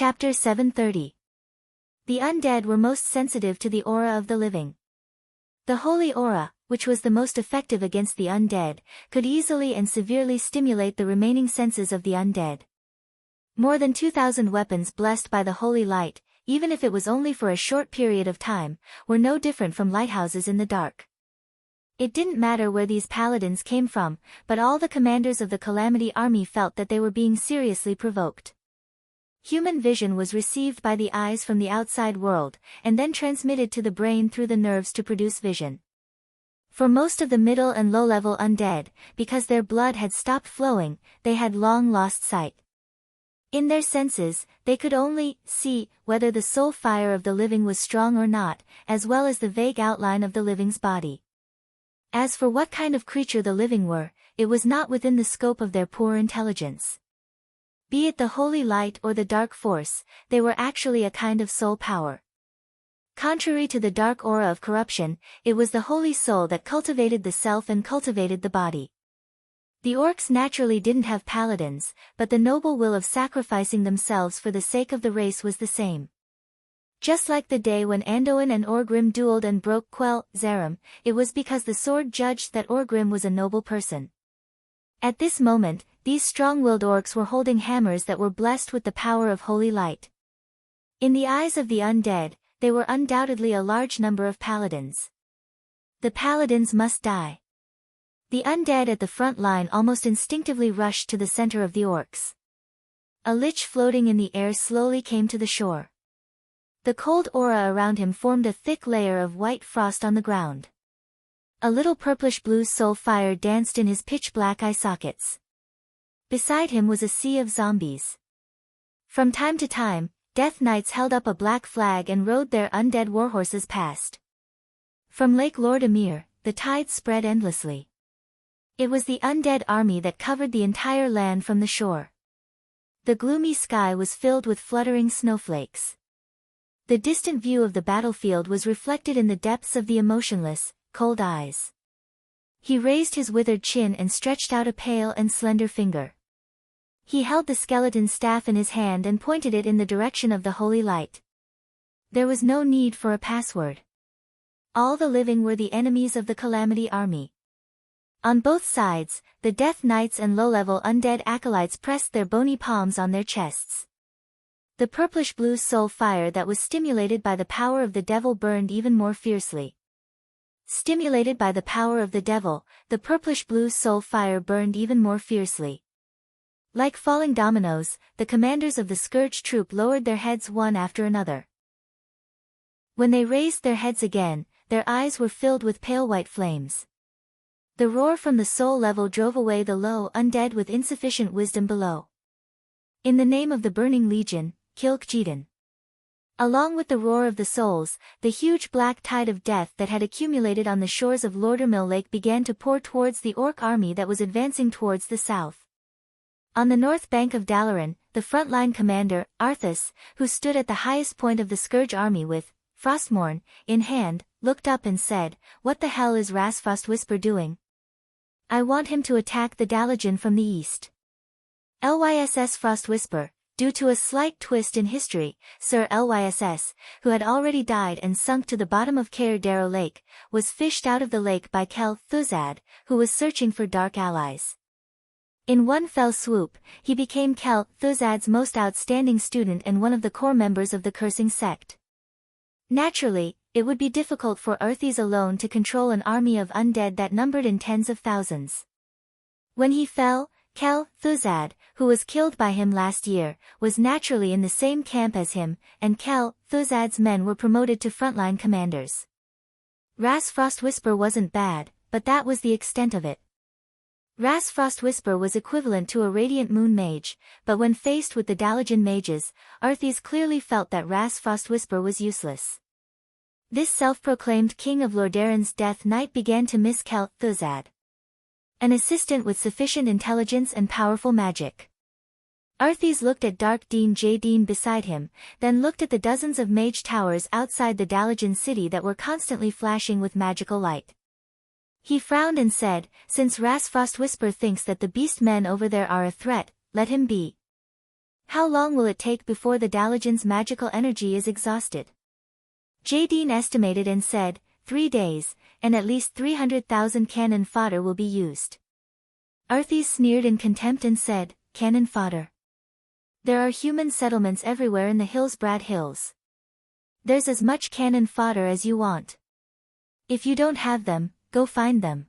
Chapter 730. The undead were most sensitive to the aura of the living. The holy aura, which was the most effective against the undead, could easily and severely stimulate the remaining senses of the undead. More than 2,000 weapons blessed by the holy light, even if it was only for a short period of time, were no different from lighthouses in the dark. It didn't matter where these paladins came from, but all the commanders of the Calamity Army felt that they were being seriously provoked. Human vision was received by the eyes from the outside world, and then transmitted to the brain through the nerves to produce vision. For most of the middle and low-level undead, because their blood had stopped flowing, they had long lost sight. In their senses, they could only see whether the soul fire of the living was strong or not, as well as the vague outline of the living's body. As for what kind of creature the living were, it was not within the scope of their poor intelligence. Be it the holy light or the dark force, they were actually a kind of soul power. Contrary to the dark aura of corruption, it was the holy soul that cultivated the self and cultivated the body. The orcs naturally didn't have paladins, but the noble will of sacrificing themselves for the sake of the race was the same. Just like the day when Anduin and Orgrim dueled and broke Quell, Zarim, it was because the sword judged that Orgrim was a noble person. At this moment, these strong-willed orcs were holding hammers that were blessed with the power of holy light. In the eyes of the undead, they were undoubtedly a large number of paladins. The paladins must die. The undead at the front line almost instinctively rushed to the center of the orcs. A lich floating in the air slowly came to the shore. The cold aura around him formed a thick layer of white frost on the ground. A little purplish-blue soul fire danced in his pitch-black eye sockets. Beside him was a sea of zombies. From time to time, death knights held up a black flag and rode their undead warhorses past. From Lake Lord Emir, the tide spread endlessly. It was the undead army that covered the entire land from the shore. The gloomy sky was filled with fluttering snowflakes. The distant view of the battlefield was reflected in the depths of the emotionless, cold eyes. He raised his withered chin and stretched out a pale and slender finger. He held the skeleton staff in his hand and pointed it in the direction of the holy light. There was no need for a password. All the living were the enemies of the Calamity Army. On both sides, the Death Knights and low-level undead acolytes pressed their bony palms on their chests. The purplish-blue soul fire that was stimulated by the power of the devil burned even more fiercely. Stimulated by the power of the devil, the purplish-blue soul fire burned even more fiercely. Like falling dominoes, the commanders of the Scourge troop lowered their heads one after another. When they raised their heads again, their eyes were filled with pale white flames. The roar from the soul level drove away the low undead with insufficient wisdom below. In the name of the Burning Legion, Kilk Jedin. Along with the roar of the souls, the huge black tide of death that had accumulated on the shores of Lordermill Lake began to pour towards the orc army that was advancing towards the south. On the north bank of Dalaran, the frontline commander, Arthas, who stood at the highest point of the Scourge army with Frostmourne in hand, looked up and said, "What the hell is Frostwhisper doing? I want him to attack the Dalajan from the east." Lyss Frostwhisper, due to a slight twist in history, Sir Lyss, who had already died and sunk to the bottom of Caer Darrow Lake, was fished out of the lake by Kel Thuzad, who was searching for dark allies. In one fell swoop, he became Kel Thuzad's most outstanding student and one of the core members of the Cursing Sect. Naturally, it would be difficult for Arthas alone to control an army of undead that numbered in tens of thousands. When he fell, Kel Thuzad, who was killed by him last year, was naturally in the same camp as him, and Kel Thuzad's men were promoted to frontline commanders. Frostwhisper wasn't bad, but that was the extent of it. Frostwhisper was equivalent to a Radiant Moon Mage, but when faced with the Dalajan mages, Arthas clearly felt that Frostwhisper was useless. This self-proclaimed king of Lordaeron's Death Knight began to miss Kel Thuzad. An assistant with sufficient intelligence and powerful magic. Arthas looked at Dark Dean Jadine beside him, then looked at the dozens of mage towers outside the Dalajan city that were constantly flashing with magical light. He frowned and said, "Since Frostwhisper thinks that the beast men over there are a threat, let him be." How long will it take before the Dalajan's magical energy is exhausted? Jadine estimated and said, 3 days, and at least 300,000 cannon fodder will be used. Arthis sneered in contempt and said, cannon fodder. There are human settlements everywhere in the Hillsbrad Hills. There's as much cannon fodder as you want. If you don't have them, go find them.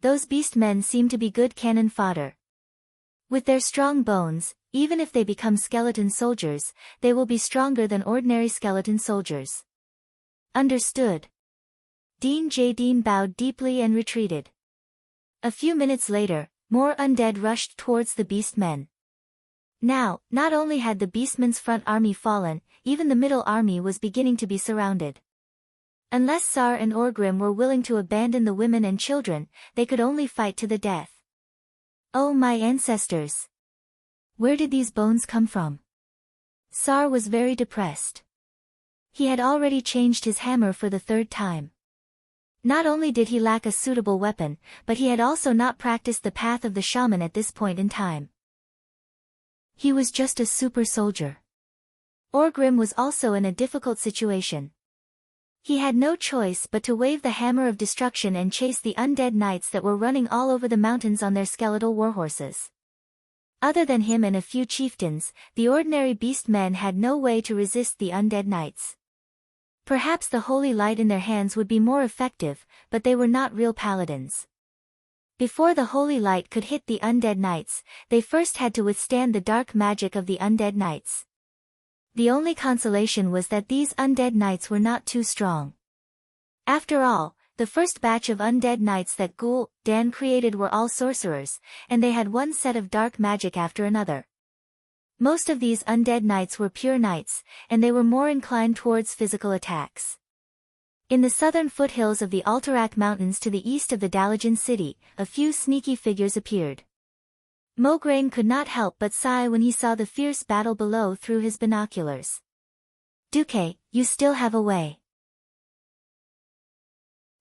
Those beast men seem to be good cannon fodder. With their strong bones, even if they become skeleton soldiers, they will be stronger than ordinary skeleton soldiers. Understood. Dean Jadine bowed deeply and retreated. A few minutes later, more undead rushed towards the beast men. Now, not only had the beastmen's front army fallen, even the middle army was beginning to be surrounded. Unless Sar and Orgrim were willing to abandon the women and children, they could only fight to the death. Oh my ancestors! Where did these bones come from? Sar was very depressed. He had already changed his hammer for the 3rd time. Not only did he lack a suitable weapon, but he had also not practiced the path of the shaman at this point in time. He was just a super soldier. Orgrim was also in a difficult situation. He had no choice but to wave the hammer of destruction and chase the undead knights that were running all over the mountains on their skeletal warhorses. Other than him and a few chieftains, the ordinary beast men had no way to resist the undead knights. Perhaps the holy light in their hands would be more effective, but they were not real paladins. Before the holy light could hit the undead knights, they first had to withstand the dark magic of the undead knights. The only consolation was that these undead knights were not too strong. After all, the first batch of undead knights that Dan created were all sorcerers, and they had one set of dark magic after another. Most of these undead knights were pure knights, and they were more inclined towards physical attacks. In the southern foothills of the Alterac Mountains to the east of the Dalajan city, a few sneaky figures appeared. Mograine could not help but sigh when he saw the fierce battle below through his binoculars. Duque, you still have a way.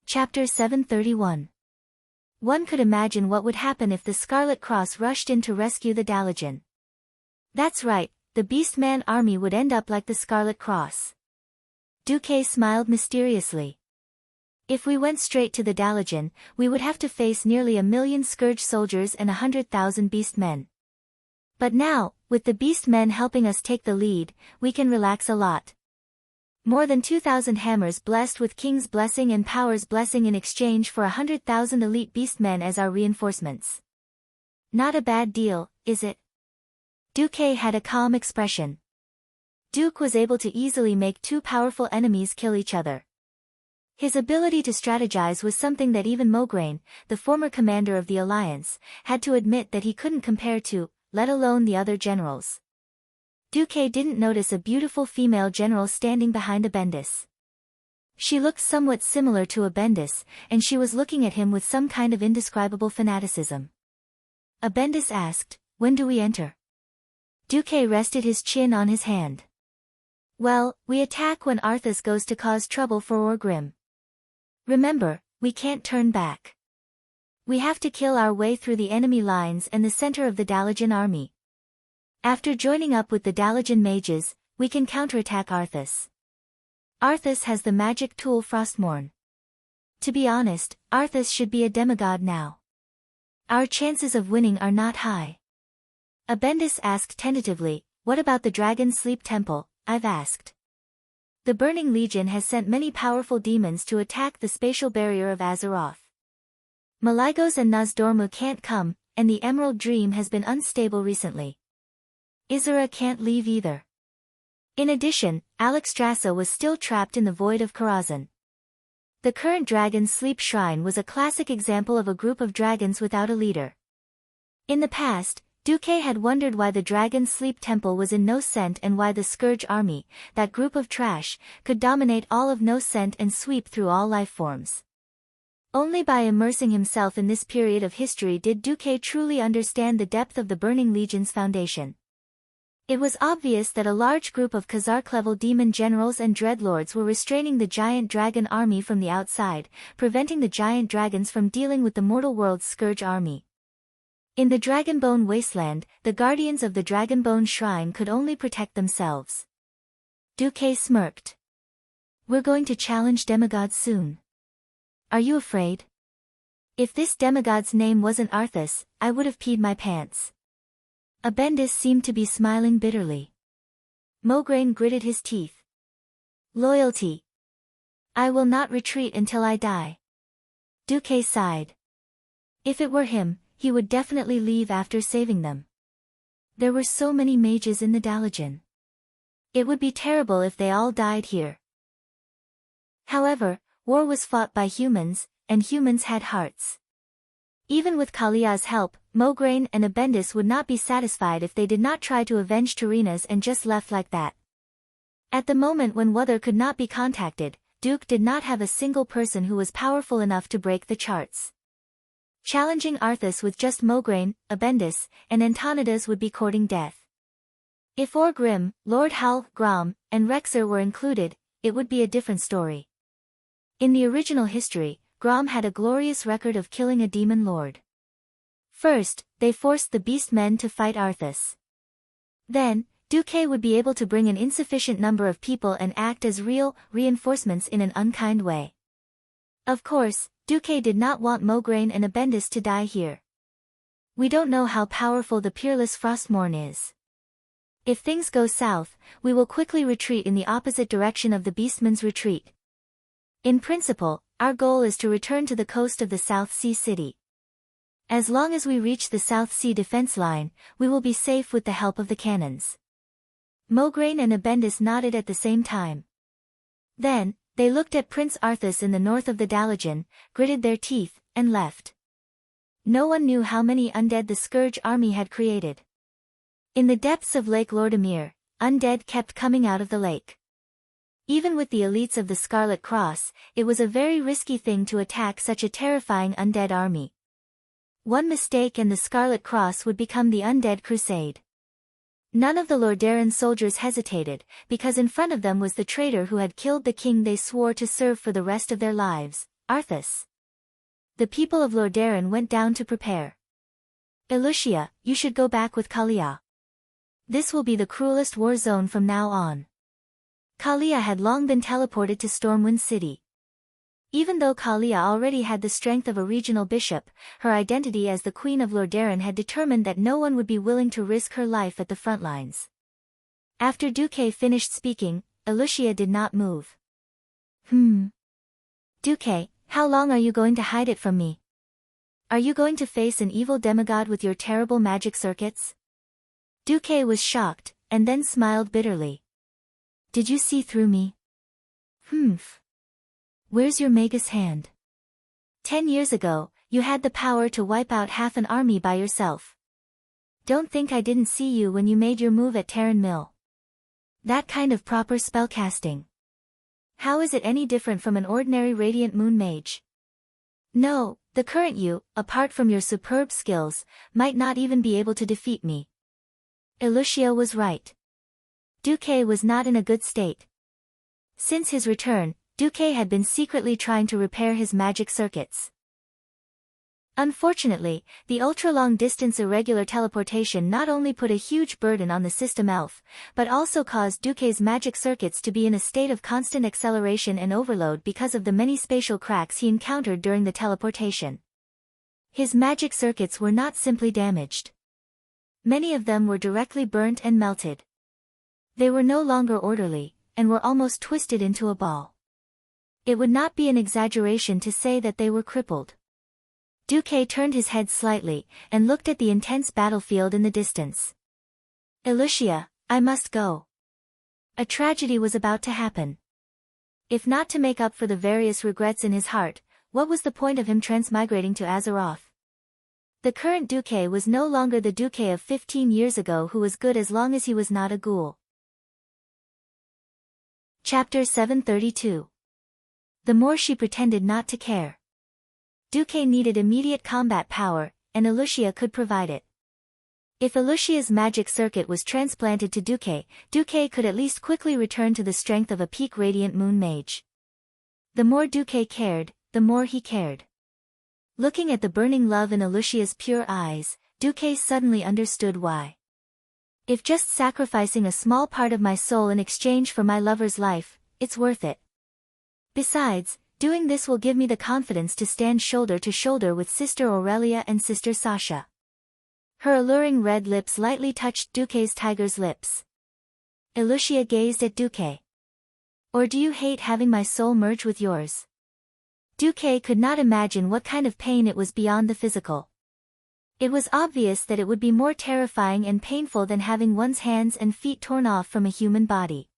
Chapter 731. One could imagine what would happen if the Scarlet Cross rushed in to rescue the Dalajan. That's right, the Beastman army would end up like the Scarlet Cross. Duque smiled mysteriously. If we went straight to the Dalajan, we would have to face nearly 1 million Scourge soldiers and 100,000 Beastmen. But now, with the Beastmen helping us take the lead, we can relax a lot. More than 2,000 hammers blessed with King's blessing and Power's blessing in exchange for 100,000 elite Beastmen as our reinforcements. Not a bad deal, is it? Duque had a calm expression. Duke was able to easily make 2 powerful enemies kill each other. His ability to strategize was something that even Mograine, the former commander of the Alliance, had to admit that he couldn't compare to, let alone the other generals. Duque didn't notice a beautiful female general standing behind Abendis. She looked somewhat similar to Abendis, and she was looking at him with some kind of indescribable fanaticism. Abendis asked, "When do we enter?" Duque rested his chin on his hand. "Well, we attack when Arthas goes to cause trouble for Orgrim. Remember, we can't turn back. We have to kill our way through the enemy lines and the center of the Dalajan army. After joining up with the Dalajan mages, we can counterattack Arthas. Arthas has the magic tool Frostmourne. To be honest, Arthas should be a demigod now. Our chances of winning are not high." Abendis asked tentatively, "What about the Dragon Sleep Temple?" I've asked. "The Burning Legion has sent many powerful demons to attack the spatial barrier of Azeroth. Malygos and Nozdormu can't come, and the Emerald Dream has been unstable recently. Isera can't leave either. In addition, Alexstrasza was still trapped in the void of Karazhan. The current Dragon's Sleep Shrine was a classic example of a group of dragons without a leader. In the past, Duque had wondered why the Dragon's Sleep Temple was in Noscent and why the Scourge Army, that group of trash, could dominate all of Noscent and sweep through all life forms. Only by immersing himself in this period of history did Duque truly understand the depth of the Burning Legion's foundation. It was obvious that a large group of Khazark-level demon generals and dreadlords were restraining the giant dragon army from the outside, preventing the giant dragons from dealing with the mortal world's Scourge Army. In the Dragonbone Wasteland, the guardians of the Dragonbone Shrine could only protect themselves. Duque smirked. We're going to challenge demigods soon. Are you afraid? If this demigod's name wasn't Arthas, I would have peed my pants. Abendis seemed to be smiling bitterly. Mograine gritted his teeth. Loyalty. I will not retreat until I die. Duque sighed. If it were him, he would definitely leave after saving them. There were so many mages in the Dalagen. It would be terrible if they all died here. However, war was fought by humans, and humans had hearts. Even with Kalia's help, Mograine and Abendis would not be satisfied if they did not try to avenge Tyrrhena's and just left like that. At the moment when Wother could not be contacted, Duke did not have a single person who was powerful enough to break the charts. Challenging Arthas with just Mograine, Abendis, and Antonidas would be courting death. If Orgrim, Lord Hal, Grom, and Rexer were included, it would be a different story. In the original history, Grom had a glorious record of killing a demon lord. First, they forced the beast men to fight Arthas. Then, Duque would be able to bring an insufficient number of people and act as real reinforcements in an unkind way. Of course, Duque did not want Mograine and Abendis to die here. We don't know how powerful the peerless Frostmourne is. If things go south, we will quickly retreat in the opposite direction of the Beastmen's retreat. In principle, our goal is to return to the coast of the South Sea City. As long as we reach the South Sea defense line, we will be safe with the help of the cannons. Mograine and Abendis nodded at the same time. Then, they looked at Prince Arthas in the north of the Dalagen, gritted their teeth, and left. No one knew how many undead the Scourge army had created. In the depths of Lake Lordamere, undead kept coming out of the lake. Even with the elites of the Scarlet Cross, it was a very risky thing to attack such a terrifying undead army. One mistake and the Scarlet Cross would become the Undead Crusade. None of the Lordaeron soldiers hesitated, because in front of them was the traitor who had killed the king they swore to serve for the rest of their lives, Arthas. The people of Lordaeron went down to prepare. Elucia, you should go back with Kalia. This will be the cruelest war zone from now on. Kalia had long been teleported to Stormwind City. Even though Kalia already had the strength of a regional bishop, her identity as the Queen of Lordaeron had determined that no one would be willing to risk her life at the front lines. After Duque finished speaking, Elucia did not move. Duque, how long are you going to hide it from me? Are you going to face an evil demigod with your terrible magic circuits? Duque was shocked, and then smiled bitterly. Did you see through me? Where's your Magus hand? 10 years ago, you had the power to wipe out half an army by yourself. Don't think I didn't see you when you made your move at Terran Mill. That kind of proper spellcasting. How is it any different from an ordinary Radiant Moon mage? No, the current you, apart from your superb skills, might not even be able to defeat me. Elucia was right. Duque was not in a good state. Since his return, Duque had been secretly trying to repair his magic circuits. Unfortunately, the ultra-long-distance irregular teleportation not only put a huge burden on the system elf, but also caused Duque's magic circuits to be in a state of constant acceleration and overload because of the many spatial cracks he encountered during the teleportation. His magic circuits were not simply damaged. Many of them were directly burnt and melted. They were no longer orderly, and were almost twisted into a ball. It would not be an exaggeration to say that they were crippled. Duque turned his head slightly, and looked at the intense battlefield in the distance. Elucia, I must go. A tragedy was about to happen. If not to make up for the various regrets in his heart, what was the point of him transmigrating to Azeroth? The current Duque was no longer the Duque of 15 years ago who was good as long as he was not a ghoul. Chapter 732. The more she pretended not to care. Duque needed immediate combat power, and Elucia could provide it. If Elucia's magic circuit was transplanted to Duque, Duque could at least quickly return to the strength of a peak Radiant Moon mage. The more Duque cared, the more he cared. Looking at the burning love in Elucia's pure eyes, Duque suddenly understood why. If just sacrificing a small part of my soul in exchange for my lover's life, it's worth it. Besides, doing this will give me the confidence to stand shoulder to shoulder with Sister Aurelia and Sister Sasha. Her alluring red lips lightly touched Duque's tiger's lips. Elucia gazed at Duque. Or do you hate having my soul merge with yours? Duque could not imagine what kind of pain it was beyond the physical. It was obvious that it would be more terrifying and painful than having one's hands and feet torn off from a human body.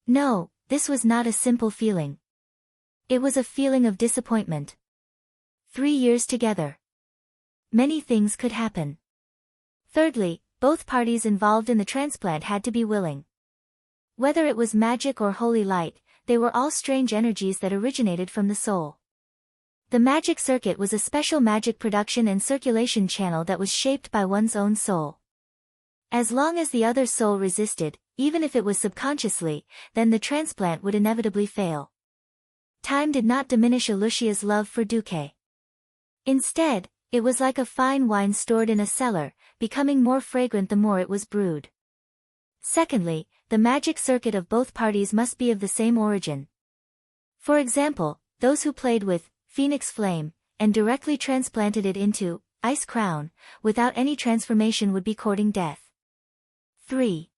No, this was not a simple feeling. It was a feeling of disappointment. 3 years together. Many things could happen. Thirdly, both parties involved in the transplant had to be willing. Whether it was magic or holy light, they were all strange energies that originated from the soul. The magic circuit was a special magic production and circulation channel that was shaped by one's own soul. As long as the other soul resisted, even if it was subconsciously, then the transplant would inevitably fail. Time did not diminish Elucia's love for Duque. Instead, it was like a fine wine stored in a cellar, becoming more fragrant the more it was brewed. Secondly, the magic circuit of both parties must be of the same origin. For example, those who played with Phoenix Flame, and directly transplanted it into Ice Crown, without any transformation would be courting death. 3.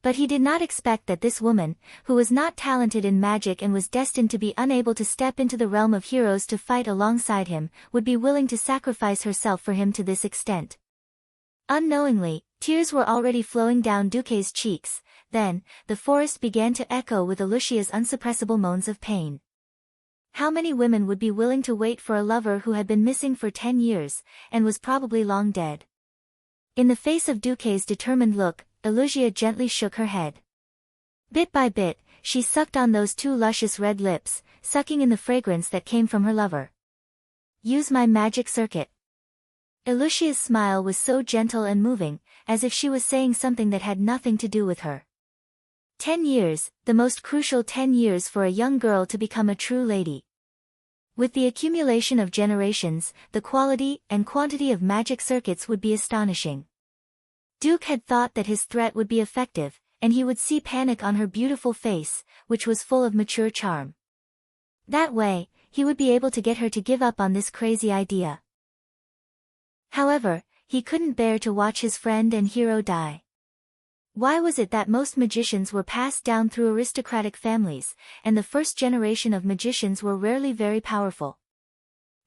But he did not expect that this woman, who was not talented in magic and was destined to be unable to step into the realm of heroes to fight alongside him, would be willing to sacrifice herself for him to this extent. Unknowingly, tears were already flowing down Duque's cheeks. Then, the forest began to echo with Elucia's unsuppressible moans of pain. How many women would be willing to wait for a lover who had been missing for 10 years, and was probably long dead? In the face of Duque's determined look, Elucia gently shook her head. Bit by bit, she sucked on those 2 luscious red lips, sucking in the fragrance that came from her lover. Use my magic circuit. Elucia's smile was so gentle and moving, as if she was saying something that had nothing to do with her. 10 years, the most crucial 10 years for a young girl to become a true lady. With the accumulation of generations, the quality and quantity of magic circuits would be astonishing. Duque had thought that his threat would be effective, and he would see panic on her beautiful face, which was full of mature charm. That way, he would be able to get her to give up on this crazy idea. However, he couldn't bear to watch his friend and hero die. Why was it that most magicians were passed down through aristocratic families, and the first generation of magicians were rarely very powerful?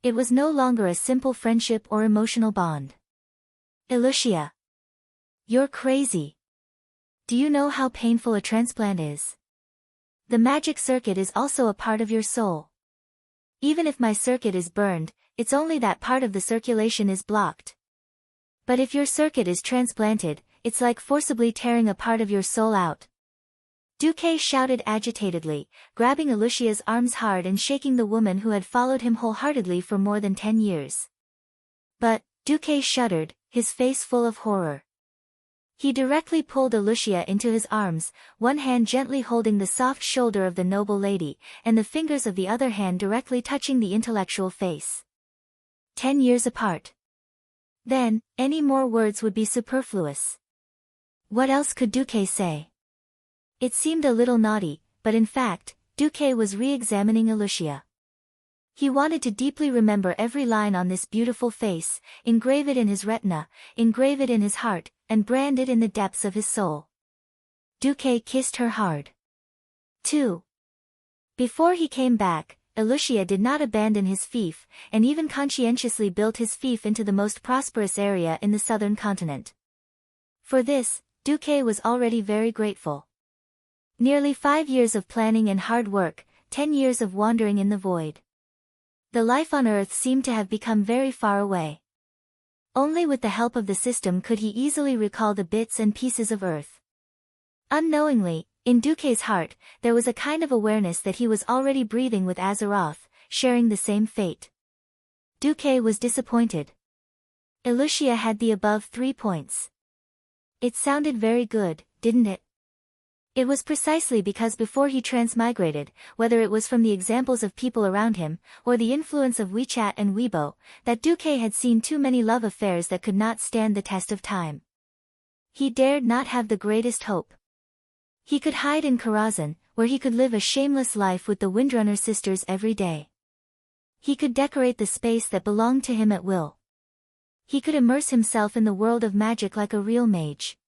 It was no longer a simple friendship or emotional bond. Elucia. You're crazy. Do you know how painful a transplant is? The magic circuit is also a part of your soul. Even if my circuit is burned, it's only that part of the circulation is blocked. But if your circuit is transplanted, it's like forcibly tearing a part of your soul out. Duque shouted agitatedly, grabbing Elucia's arms hard and shaking the woman who had followed him wholeheartedly for more than 10 years. But, Duque shuddered, his face full of horror. He directly pulled Elucia into his arms, one hand gently holding the soft shoulder of the noble lady, and the fingers of the other hand directly touching the intellectual face. 10 years apart. Then, any more words would be superfluous. What else could Duque say? It seemed a little naughty, but in fact, Duque was re-examining Elucia. He wanted to deeply remember every line on this beautiful face, engrave it in his retina, engrave it in his heart, and brand it in the depths of his soul. Duque kissed her hard. 2. Before he came back, Elucia did not abandon his fief, and even conscientiously built his fief into the most prosperous area in the southern continent. For this, Duque was already very grateful. Nearly 5 years of planning and hard work, 10 years of wandering in the void. The life on Earth seemed to have become very far away. Only with the help of the system could he easily recall the bits and pieces of Earth. Unknowingly, in Duque's heart, there was a kind of awareness that he was already breathing with Azeroth, sharing the same fate. Duque was disappointed. Elucia had the above 3 points. It sounded very good, didn't it? It was precisely because before he transmigrated, whether it was from the examples of people around him, or the influence of WeChat and Weibo, that Duque had seen too many love affairs that could not stand the test of time. He dared not have the greatest hope. He could hide in Karazhan, where he could live a shameless life with the Windrunner sisters every day. He could decorate the space that belonged to him at will. He could immerse himself in the world of magic like a real mage.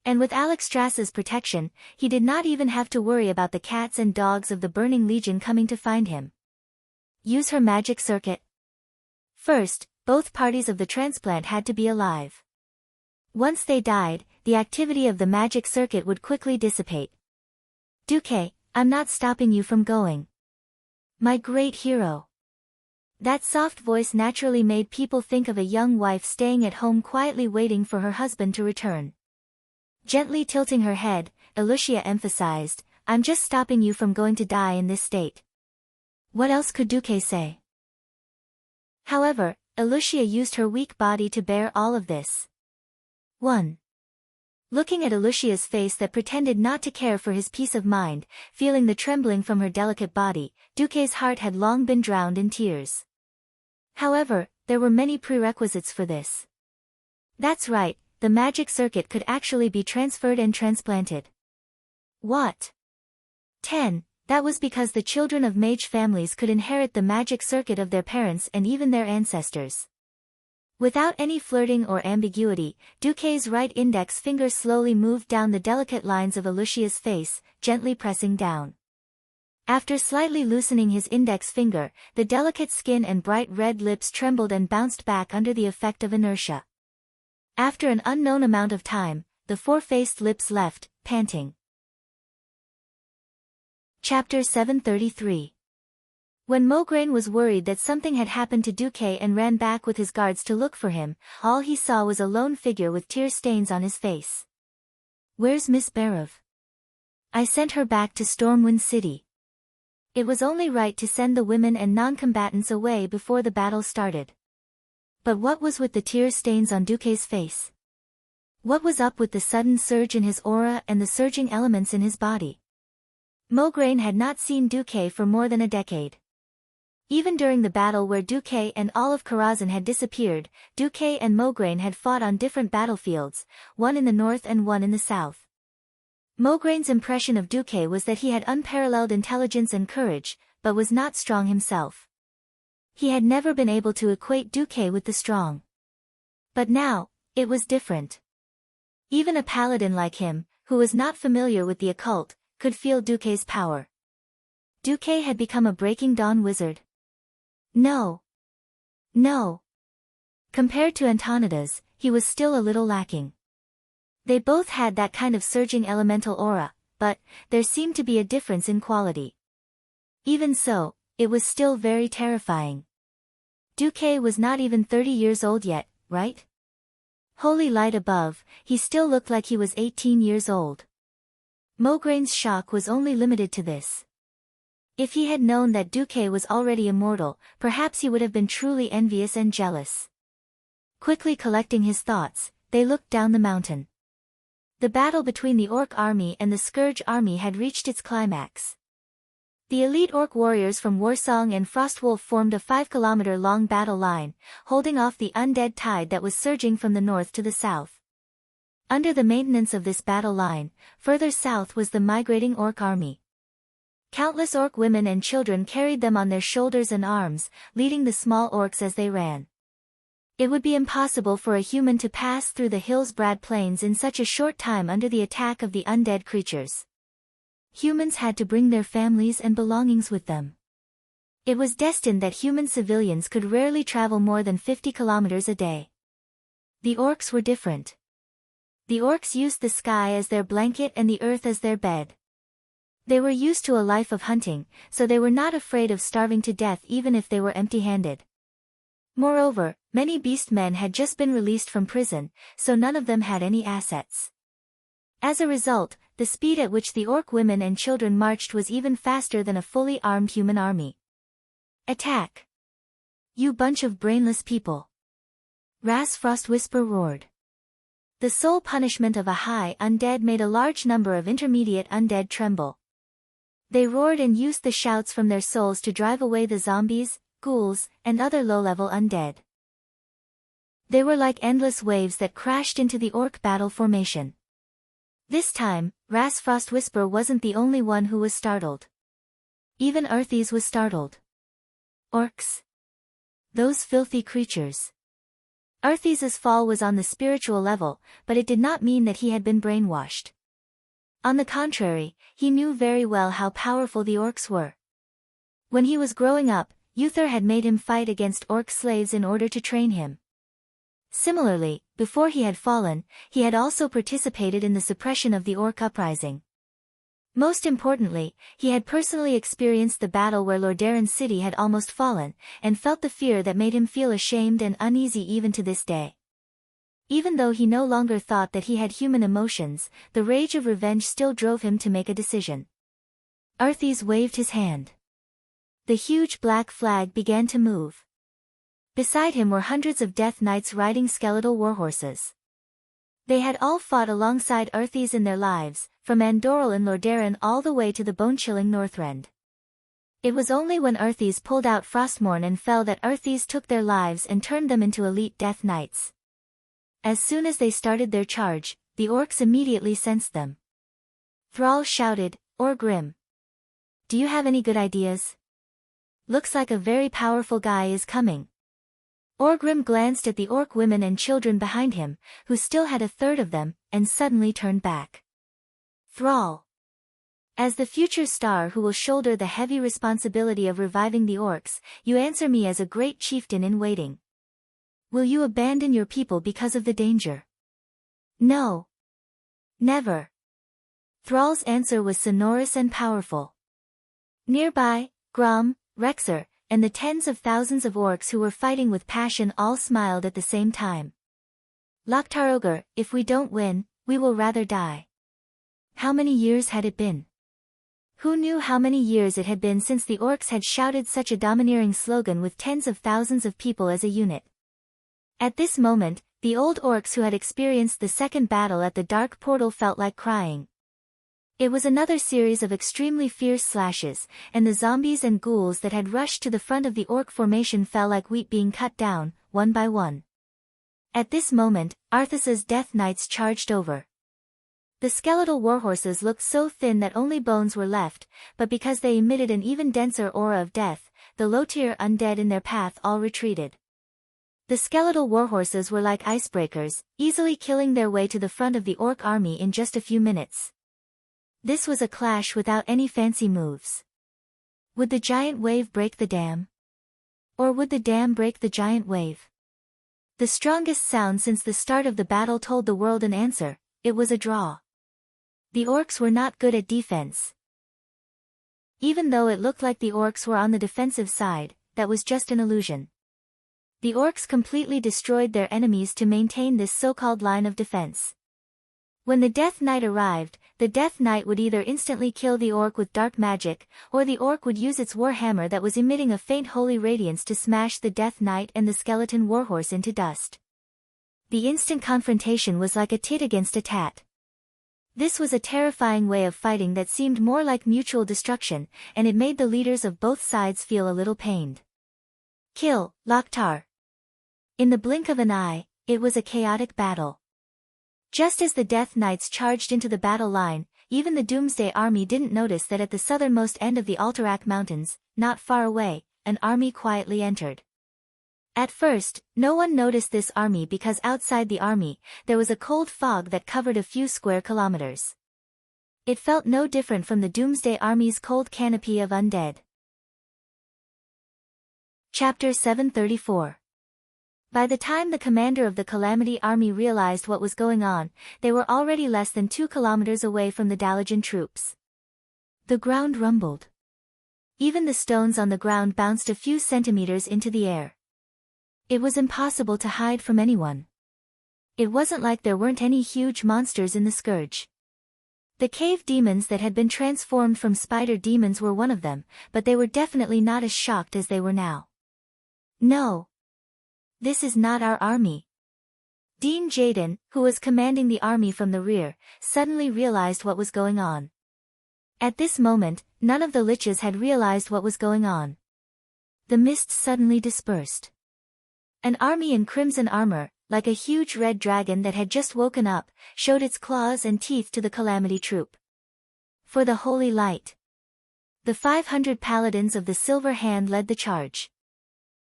And with Alexstrasza's protection, he did not even have to worry about the cats and dogs of the Burning Legion coming to find him. Use her magic circuit. First, both parties of the transplant had to be alive. Once they died, the activity of the magic circuit would quickly dissipate. Duque, I'm not stopping you from going. My great hero. That soft voice naturally made people think of a young wife staying at home quietly waiting for her husband to return. Gently tilting her head, Elucia emphasized, I'm just stopping you from going to die in this state. What else could Duque say? However, Elucia used her weak body to bear all of this. 1. Looking at Elucia's face that pretended not to care for his peace of mind, feeling the trembling from her delicate body, Duque's heart had long been drowned in tears. However, there were many prerequisites for this. That's right, the magic circuit could actually be transferred and transplanted. What? 10. That was because the children of mage families could inherit the magic circuit of their parents and even their ancestors. Without any flirting or ambiguity, Duque's right index finger slowly moved down the delicate lines of Elucia's face, gently pressing down. After slightly loosening his index finger, the delicate skin and bright red lips trembled and bounced back under the effect of inertia. After an unknown amount of time, the four-faced lips left, panting. Chapter 733. When Mograine was worried that something had happened to Duque and ran back with his guards to look for him, all he saw was a lone figure with tear stains on his face. Where's Miss Berev? I sent her back to Stormwind City. It was only right to send the women and non-combatants away before the battle started. But what was with the tear stains on Duque's face? What was up with the sudden surge in his aura and the surging elements in his body? Mograine had not seen Duque for more than a decade. Even during the battle where Duque and all of Karazhan had disappeared, Duque and Mograine had fought on different battlefields, one in the north and one in the south. Mograine's impression of Duque was that he had unparalleled intelligence and courage, but was not strong himself. He had never been able to equate Duque with the strong. But now, it was different. Even a paladin like him, who was not familiar with the occult, could feel Duque's power. Duque had become a Breaking Dawn wizard. No. No. Compared to Antonidas, he was still a little lacking. They both had that kind of surging elemental aura, but there seemed to be a difference in quality. Even so, it was still very terrifying. Duque was not even 30 years old yet, right? Holy light above, he still looked like he was 18 years old. Mograine's shock was only limited to this. If he had known that Duque was already immortal, perhaps he would have been truly envious and jealous. Quickly collecting his thoughts, they looked down the mountain. The battle between the Orc army and the Scourge army had reached its climax. The elite Orc warriors from Warsong and Frostwolf formed a 5-kilometer-long battle line, holding off the undead tide that was surging from the north to the south. Under the maintenance of this battle line, further south was the migrating Orc army. Countless Orc women and children carried them on their shoulders and arms, leading the small Orcs as they ran. It would be impossible for a human to pass through the Hillsbrad Plains in such a short time under the attack of the undead creatures. Humans had to bring their families and belongings with them. It was destined that human civilians could rarely travel more than 50 kilometers a day. The Orcs were different. The Orcs used the sky as their blanket and the earth as their bed. They were used to a life of hunting, so they were not afraid of starving to death even if they were empty-handed. Moreover, many beast men had just been released from prison, so none of them had any assets. As a result, the speed at which the Orc women and children marched was even faster than a fully armed human army. Attack! You bunch of brainless people! Ras Frostwhisper roared. The sole punishment of a high undead made a large number of intermediate undead tremble. They roared and used the shouts from their souls to drive away the zombies, ghouls, and other low-level undead. They were like endless waves that crashed into the orc battle formation. This time, Ras Frostwhisper wasn't the only one who was startled. Even Arthes was startled. Orcs. Those filthy creatures. Arthes's fall was on the spiritual level, but it did not mean that he had been brainwashed. On the contrary, he knew very well how powerful the orcs were. When he was growing up, Uther had made him fight against orc slaves in order to train him. Similarly, before he had fallen, he had also participated in the suppression of the orc uprising. Most importantly, he had personally experienced the battle where Lordaeron's city had almost fallen, and felt the fear that made him feel ashamed and uneasy even to this day. Even though he no longer thought that he had human emotions, the rage of revenge still drove him to make a decision. Arthes waved his hand. The huge black flag began to move. Beside him were hundreds of death knights riding skeletal warhorses. They had all fought alongside Arthes in their lives, from Andoril in Lordaeron all the way to the bone-chilling Northrend. It was only when Arthes pulled out Frostmourne and fell that Arthes took their lives and turned them into elite death knights. As soon as they started their charge, the orcs immediately sensed them. Thrall shouted, "Orgrim! Do you have any good ideas? Looks like a very powerful guy is coming." Orgrim glanced at the orc women and children behind him, who still had a third of them, and suddenly turned back. Thrall. As the future star who will shoulder the heavy responsibility of reviving the orcs, you answer me as a great chieftain in waiting. Will you abandon your people because of the danger? No. Never. Thrall's answer was sonorous and powerful. Nearby, Grom, Rexer, and the tens of thousands of orcs who were fighting with passion all smiled at the same time. Loktar, if we don't win, we will rather die. How many years had it been? Who knew how many years it had been since the orcs had shouted such a domineering slogan with tens of thousands of people as a unit? At this moment, the old orcs who had experienced the second battle at the dark portal felt like crying. It was another series of extremely fierce slashes, and the zombies and ghouls that had rushed to the front of the orc formation fell like wheat being cut down, one by one. At this moment, Arthas's death knights charged over. The skeletal warhorses looked so thin that only bones were left, but because they emitted an even denser aura of death, the low-tier undead in their path all retreated. The skeletal warhorses were like icebreakers, easily killing their way to the front of the orc army in just a few minutes. This was a clash without any fancy moves. Would the giant wave break the dam? Or would the dam break the giant wave? The strongest sound since the start of the battle told the world an answer: it was a draw. The orcs were not good at defense. Even though it looked like the orcs were on the defensive side, that was just an illusion. The orcs completely destroyed their enemies to maintain this so-called line of defense. When the Death Knight arrived, the Death Knight would either instantly kill the orc with dark magic, or the orc would use its warhammer that was emitting a faint holy radiance to smash the Death Knight and the skeleton warhorse into dust. The instant confrontation was like a tit against a tat. This was a terrifying way of fighting that seemed more like mutual destruction, and it made the leaders of both sides feel a little pained. Kill, Loktar. In the blink of an eye, it was a chaotic battle. Just as the Death Knights charged into the battle line, even the Doomsday army didn't notice that at the southernmost end of the Alterac Mountains, not far away, an army quietly entered. At first, no one noticed this army because outside the army, there was a cold fog that covered a few square kilometers. It felt no different from the Doomsday army's cold canopy of undead. Chapter 734. By the time the commander of the Calamity Army realized what was going on, they were already less than 2 kilometers away from the Dalajan troops. The ground rumbled. Even the stones on the ground bounced a few centimeters into the air. It was impossible to hide from anyone. It wasn't like there weren't any huge monsters in the Scourge. The cave demons that had been transformed from spider demons were one of them, but they were definitely not as shocked as they were now. No. This is not our army. Dean Jaden, who was commanding the army from the rear, suddenly realized what was going on. At this moment, none of the liches had realized what was going on. The mist suddenly dispersed. An army in crimson armor, like a huge red dragon that had just woken up, showed its claws and teeth to the Calamity troop. For the holy light. The 500 paladins of the Silver Hand led the charge.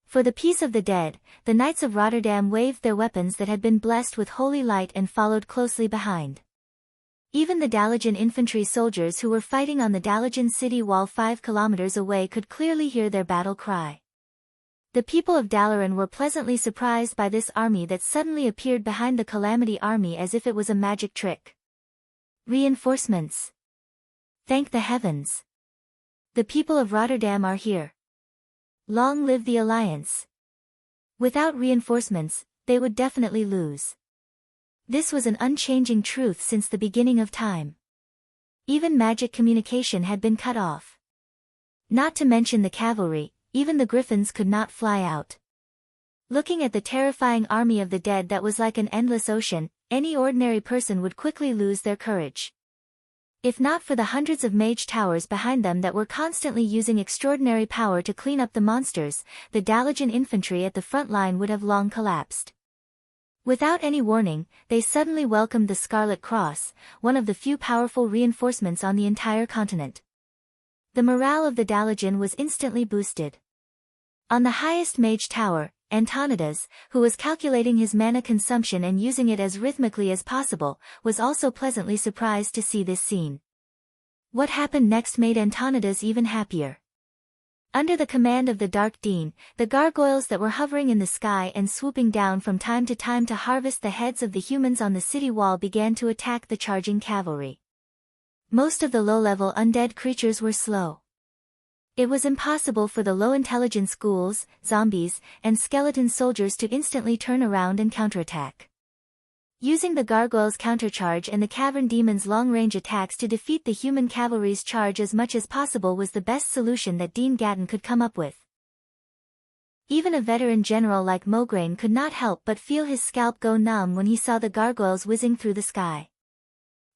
For the peace of the dead, the Knights of Rotterdam waved their weapons that had been blessed with holy light and followed closely behind. Even the Dalajan infantry soldiers who were fighting on the Dalajan city wall 5 kilometers away could clearly hear their battle cry. The people of Dalaran were pleasantly surprised by this army that suddenly appeared behind the Calamity army as if it was a magic trick. Reinforcements. Thank the heavens. The people of Rotterdam are here. Long live the Alliance. Without reinforcements, they would definitely lose. This was an unchanging truth since the beginning of time. Even magic communication had been cut off. Not to mention the cavalry, even the griffins could not fly out. Looking at the terrifying army of the dead that was like an endless ocean, any ordinary person would quickly lose their courage. If not for the hundreds of mage towers behind them that were constantly using extraordinary power to clean up the monsters, the Dalajan infantry at the front line would have long collapsed. Without any warning, they suddenly welcomed the Scarlet Cross, one of the few powerful reinforcements on the entire continent. The morale of the Dalajan was instantly boosted. On the highest mage tower, Antonidas, who was calculating his mana consumption and using it as rhythmically as possible, was also pleasantly surprised to see this scene. What happened next made Antonidas even happier. Under the command of the Dark Dean, the gargoyles that were hovering in the sky and swooping down from time to harvest the heads of the humans on the city wall began to attack the charging cavalry. Most of the low-level undead creatures were slow. It was impossible for the low-intelligence ghouls, zombies, and skeleton soldiers to instantly turn around and counterattack. Using the gargoyles' countercharge and the cavern demons' long-range attacks to defeat the human cavalry's charge as much as possible was the best solution that Dean Gatton could come up with. Even a veteran general like Mograine could not help but feel his scalp go numb when he saw the gargoyles whizzing through the sky.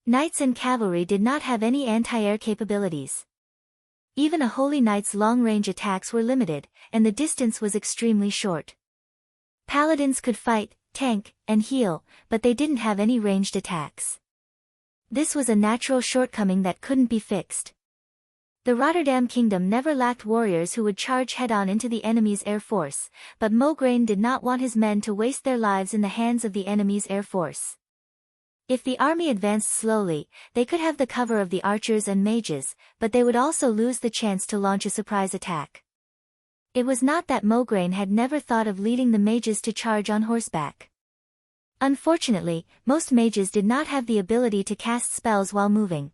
Knights and cavalry did not have any anti-air capabilities. Even a holy knight's long-range attacks were limited, and the distance was extremely short. Paladins could fight, tank, and heal, but they didn't have any ranged attacks. This was a natural shortcoming that couldn't be fixed. The Rotterdam Kingdom never lacked warriors who would charge head-on into the enemy's air force, but Mograine did not want his men to waste their lives in the hands of the enemy's air force. If the army advanced slowly, they could have the cover of the archers and mages, but they would also lose the chance to launch a surprise attack. It was not that Mograine had never thought of leading the mages to charge on horseback. Unfortunately, most mages did not have the ability to cast spells while moving.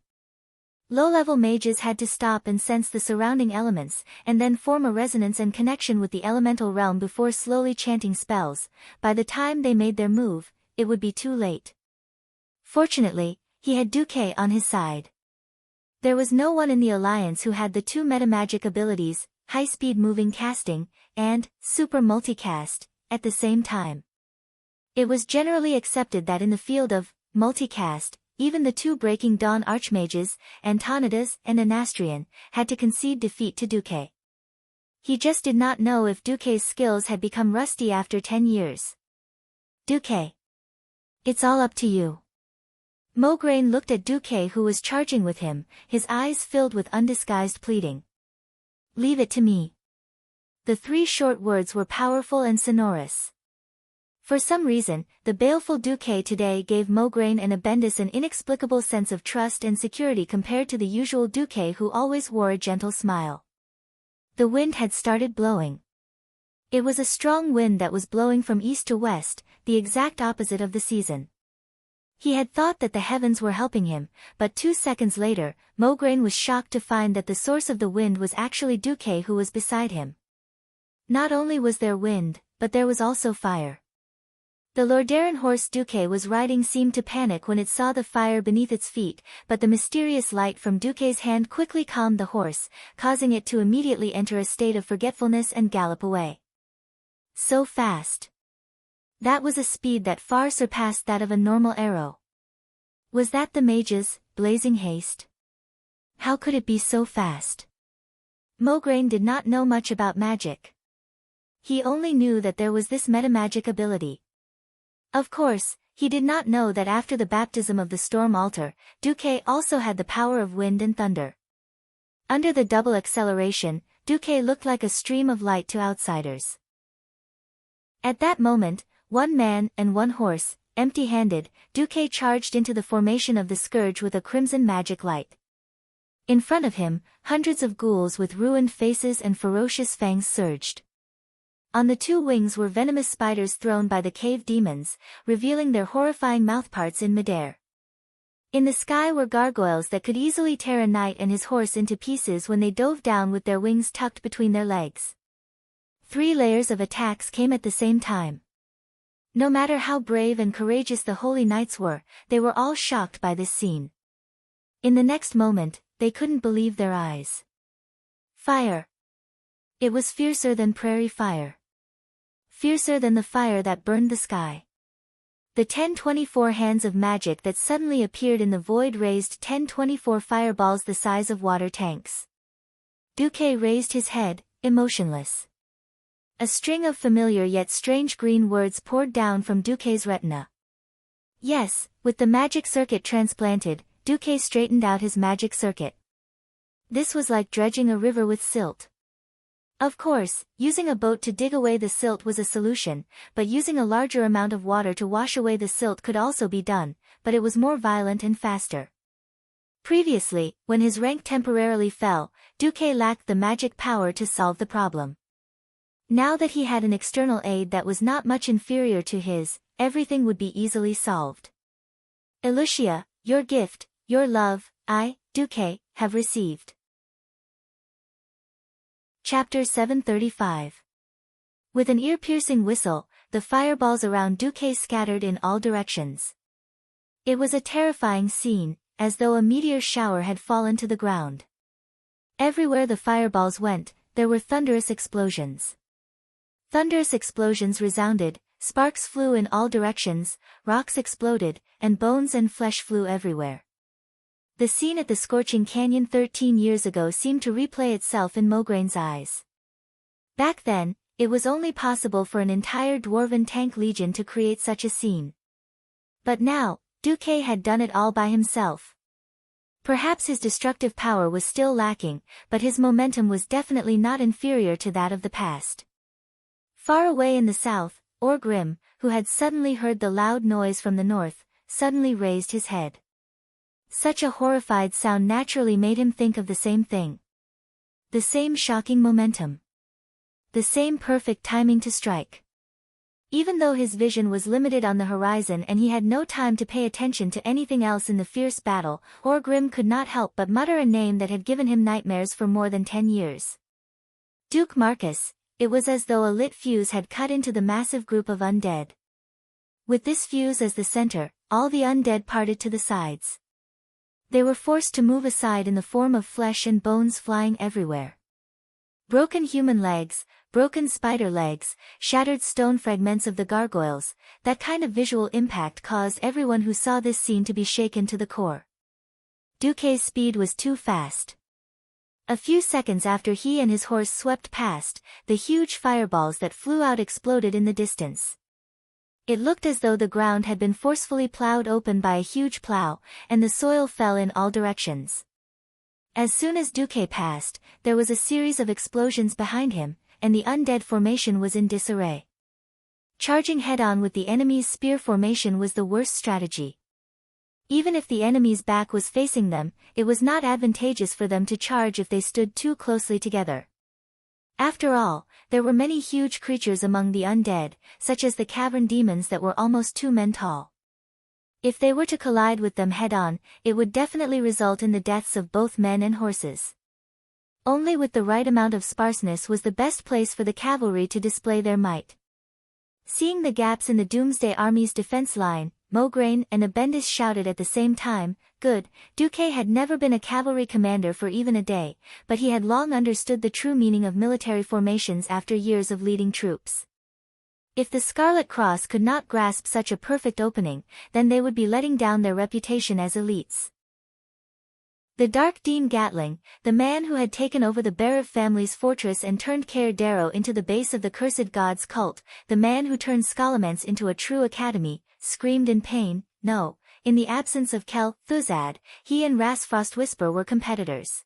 Low-level mages had to stop and sense the surrounding elements, and then form a resonance and connection with the elemental realm before slowly chanting spells. By the time they made their move, it would be too late. Fortunately, he had Duque on his side. There was no one in the Alliance who had the two metamagic abilities, high-speed moving casting, and super multicast, at the same time. It was generally accepted that in the field of multicast, even the two Breaking Dawn archmages, Antonidas and Anastrian, had to concede defeat to Duque. He just did not know if Duque's skills had become rusty after 10 years. Duque. It's all up to you. Mograine looked at Duque who was charging with him, his eyes filled with undisguised pleading. Leave it to me. The 3 short words were powerful and sonorous. For some reason, the baleful Duque today gave Mograine and Abendis an inexplicable sense of trust and security compared to the usual Duque who always wore a gentle smile. The wind had started blowing. It was a strong wind that was blowing from east to west, the exact opposite of the season. He had thought that the heavens were helping him, but 2 seconds later, Mograine was shocked to find that the source of the wind was actually Duque who was beside him. Not only was there wind, but there was also fire. The Lordaeron horse Duque was riding seemed to panic when it saw the fire beneath its feet, but the mysterious light from Duque's hand quickly calmed the horse, causing it to immediately enter a state of forgetfulness and gallop away. So fast. That was a speed that far surpassed that of a normal arrow. Was that the mage's blazing haste? How could it be so fast? Mograine did not know much about magic. He only knew that there was this metamagic ability. Of course, he did not know that after the baptism of the storm altar, Duque also had the power of wind and thunder. Under the double acceleration, Duque looked like a stream of light to outsiders. At that moment, one man and one horse, empty-handed, Duque charged into the formation of the scourge with a crimson magic light. In front of him, hundreds of ghouls with ruined faces and ferocious fangs surged. On the two wings were venomous spiders thrown by the cave demons, revealing their horrifying mouthparts in midair. In the sky were gargoyles that could easily tear a knight and his horse into pieces when they dove down with their wings tucked between their legs. 3 layers of attacks came at the same time. No matter how brave and courageous the holy knights were, they were all shocked by this scene. In the next moment, they couldn't believe their eyes. Fire. It was fiercer than prairie fire. Fiercer than the fire that burned the sky. The 1024 hands of magic that suddenly appeared in the void raised 1024 fireballs the size of water tanks. Duque raised his head, emotionless. A string of familiar yet strange green words poured down from Duque's retina. Yes, with the magic circuit transplanted, Duque straightened out his magic circuit. This was like dredging a river with silt. Of course, using a boat to dig away the silt was a solution, but using a larger amount of water to wash away the silt could also be done, but it was more violent and faster. Previously, when his rank temporarily fell, Duque lacked the magic power to solve the problem. Now that he had an external aid that was not much inferior to his, everything would be easily solved. Elucia, your gift, your love, I, Duque, have received. Chapter 735. With an ear-piercing whistle, the fireballs around Duque scattered in all directions. It was a terrifying scene, as though a meteor shower had fallen to the ground. Everywhere the fireballs went, there were thunderous explosions. Thunderous explosions resounded, sparks flew in all directions, rocks exploded, and bones and flesh flew everywhere. The scene at the scorching canyon 13 years ago seemed to replay itself in Mograine's eyes. Back then, it was only possible for an entire dwarven tank legion to create such a scene. But now, Duque had done it all by himself. Perhaps his destructive power was still lacking, but his momentum was definitely not inferior to that of the past. Far away in the south, Orgrim, who had suddenly heard the loud noise from the north, suddenly raised his head. Such a horrified sound naturally made him think of the same thing. The same shocking momentum. The same perfect timing to strike. Even though his vision was limited on the horizon and he had no time to pay attention to anything else in the fierce battle, Orgrim could not help but mutter a name that had given him nightmares for more than 10 years. Duke Marcus. It was as though a lit fuse had cut into the massive group of undead. With this fuse as the center, all the undead parted to the sides. They were forced to move aside in the form of flesh and bones flying everywhere. Broken human legs, broken spider legs, shattered stone fragments of the gargoyles, that kind of visual impact caused everyone who saw this scene to be shaken to the core. Duque's speed was too fast. A few seconds after he and his horse swept past, the huge fireballs that flew out exploded in the distance. It looked as though the ground had been forcefully plowed open by a huge plow, and the soil fell in all directions. As soon as Duque passed, there was a series of explosions behind him, and the undead formation was in disarray. Charging head-on with the enemy's spear formation was the worst strategy. Even if the enemy's back was facing them, it was not advantageous for them to charge if they stood too closely together. After all, there were many huge creatures among the undead, such as the cavern demons that were almost 2 men tall. If they were to collide with them head-on, it would definitely result in the deaths of both men and horses. Only with the right amount of sparseness was the best place for the cavalry to display their might. Seeing the gaps in the Doomsday Army's defense line, Mograine and Abendis shouted at the same time, "Good." Duque had never been a cavalry commander for even a day, but he had long understood the true meaning of military formations after years of leading troops. If the Scarlet Cross could not grasp such a perfect opening, then they would be letting down their reputation as elites. The Dark Dean Gatling, the man who had taken over the Berev family's fortress and turned Caer Darrow into the base of the Cursed Gods cult, the man who turned Scholomance into a true academy, screamed in pain. No, in the absence of Kel Thuzad, he and Ras Frostwhisper were competitors.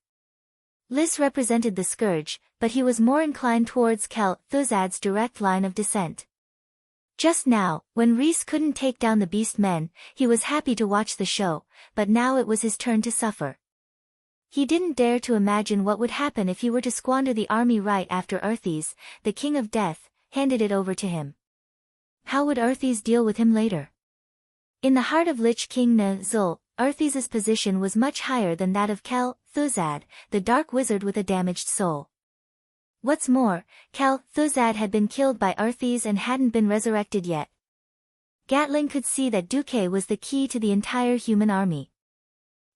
Lys represented the Scourge, but he was more inclined towards Kel Thuzad's direct line of descent. Just now, when Rhys couldn't take down the Beast Men, he was happy to watch the show, but now it was his turn to suffer. He didn't dare to imagine what would happen if he were to squander the army right after Arthas, the King of Death, handed it over to him. How would Arthas deal with him later? In the heart of Lich King Nazul, Arthas's position was much higher than that of Kel Thuzad, the Dark Wizard with a damaged soul. What's more, Kel Thuzad had been killed by Arthas and hadn't been resurrected yet. Gatling could see that Duque was the key to the entire human army.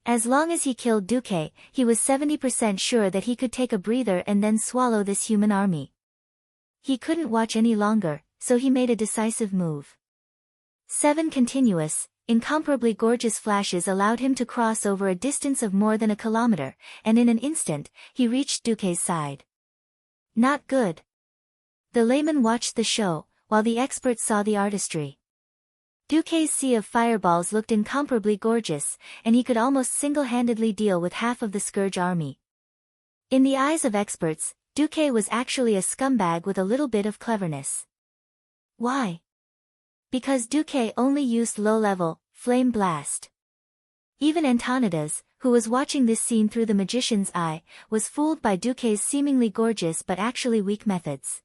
As long as he killed Duque, he was 70% sure that he could take a breather and then swallow this human army. He couldn't watch any longer, so he made a decisive move. 7 continuous, incomparably gorgeous flashes allowed him to cross over a distance of more than a kilometer, and in an instant, he reached Duque's side. Not good. The layman watched the show, while the experts saw the artistry. Duque's sea of fireballs looked incomparably gorgeous, and he could almost single-handedly deal with half of the Scourge army. In the eyes of experts, Duque was actually a scumbag with a little bit of cleverness. Why? Because Duque only used low-level, flame blast. Even Antonidas, who was watching this scene through the magician's eye, was fooled by Duque's seemingly gorgeous but actually weak methods.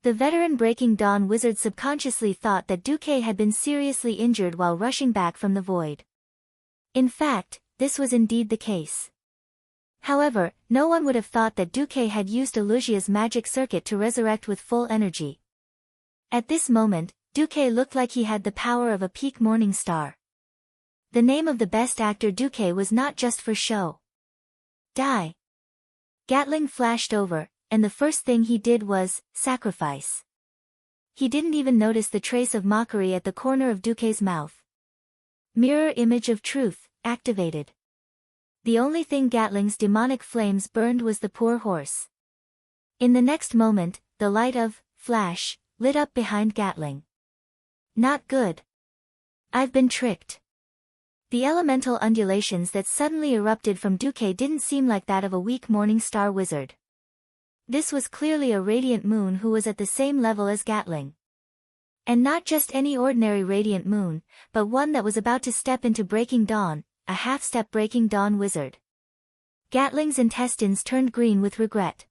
The veteran Breaking Dawn wizard subconsciously thought that Duque had been seriously injured while rushing back from the void. In fact, this was indeed the case. However, no one would have thought that Duque had used Elusia's magic circuit to resurrect with full energy. At this moment, Duque looked like he had the power of a peak morning star. The name of the best actor Duque was not just for show. Die. Gatling flashed over, and the first thing he did was sacrifice. He didn't even notice the trace of mockery at the corner of Duque's mouth. Mirror image of truth, activated. The only thing Gatling's demonic flames burned was the poor horse. In the next moment, the light of flash lit up behind Gatling. Not good. I've been tricked. The elemental undulations that suddenly erupted from Duque didn't seem like that of a weak morning star wizard. This was clearly a radiant moon who was at the same level as Gatling. And not just any ordinary radiant moon, but one that was about to step into Breaking Dawn, a half-step Breaking Dawn wizard. Gatling's intestines turned green with regret.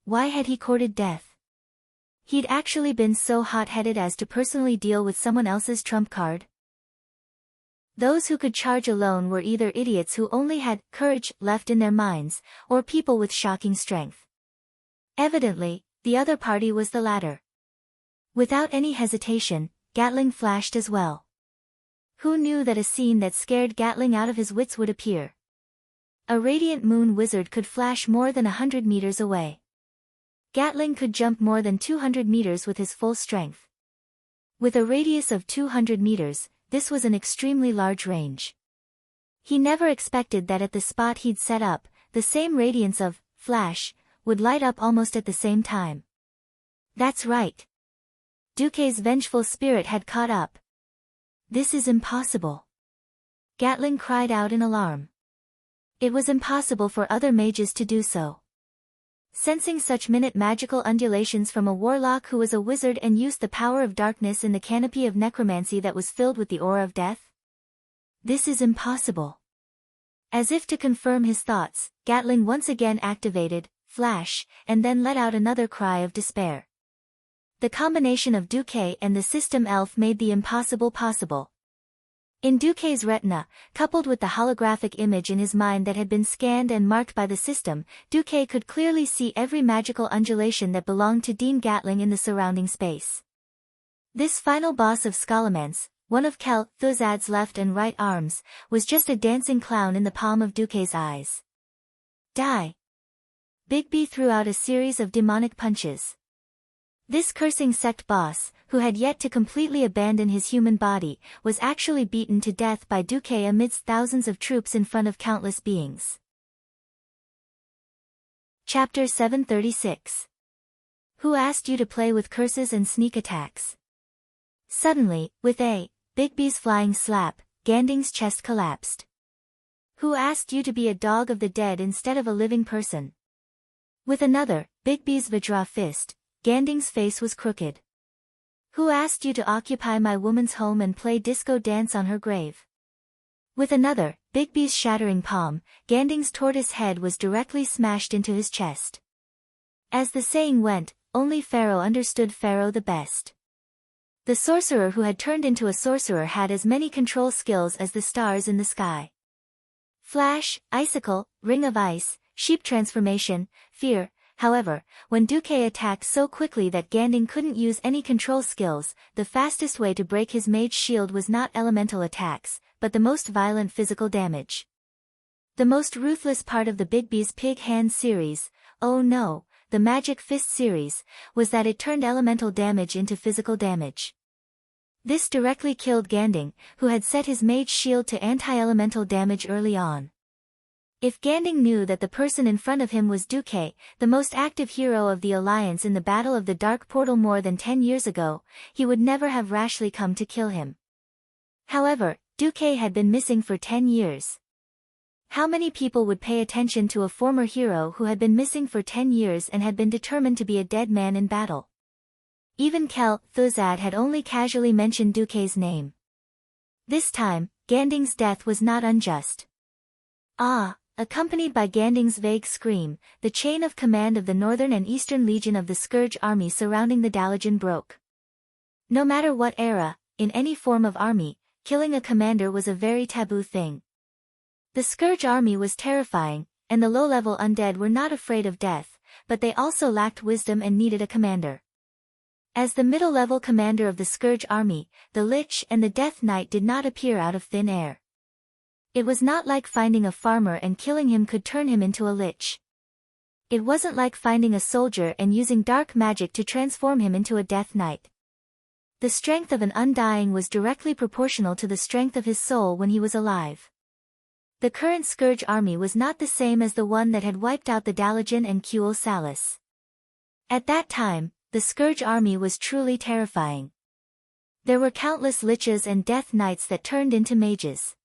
Why had he courted death? He'd actually been so hot-headed as to personally deal with someone else's trump card? Those who could charge alone were either idiots who only had courage left in their minds, or people with shocking strength. Evidently, the other party was the latter. Without any hesitation, Gatling flashed as well. Who knew that a scene that scared Gatling out of his wits would appear? A radiant moon wizard could flash more than 100 meters away. Gatling could jump more than 200 meters with his full strength. With a radius of 200 meters, this was an extremely large range. He never expected that at the spot he'd set up, the same radiance of flash would light up almost at the same time. That's right. Duque's vengeful spirit had caught up. This is impossible. Gatling cried out in alarm. It was impossible for other mages to do so. Sensing such minute magical undulations from a warlock who was a wizard and used the power of darkness in the canopy of necromancy that was filled with the aura of death? This is impossible. As if to confirm his thoughts, Gatling once again activated flash, and then let out another cry of despair. The combination of Duque and the system elf made the impossible possible. In Duque's retina, coupled with the holographic image in his mind that had been scanned and marked by the system, Duque could clearly see every magical undulation that belonged to Dean Gatling in the surrounding space. This final boss of Scholomance, one of Kel Thuzad's left and right arms, was just a dancing clown in the palm of Duque's eyes. Die! Bigby threw out a series of demonic punches. This cursing sect boss, who had yet to completely abandon his human body, was actually beaten to death by Duque amidst thousands of troops in front of countless beings. Chapter 736. Who asked you to play with curses and sneak attacks? Suddenly, with a Bigby's flying slap, Ganding's chest collapsed. Who asked you to be a dog of the dead instead of a living person? With another Bigby's Vajra fist, Ganding's face was crooked. Who asked you to occupy my woman's home and play disco dance on her grave? With another Bigby's shattering palm, Ganding's tortoise head was directly smashed into his chest. As the saying went, only Pharaoh understood Pharaoh the best. The sorcerer who had turned into a sorcerer had as many control skills as the stars in the sky. Flash, icicle, ring of ice, sheep transformation, fear. However, when Duque attacked so quickly that Ganding couldn't use any control skills, the fastest way to break his mage shield was not elemental attacks, but the most violent physical damage. The most ruthless part of the Bigby's Pig Hand series, oh no, the Magic Fist series, was that it turned elemental damage into physical damage. This directly killed Ganding, who had set his mage shield to anti-elemental damage early on. If Ganding knew that the person in front of him was Duque, the most active hero of the Alliance in the Battle of the Dark Portal more than 10 years ago, he would never have rashly come to kill him. However, Duque had been missing for 10 years. How many people would pay attention to a former hero who had been missing for 10 years and had been determined to be a dead man in battle? Even Kel Thuzad had only casually mentioned Duque's name. This time, Ganding's death was not unjust. Ah! Accompanied by Ganding's vague scream, the chain of command of the Northern and Eastern Legion of the Scourge army surrounding the Dalajan broke. No matter what era, in any form of army, killing a commander was a very taboo thing. The Scourge army was terrifying, and the low-level undead were not afraid of death, but they also lacked wisdom and needed a commander. As the middle-level commander of the Scourge army, the Lich and the Death Knight did not appear out of thin air. It was not like finding a farmer and killing him could turn him into a lich. It wasn't like finding a soldier and using dark magic to transform him into a death knight. The strength of an undying was directly proportional to the strength of his soul when he was alive. The current Scourge army was not the same as the one that had wiped out the Dalajan and Kuel Salis. At that time, the Scourge army was truly terrifying. There were countless liches and death knights that turned into mages.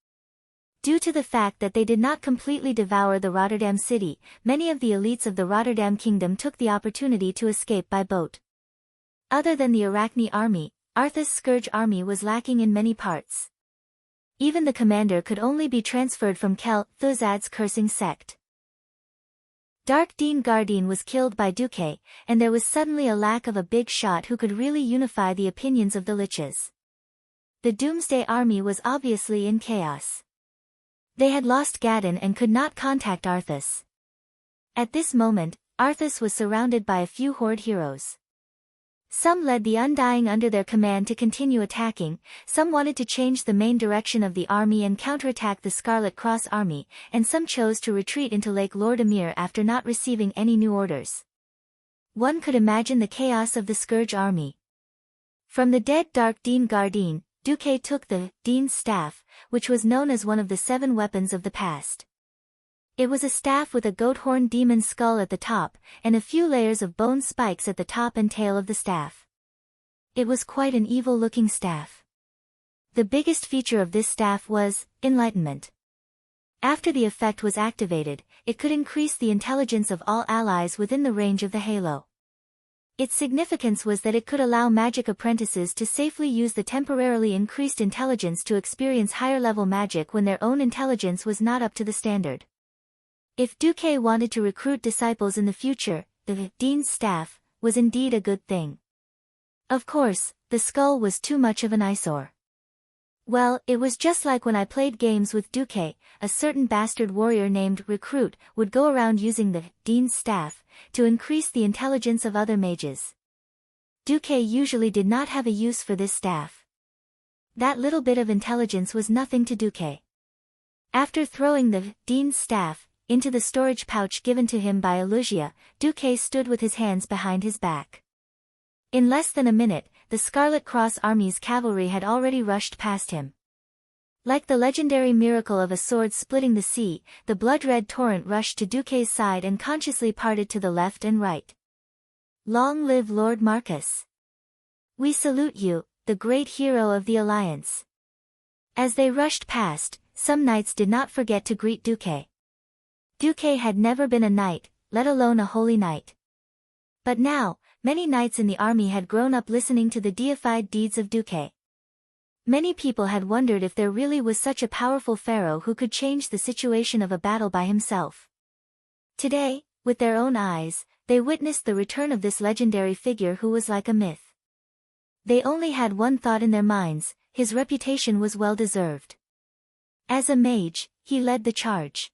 Due to the fact that they did not completely devour the Rotterdam city, many of the elites of the Rotterdam kingdom took the opportunity to escape by boat. Other than the Arachne army, Arthas' Scourge army was lacking in many parts. Even the commander could only be transferred from Kel Thuzad's cursing sect. Dark Dean Gardine was killed by Duque, and there was suddenly a lack of a big shot who could really unify the opinions of the liches. The Doomsday army was obviously in chaos. They had lost Gadon and could not contact Arthas. At this moment, Arthas was surrounded by a few Horde heroes. Some led the Undying under their command to continue attacking, some wanted to change the main direction of the army and counterattack the Scarlet Cross army, and some chose to retreat into Lake Lord Emir after not receiving any new orders. One could imagine the chaos of the Scourge army. From the dead Dark Dean Gardine, Duque took the Dean's staff, which was known as one of the 7 weapons of the past. It was a staff with a goat horn demon skull at the top, and a few layers of bone spikes at the top and tail of the staff. It was quite an evil-looking staff. The biggest feature of this staff was enlightenment. After the effect was activated, it could increase the intelligence of all allies within the range of the halo. Its significance was that it could allow magic apprentices to safely use the temporarily increased intelligence to experience higher-level magic when their own intelligence was not up to the standard. If Duque wanted to recruit disciples in the future, the Dean's staff was indeed a good thing. Of course, the skull was too much of an eyesore. Well, it was just like when I played games with Duque, a certain bastard warrior named Recruit would go around using the Dean's staff to increase the intelligence of other mages. Duque usually did not have a use for this staff. That little bit of intelligence was nothing to Duque. After throwing the Dean's staff into the storage pouch given to him by Elugia, Duque stood with his hands behind his back. In less than a minute, the Scarlet Cross Army's cavalry had already rushed past him. Like the legendary miracle of a sword splitting the sea, the blood-red torrent rushed to Duque's side and consciously parted to the left and right. Long live Lord Marcus! We salute you, the great hero of the Alliance. As they rushed past, some knights did not forget to greet Duque. Duque had never been a knight, let alone a holy knight. But now, many knights in the army had grown up listening to the deified deeds of Duque. Many people had wondered if there really was such a powerful pharaoh who could change the situation of a battle by himself. Today, with their own eyes, they witnessed the return of this legendary figure who was like a myth. They only had one thought in their minds: his reputation was well deserved. As a mage, he led the charge.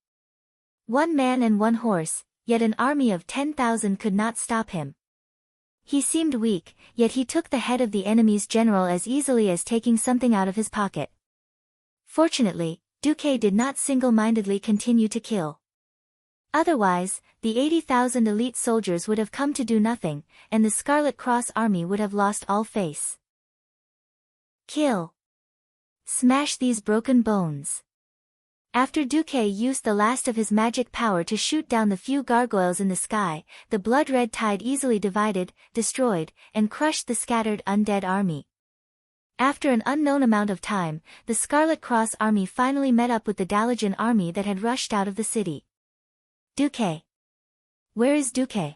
1 man and 1 horse, yet an army of 10,000 could not stop him. He seemed weak, yet he took the head of the enemy's general as easily as taking something out of his pocket. Fortunately, Duque did not single-mindedly continue to kill. Otherwise, the 80,000 elite soldiers would have come to do nothing, and the Scarlet Cross Army would have lost all face. Kill. Smash these broken bones. After Duque used the last of his magic power to shoot down the few gargoyles in the sky, the blood-red tide easily divided, destroyed, and crushed the scattered undead army. After an unknown amount of time, the Scarlet Cross Army finally met up with the Dalajan army that had rushed out of the city. Duque. Where is Duque?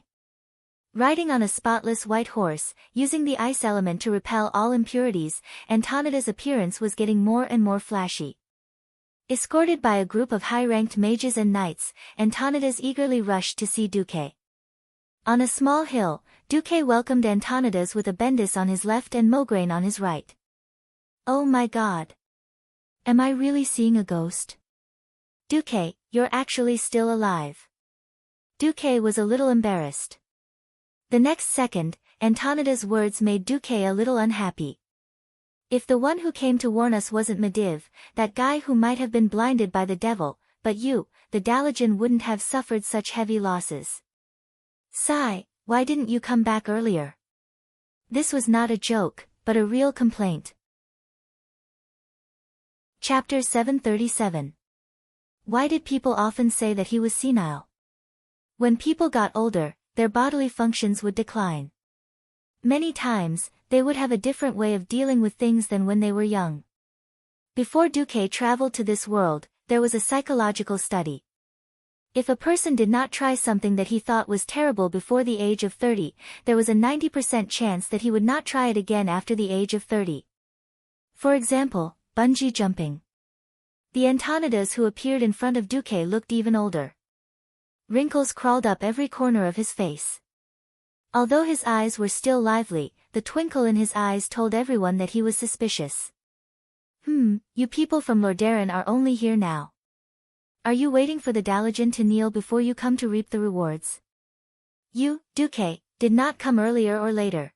Riding on a spotless white horse, using the ice element to repel all impurities, Antonida's appearance was getting more and more flashy. Escorted by a group of high-ranked mages and knights, Antonidas eagerly rushed to see Duque. On a small hill, Duque welcomed Antonidas with a bendis on his left and Mograine on his right. Oh my god! Am I really seeing a ghost? Duque, you're actually still alive. Duque was a little embarrassed. The next second, Antonida's words made Duque a little unhappy. If the one who came to warn us wasn't Medivh, that guy who might have been blinded by the devil, but you, the Dalajan, wouldn't have suffered such heavy losses. Sigh, why didn't you come back earlier? This was not a joke, but a real complaint. Chapter 737. Why did people often say that he was senile? When people got older, their bodily functions would decline. Many times, they would have a different way of dealing with things than when they were young. Before Duque traveled to this world, there was a psychological study. If a person did not try something that he thought was terrible before the age of 30, there was a 90% chance that he would not try it again after the age of 30. For example, bungee jumping. The Antonidas who appeared in front of Duque looked even older. Wrinkles crawled up every corner of his face. Although his eyes were still lively, the twinkle in his eyes told everyone that he was suspicious. You people from Lordaeron are only here now. Are you waiting for the Dalajan to kneel before you come to reap the rewards? You, Duque, did not come earlier or later.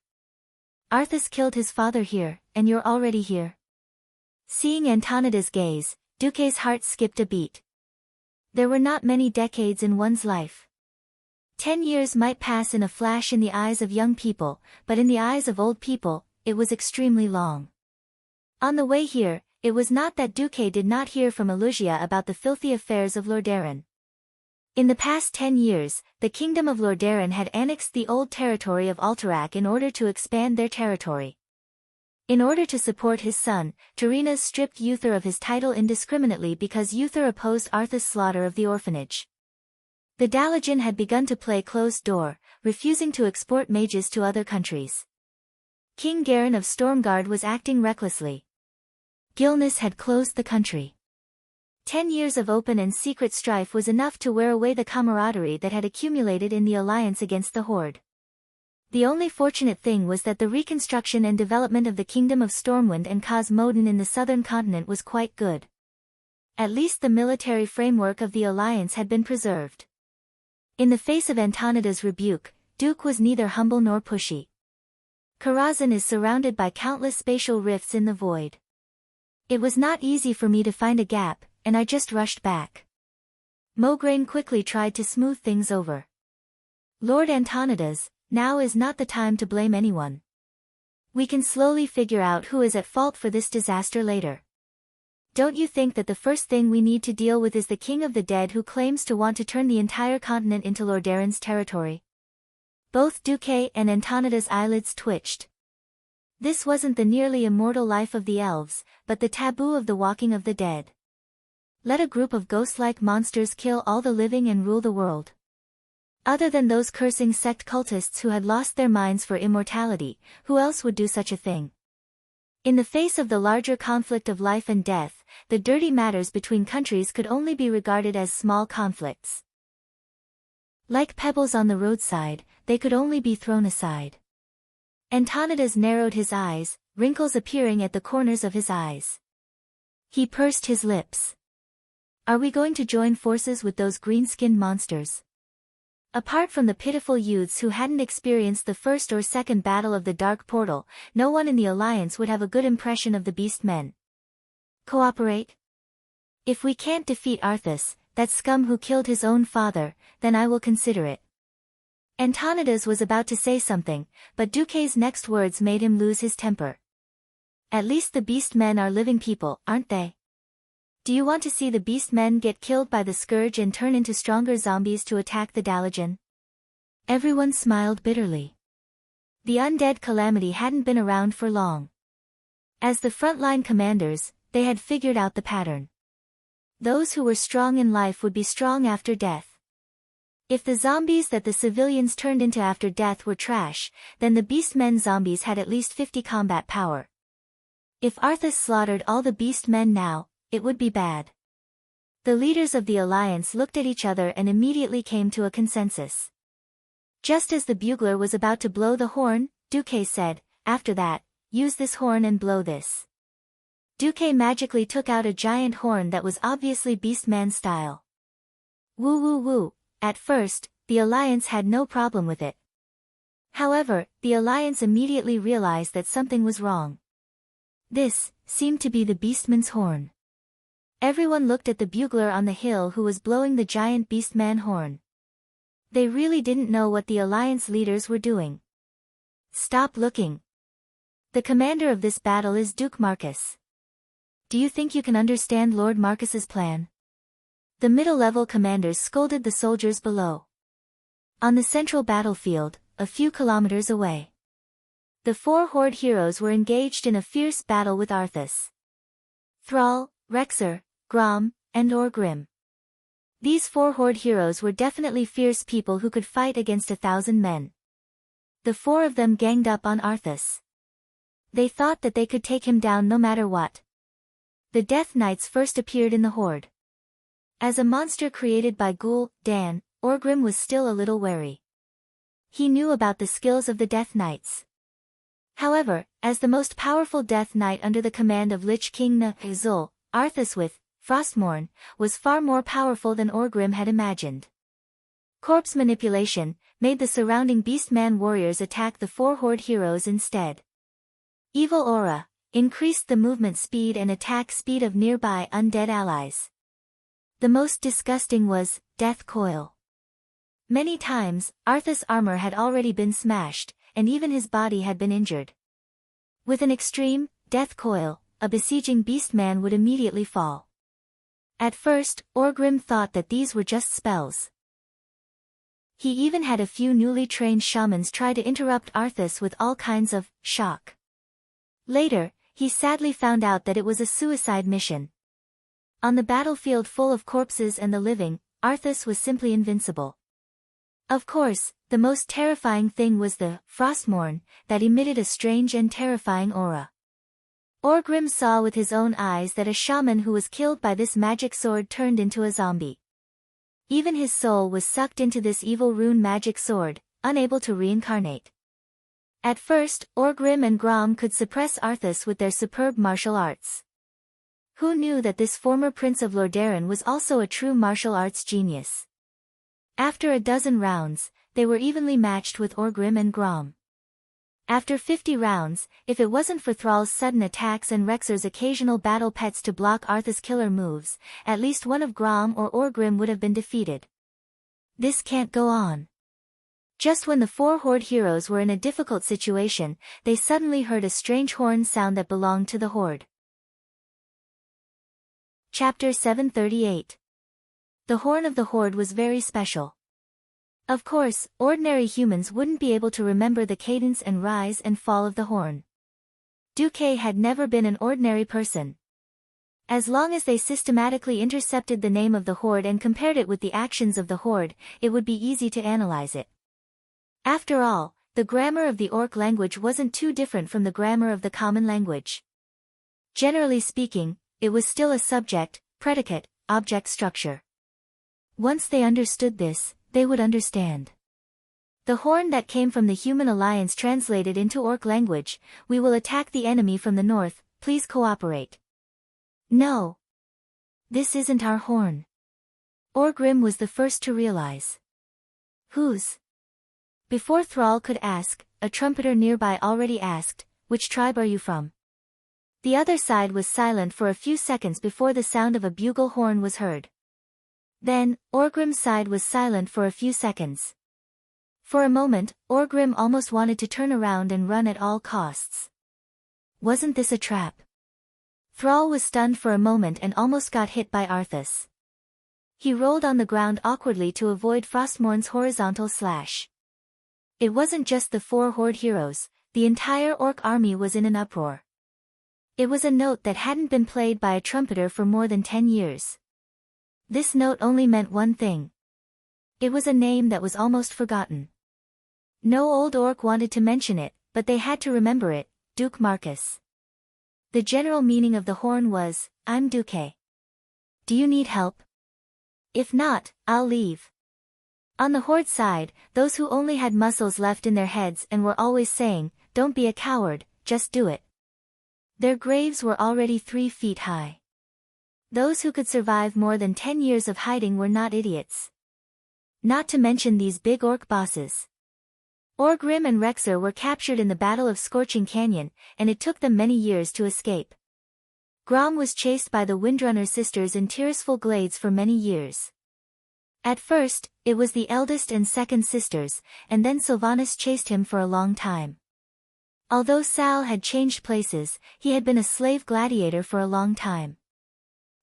Arthas killed his father here, and you're already here. Seeing Antonida's gaze, Duque's heart skipped a beat. There were not many decades in one's life. 10 years might pass in a flash in the eyes of young people, but in the eyes of old people, it was extremely long. On the way here, it was not that Duque did not hear from Elusia about the filthy affairs of Lordaeron. In the past 10 years, the kingdom of Lordaeron had annexed the old territory of Alterac in order to expand their territory. In order to support his son, Tyrrhenas stripped Uther of his title indiscriminately because Uther opposed Arthas' slaughter of the orphanage. The Dalajan had begun to play closed door, refusing to export mages to other countries. King Garen of Stormguard was acting recklessly. Gilnis had closed the country. 10 years of open and secret strife was enough to wear away the camaraderie that had accumulated in the alliance against the Horde. The only fortunate thing was that the reconstruction and development of the Kingdom of Stormwind and Cosmodin in the southern continent was quite good. At least the military framework of the alliance had been preserved. In the face of Antonida's rebuke, Duke was neither humble nor pushy. Karazhan is surrounded by countless spatial rifts in the void. It was not easy for me to find a gap, and I just rushed back. Mograine quickly tried to smooth things over. Lord Antonidas, now is not the time to blame anyone. We can slowly figure out who is at fault for this disaster later. Don't you think that the first thing we need to deal with is the king of the dead who claims to want to turn the entire continent into Lordaeron's territory? Both Duque and Antonida's eyelids twitched. This wasn't the nearly immortal life of the elves, but the taboo of the walking of the dead. Let a group of ghost-like monsters kill all the living and rule the world. Other than those cursing sect cultists who had lost their minds for immortality, who else would do such a thing? In the face of the larger conflict of life and death, the dirty matters between countries could only be regarded as small conflicts. Like pebbles on the roadside, they could only be thrown aside. Antonidas narrowed his eyes, wrinkles appearing at the corners of his eyes. He pursed his lips. Are we going to join forces with those green-skinned monsters? Apart from the pitiful youths who hadn't experienced the first or second battle of the Dark Portal, no one in the Alliance would have a good impression of the Beast Men. Cooperate? If we can't defeat Arthas, that scum who killed his own father, then I will consider it. Antonidas was about to say something, but Duque's next words made him lose his temper. At least the Beast Men are living people, aren't they? Do you want to see the Beast Men get killed by the Scourge and turn into stronger zombies to attack the Dalajan? Everyone smiled bitterly. The undead calamity hadn't been around for long. As the frontline commanders, they had figured out the pattern. Those who were strong in life would be strong after death. If the zombies that the civilians turned into after death were trash, then the Beast Men zombies had at least 50 combat power. If Arthas slaughtered all the Beast Men now, it would be bad. The leaders of the Alliance looked at each other and immediately came to a consensus. Just as the bugler was about to blow the horn, Duque said, "After that, use this horn and blow this." Duque magically took out a giant horn that was obviously Beastman style. Woo woo woo. At first, the Alliance had no problem with it. However, the Alliance immediately realized that something was wrong. This seemed to be the Beastman's horn. Everyone looked at the bugler on the hill who was blowing the giant Beastman horn. They really didn't know what the Alliance leaders were doing. Stop looking. The commander of this battle is Duke Marcus. Do you think you can understand Lord Marcus's plan? The middle-level commanders scolded the soldiers below. On the central battlefield, a few kilometers away, the four Horde heroes were engaged in a fierce battle with Arthas, Thrall, Rexer, Grom, and Orgrim. These four Horde heroes were definitely fierce people who could fight against 1,000 men. The four of them ganged up on Arthas. They thought that they could take him down no matter what. The Death Knights first appeared in the Horde. As a monster created by Ghoul, Dan, Orgrim was still a little wary. He knew about the skills of the Death Knights. However, as the most powerful Death Knight under the command of Lich King Zul, Arthas with Frostmourne was far more powerful than Orgrim had imagined. Corpse manipulation made the surrounding Beastman warriors attack the four Horde heroes instead. Evil Aura increased the movement speed and attack speed of nearby undead allies. The most disgusting was Death Coil. Many times, Arthas' armor had already been smashed, and even his body had been injured. With an extreme Death Coil, a besieging Beastman would immediately fall. At first, Orgrim thought that these were just spells. He even had a few newly trained shamans try to interrupt Arthas with all kinds of shock. Later, he sadly found out that it was a suicide mission. On the battlefield full of corpses and the living, Arthas was simply invincible. Of course, the most terrifying thing was the Frostmourne that emitted a strange and terrifying aura. Orgrim saw with his own eyes that a shaman who was killed by this magic sword turned into a zombie. Even his soul was sucked into this evil rune magic sword, unable to reincarnate. At first, Orgrim and Grom could suppress Arthas with their superb martial arts. Who knew that this former prince of Lordaeron was also a true martial arts genius? After a dozen rounds, they were evenly matched with Orgrim and Grom. After 50 rounds, if it wasn't for Thrall's sudden attacks and Rexer's occasional battle pets to block Arthas' killer moves, at least one of Grom or Orgrim would have been defeated. This can't go on. Just when the four horde heroes were in a difficult situation, they suddenly heard a strange horn sound that belonged to the horde. Chapter 738. The horn of the horde was very special. Of course, ordinary humans wouldn't be able to remember the cadence and rise and fall of the horn. Duque had never been an ordinary person. As long as they systematically intercepted the name of the horde and compared it with the actions of the horde, it would be easy to analyze it. After all, the grammar of the orc language wasn't too different from the grammar of the common language. Generally speaking, it was still a subject, predicate, object structure. Once they understood this, they would understand. The horn that came from the human alliance translated into orc language: "We will attack the enemy from the north, please cooperate." No. This isn't our horn. Orgrim was the first to realize. Whose? Before Thrall could ask, a trumpeter nearby already asked, "Which tribe are you from?" The other side was silent for a few seconds before the sound of a bugle horn was heard. Then, Orgrim's side was silent for a few seconds. For a moment, Orgrim almost wanted to turn around and run at all costs. Wasn't this a trap? Thrall was stunned for a moment and almost got hit by Arthas. He rolled on the ground awkwardly to avoid Frostmourn's horizontal slash. It wasn't just the four horde heroes, the entire orc army was in an uproar. It was a note that hadn't been played by a trumpeter for more than 10 years. This note only meant one thing. It was a name that was almost forgotten. No old orc wanted to mention it, but they had to remember it: Duke Marcus. The general meaning of the horn was, "I'm Duque. Do you need help? If not, I'll leave." On the horde side, those who only had muscles left in their heads and were always saying, "Don't be a coward, just do it." Their graves were already 3 feet high. Those who could survive more than 10 years of hiding were not idiots. Not to mention these big orc bosses. Orgrim and Rexer were captured in the Battle of Scorching Canyon, and it took them many years to escape. Grom was chased by the Windrunner sisters in Tirisful Glades for many years. At first, it was the eldest and second sisters, and then Sylvanas chased him for a long time. Although Sal had changed places, he had been a slave gladiator for a long time.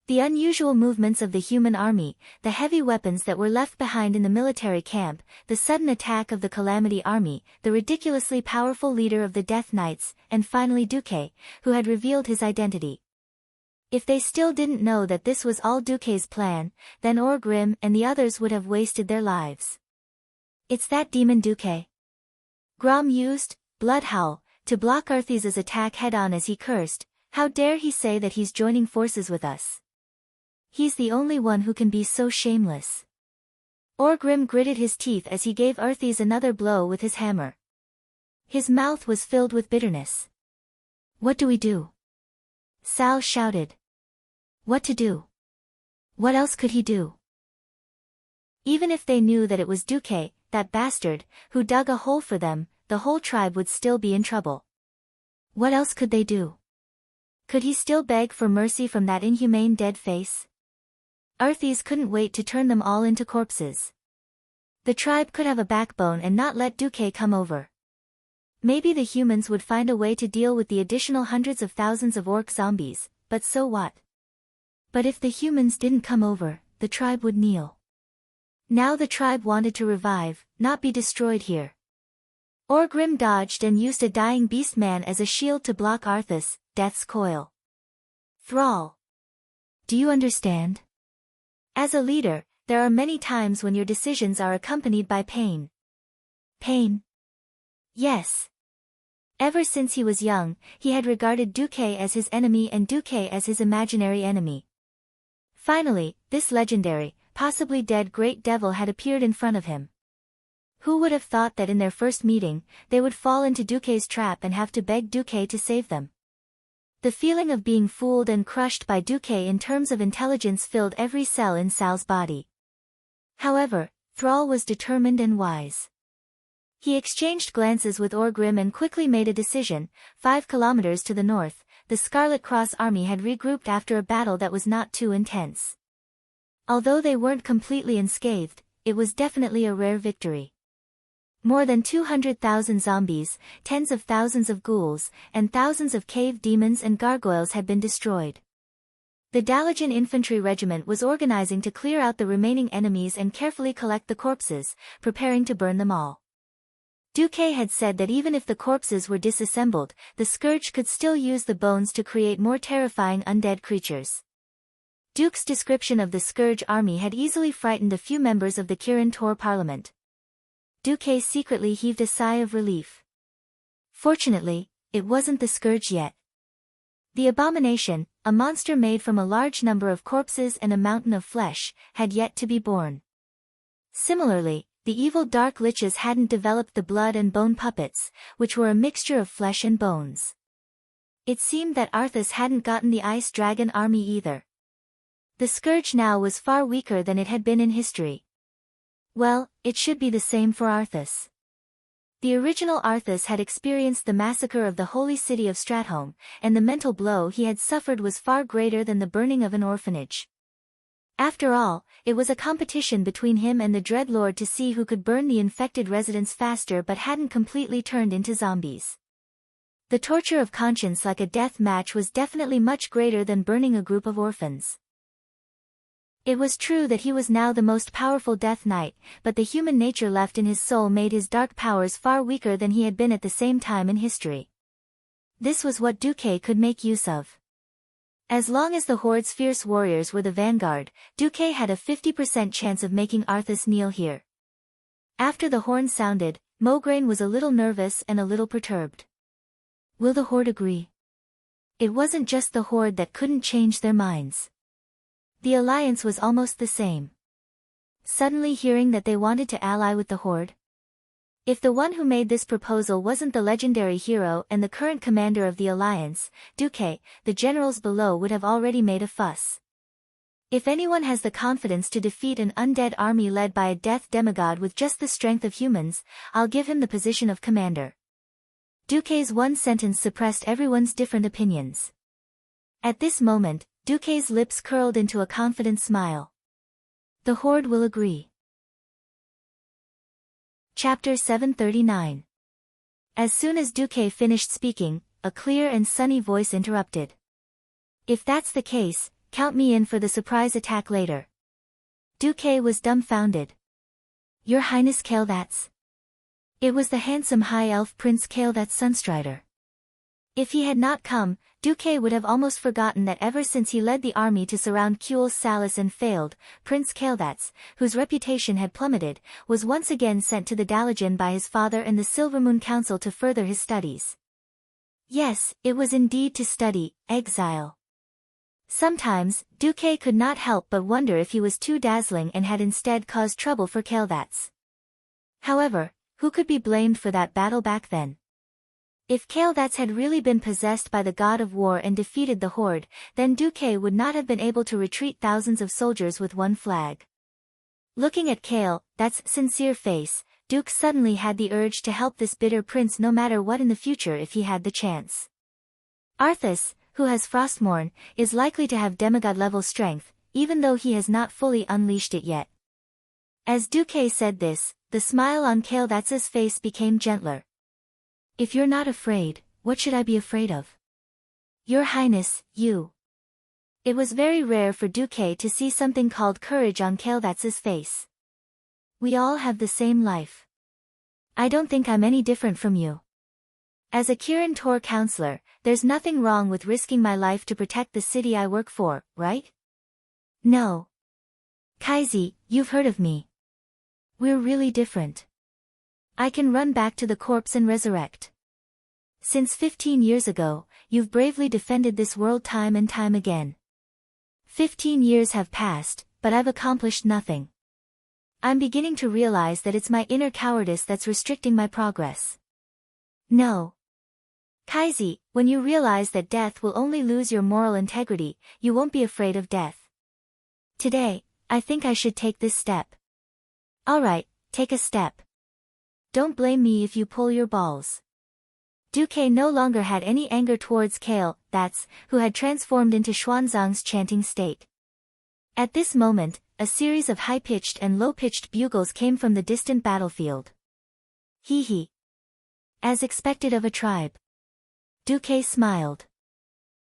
The unusual movements of the human army, the heavy weapons that were left behind in the military camp, the sudden attack of the Calamity army, the ridiculously powerful leader of the Death Knights, and finally Duque, who had revealed his identity. If they still didn't know that this was all Duque's plan, then Orgrim and the others would have wasted their lives. "It's that demon Duque." Grom used Bloodhowl to block Arthas' attack head-on as he cursed, "How dare he say that he's joining forces with us? He's the only one who can be so shameless." Orgrim gritted his teeth as he gave Arthas another blow with his hammer. His mouth was filled with bitterness. "What do we do?" Sal shouted. What to do? What else could he do? Even if they knew that it was Duque, that bastard, who dug a hole for them, the whole tribe would still be in trouble. What else could they do? Could he still beg for mercy from that inhumane dead face? Arthas couldn't wait to turn them all into corpses. The tribe could have a backbone and not let Duque come over. Maybe the humans would find a way to deal with the additional hundreds of thousands of orc zombies, but so what? But if the humans didn't come over, the tribe would kneel. Now the tribe wanted to revive, not be destroyed here. Orgrim dodged and used a dying beast man as a shield to block Arthas, Death's Coil. Thrall. Do you understand? As a leader, there are many times when your decisions are accompanied by pain. Pain? Yes. Ever since he was young, he had regarded Duque as his enemy and Duque as his imaginary enemy. Finally, this legendary, possibly dead great devil had appeared in front of him. Who would have thought that in their first meeting, they would fall into Duque's trap and have to beg Duque to save them? The feeling of being fooled and crushed by Duque in terms of intelligence filled every cell in Sal's body. However, Thrall was determined and wise. He exchanged glances with Orgrim and quickly made a decision. 5 kilometers to the north, the Scarlet Cross army had regrouped after a battle that was not too intense. Although they weren't completely unscathed, it was definitely a rare victory. More than 200,000 zombies, tens of thousands of ghouls, and thousands of cave demons and gargoyles had been destroyed. The Dalajan infantry regiment was organizing to clear out the remaining enemies and carefully collect the corpses, preparing to burn them all. Duque had said that even if the corpses were disassembled, the Scourge could still use the bones to create more terrifying undead creatures. Duke's description of the Scourge army had easily frightened a few members of the Kirin Tor parliament. Duque secretly heaved a sigh of relief. Fortunately, it wasn't the Scourge yet. The abomination, a monster made from a large number of corpses and a mountain of flesh, had yet to be born. Similarly, the evil dark liches hadn't developed the blood and bone puppets, which were a mixture of flesh and bones. It seemed that Arthas hadn't gotten the ice dragon army either. The Scourge now was far weaker than it had been in history. Well, it should be the same for Arthas. The original Arthas had experienced the massacre of the holy city of Stratholme, and the mental blow he had suffered was far greater than the burning of an orphanage. After all, it was a competition between him and the Dreadlord to see who could burn the infected residents faster but hadn't completely turned into zombies. The torture of conscience like a death match was definitely much greater than burning a group of orphans. It was true that he was now the most powerful Death Knight, but the human nature left in his soul made his dark powers far weaker than he had been at the same time in history. This was what Duque could make use of. As long as the Horde's fierce warriors were the vanguard, Duque had a 50% chance of making Arthas kneel here. After the horn sounded, Mograine was a little nervous and a little perturbed. Will the Horde agree? It wasn't just the Horde that couldn't change their minds. The alliance was almost the same. Suddenly hearing that they wanted to ally with the Horde? If the one who made this proposal wasn't the legendary hero and the current commander of the alliance, Duque, the generals below would have already made a fuss. If anyone has the confidence to defeat an undead army led by a death demigod with just the strength of humans, I'll give him the position of commander. Duque's one sentence suppressed everyone's different opinions. At this moment, Duque's lips curled into a confident smile. The Horde will agree. Chapter 739. As soon as Duque finished speaking, a clear and sunny voice interrupted. If that's the case, count me in for the surprise attack later. Duque was dumbfounded. Your Highness Cael'thas. It was the handsome high elf Prince Cael'thas Sunstrider. If he had not come, Duque would have almost forgotten that ever since he led the army to surround Cuel Salis and failed, Prince Cael'thas, whose reputation had plummeted, was once again sent to the Dalajan by his father and the Silvermoon Council to further his studies. Yes, it was indeed to study, exile. Sometimes, Duque could not help but wonder if he was too dazzling and had instead caused trouble for Cael'thas. However, who could be blamed for that battle back then? If Cael'thas had really been possessed by the god of war and defeated the Horde, then Duque would not have been able to retreat thousands of soldiers with one flag. Looking at Cael'thas' sincere face, Duke suddenly had the urge to help this bitter prince no matter what in the future if he had the chance. Arthas, who has Frostmourne, is likely to have demigod-level strength, even though he has not fully unleashed it yet. As Duque said this, the smile on Cael'thas' face became gentler. If you're not afraid, what should I be afraid of? Your Highness, you. It was very rare for Duque to see something called courage on Cael'thas' face. We all have the same life. I don't think I'm any different from you. As a Kirin Tor counselor, there's nothing wrong with risking my life to protect the city I work for, right? No. Kaisi, you've heard of me. We're really different. I can run back to the corpse and resurrect. Since 15 years ago, you've bravely defended this world time and time again. 15 years have passed, but I've accomplished nothing. I'm beginning to realize that it's my inner cowardice that's restricting my progress. No. Kaisi, when you realize that death will only lose your moral integrity, you won't be afraid of death. Today, I think I should take this step. Alright, take a step. Don't blame me if you pull your balls. Duque no longer had any anger towards Cael'thas, who had transformed into Xuanzang's chanting state. At this moment, a series of high-pitched and low-pitched bugles came from the distant battlefield. Hee hee. As expected of a tribe. Duque smiled.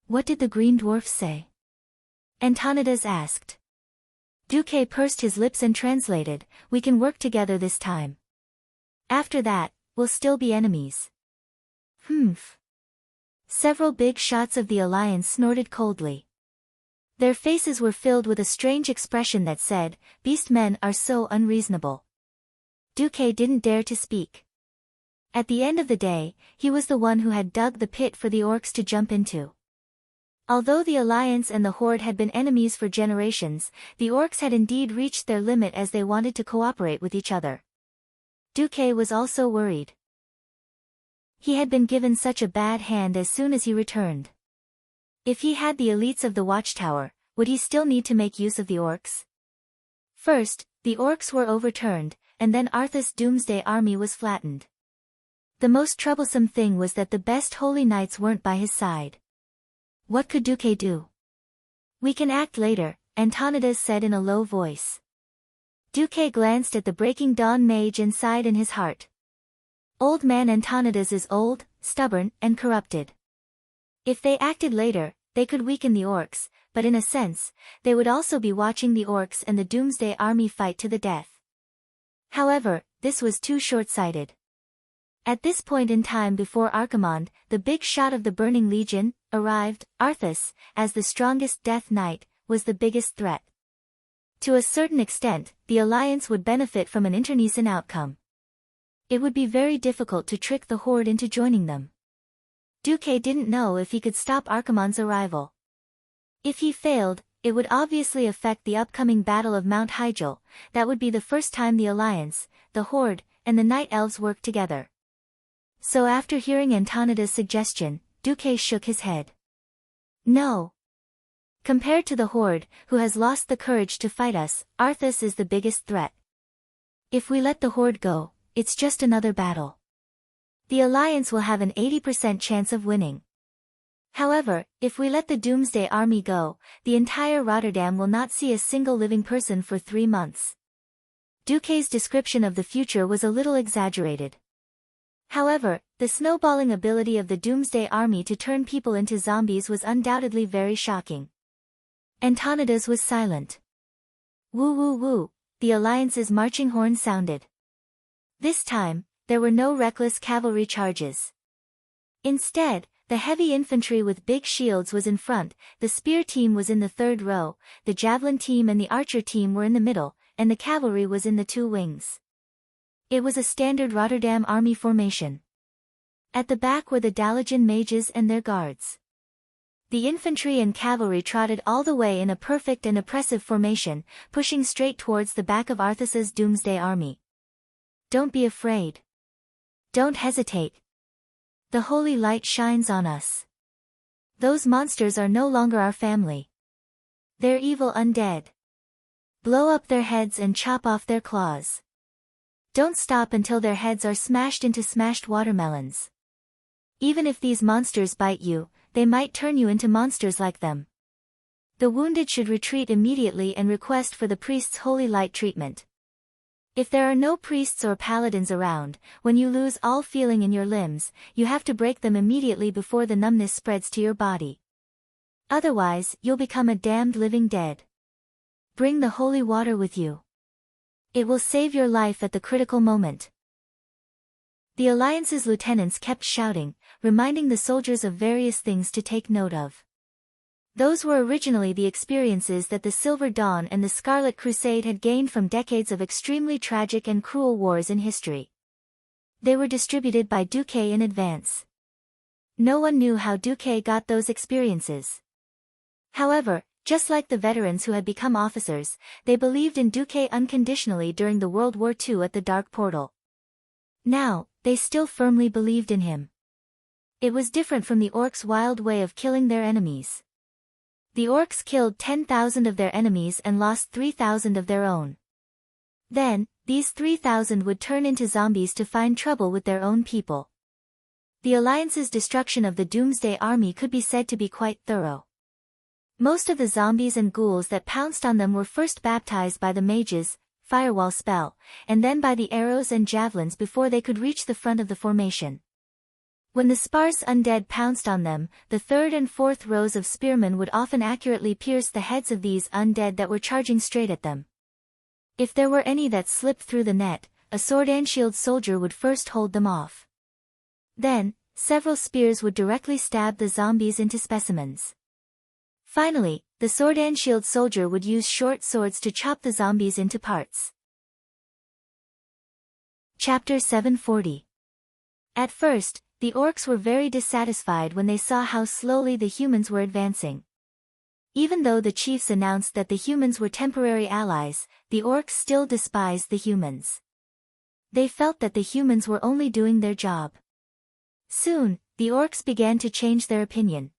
What did the green dwarf say? Antonidas asked. Duque pursed his lips and translated, we can work together this time. After that, we'll still be enemies. Humph. Several big shots of the alliance snorted coldly. Their faces were filled with a strange expression that said, beast men are so unreasonable. Duque didn't dare to speak. At the end of the day, he was the one who had dug the pit for the orcs to jump into. Although the alliance and the horde had been enemies for generations, the orcs had indeed reached their limit as they wanted to cooperate with each other. Duque was also worried. He had been given such a bad hand as soon as he returned. If he had the elites of the watchtower, would he still need to make use of the orcs? First, the orcs were overturned, and then Arthas' doomsday army was flattened. The most troublesome thing was that the best holy knights weren't by his side. What could Duque do? We can act later, Antonidas said in a low voice. Duque glanced at the breaking dawn mage and sighed in his heart. Old man Antonidas is old, stubborn, and corrupted. If they acted later, they could weaken the orcs, but in a sense, they would also be watching the orcs and the doomsday army fight to the death. However, this was too short-sighted. At this point in time before Archimonde, the big shot of the Burning Legion, arrived, Arthas, as the strongest Death Knight, was the biggest threat. To a certain extent, the alliance would benefit from an internecine outcome. It would be very difficult to trick the horde into joining them. Duque didn't know if he could stop Archimonde's arrival. If he failed, it would obviously affect the upcoming Battle of Mount Hyjal. That would be the first time the alliance, the horde, and the night elves worked together. So after hearing Antonidas' suggestion, Duque shook his head. No. Compared to the horde, who has lost the courage to fight us, Arthas is the biggest threat. If we let the horde go, it's just another battle. The alliance will have an 80% chance of winning. However, if we let the Doomsday Army go, the entire Rotterdam will not see a single living person for 3 months. Duque's description of the future was a little exaggerated. However, the snowballing ability of the Doomsday Army to turn people into zombies was undoubtedly very shocking. Antonidas was silent. Woo woo woo, the alliance's marching horn sounded. This time, there were no reckless cavalry charges. Instead, the heavy infantry with big shields was in front, the spear team was in the third row, the javelin team and the archer team were in the middle, and the cavalry was in the 2 wings. It was a standard Rotterdam army formation. At the back were the Dalagan mages and their guards. The infantry and cavalry trotted all the way in a perfect and oppressive formation, pushing straight towards the back of Arthas's Doomsday Army. Don't be afraid. Don't hesitate. The holy light shines on us. Those monsters are no longer our family. They're evil undead. Blow up their heads and chop off their claws. Don't stop until their heads are smashed into smashed watermelons. Even if these monsters bite you, they might turn you into monsters like them. The wounded should retreat immediately and request for the priest's holy light treatment. If there are no priests or paladins around, when you lose all feeling in your limbs, you have to break them immediately before the numbness spreads to your body. Otherwise, you'll become a damned living dead. Bring the holy water with you. It will save your life at the critical moment. The Alliance's lieutenants kept shouting, reminding the soldiers of various things to take note of. Those were originally the experiences that the Silver Dawn and the Scarlet Crusade had gained from decades of extremely tragic and cruel wars in history. They were distributed by Duque in advance. No one knew how Duque got those experiences. However, just like the veterans who had become officers, they believed in Duque unconditionally during the World War II at the Dark Portal. Now, they still firmly believed in him. It was different from the orcs' wild way of killing their enemies. The orcs killed 10,000 of their enemies and lost 3,000 of their own. Then, these 3,000 would turn into zombies to find trouble with their own people. The Alliance's destruction of the Doomsday Army could be said to be quite thorough. Most of the zombies and ghouls that pounced on them were first baptized by the mages, firewall spell, and then by the arrows and javelins before they could reach the front of the formation. When the sparse undead pounced on them, the third and fourth rows of spearmen would often accurately pierce the heads of these undead that were charging straight at them. If there were any that slipped through the net, a sword-and-shield soldier would first hold them off. Then, several spears would directly stab the zombies into specimens. Finally, the sword-and-shield soldier would use short swords to chop the zombies into parts. Chapter 740. At first, the orcs were very dissatisfied when they saw how slowly the humans were advancing. Even though the chiefs announced that the humans were temporary allies, the orcs still despised the humans. They felt that the humans were only doing their job. Soon, the orcs began to change their opinion.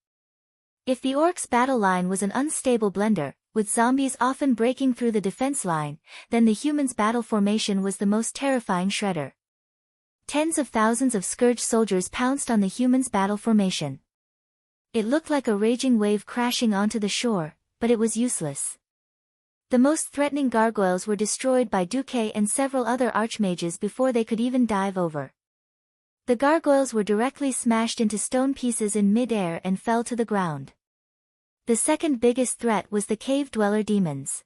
If the orcs' battle line was an unstable blender, with zombies often breaking through the defense line, then the humans' battle formation was the most terrifying shredder. Tens of thousands of scourge soldiers pounced on the humans' battle formation. It looked like a raging wave crashing onto the shore, but it was useless. The most threatening gargoyles were destroyed by Duque and several other archmages before they could even dive over. The gargoyles were directly smashed into stone pieces in mid-air and fell to the ground. The second biggest threat was the cave-dweller demons.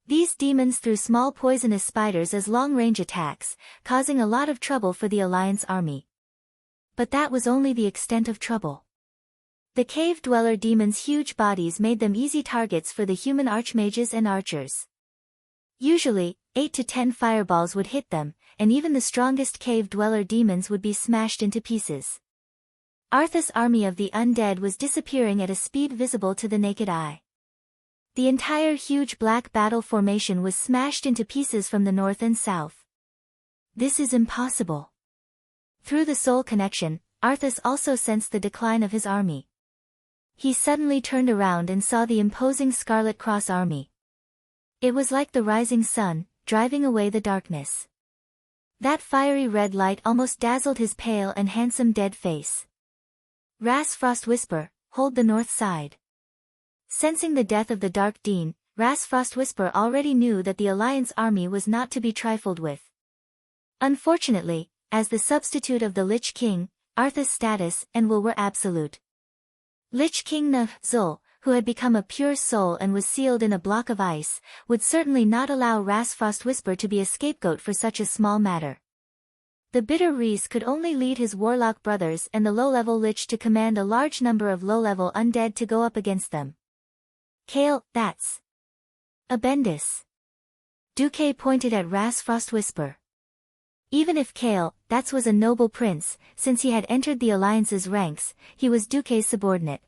These demons threw small poisonous spiders as long-range attacks, causing a lot of trouble for the Alliance army. But that was only the extent of trouble. The cave-dweller demons' huge bodies made them easy targets for the human archmages and archers. Usually, 8 to 10 fireballs would hit them, and even the strongest cave-dweller demons would be smashed into pieces. Arthas' army of the undead was disappearing at a speed visible to the naked eye. The entire huge black battle formation was smashed into pieces from the north and south. This is impossible. Through the soul connection, Arthas also sensed the decline of his army. He suddenly turned around and saw the imposing Scarlet Cross army. It was like the rising sun, driving away the darkness. That fiery red light almost dazzled his pale and handsome dead face. Ras Frostwhisper, hold the north side. Sensing the death of the Dark Dean, Ras Frostwhisper already knew that the Alliance army was not to be trifled with. Unfortunately, as the substitute of the Lich King, Arthas' status and will were absolute. Lich King Zul, who had become a pure soul and was sealed in a block of ice, would certainly not allow Ras Frostwhisper to be a scapegoat for such a small matter. The bitter Reese could only lead his warlock brothers and the low-level Lich to command a large number of low-level undead to go up against them. Kale, that's a Bendis. Duque pointed at Ras Frostwhisper. Even if Kale, that was a noble prince, since he had entered the Alliance's ranks, he was Duque's subordinate.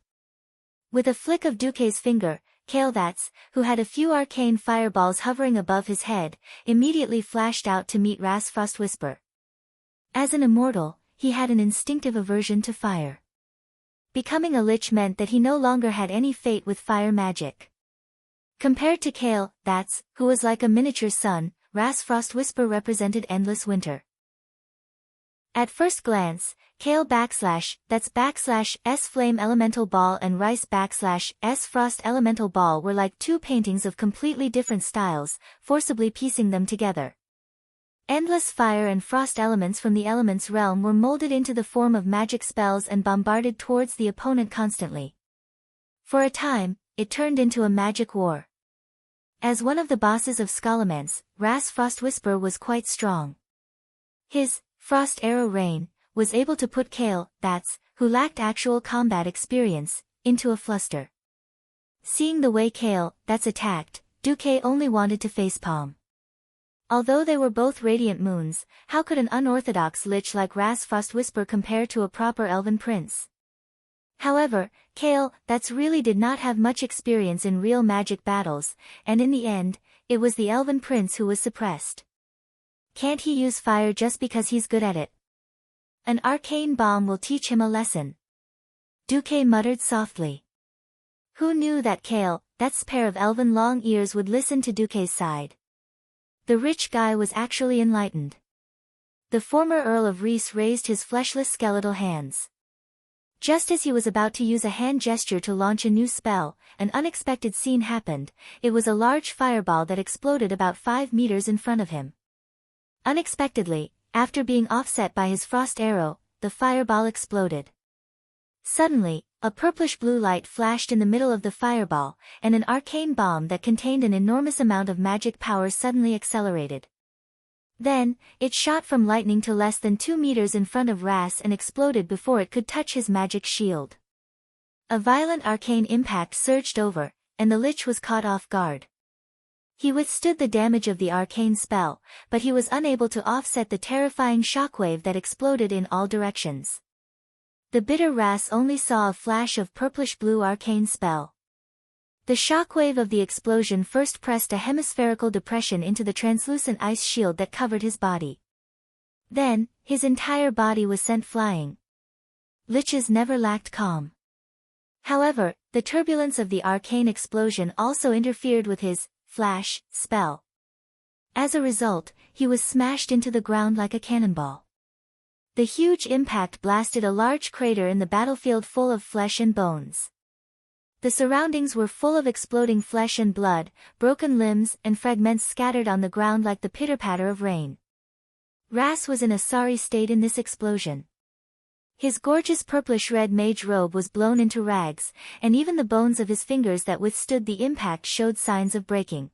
With a flick of Duque's finger, Kale That's, who had a few arcane fireballs hovering above his head, immediately flashed out to meet Ras Frostwhisper. As an immortal, he had an instinctive aversion to fire. Becoming a lich meant that he no longer had any fate with fire magic. Compared to Kale That's, who was like a miniature sun, Ras Frostwhisper represented endless winter. At first glance, Kale That's S Flame Elemental Ball and Rice S Frost Elemental Ball were like two paintings of completely different styles, forcibly piecing them together. Endless fire and frost elements from the elements realm were molded into the form of magic spells and bombarded towards the opponent constantly. For a time, it turned into a magic war. As one of the bosses of Scholomance, Ras Frostwhisper was quite strong. His Frost Arrow Rain was able to put Kale That's, who lacked actual combat experience, into a fluster. Seeing the way Kale That's attacked, Duque only wanted to facepalm. Although they were both radiant moons, how could an unorthodox lich like Ras Frostwhisper compare to a proper elven prince? However, Kale That's really did not have much experience in real magic battles, and in the end, it was the elven prince who was suppressed. Can't he use fire just because he's good at it? An arcane bomb will teach him a lesson. Duque muttered softly. Who knew that Kale That's pair of elven long ears would listen to Duque's side? The rich guy was actually enlightened. The former Earl of Reese raised his fleshless skeletal hands. Just as he was about to use a hand gesture to launch a new spell, an unexpected scene happened. It was a large fireball that exploded about 5 meters in front of him. Unexpectedly, after being offset by his frost arrow, the fireball exploded. Suddenly, a purplish-blue light flashed in the middle of the fireball, and an arcane bomb that contained an enormous amount of magic power suddenly accelerated. Then, it shot from lightning to less than 2 meters in front of Ras and exploded before it could touch his magic shield. A violent arcane impact surged over, and the Lich was caught off guard. He withstood the damage of the arcane spell, but he was unable to offset the terrifying shockwave that exploded in all directions. The bitter Ras only saw a flash of purplish-blue arcane spell. The shockwave of the explosion first pressed a hemispherical depression into the translucent ice shield that covered his body. Then, his entire body was sent flying. Liches never lacked calm. However, the turbulence of the arcane explosion also interfered with his flash spell. As a result, he was smashed into the ground like a cannonball. The huge impact blasted a large crater in the battlefield full of flesh and bones. The surroundings were full of exploding flesh and blood, broken limbs and fragments scattered on the ground like the pitter-patter of rain. Ras was in a sorry state in this explosion. His gorgeous purplish-red mage robe was blown into rags, and even the bones of his fingers that withstood the impact showed signs of breaking.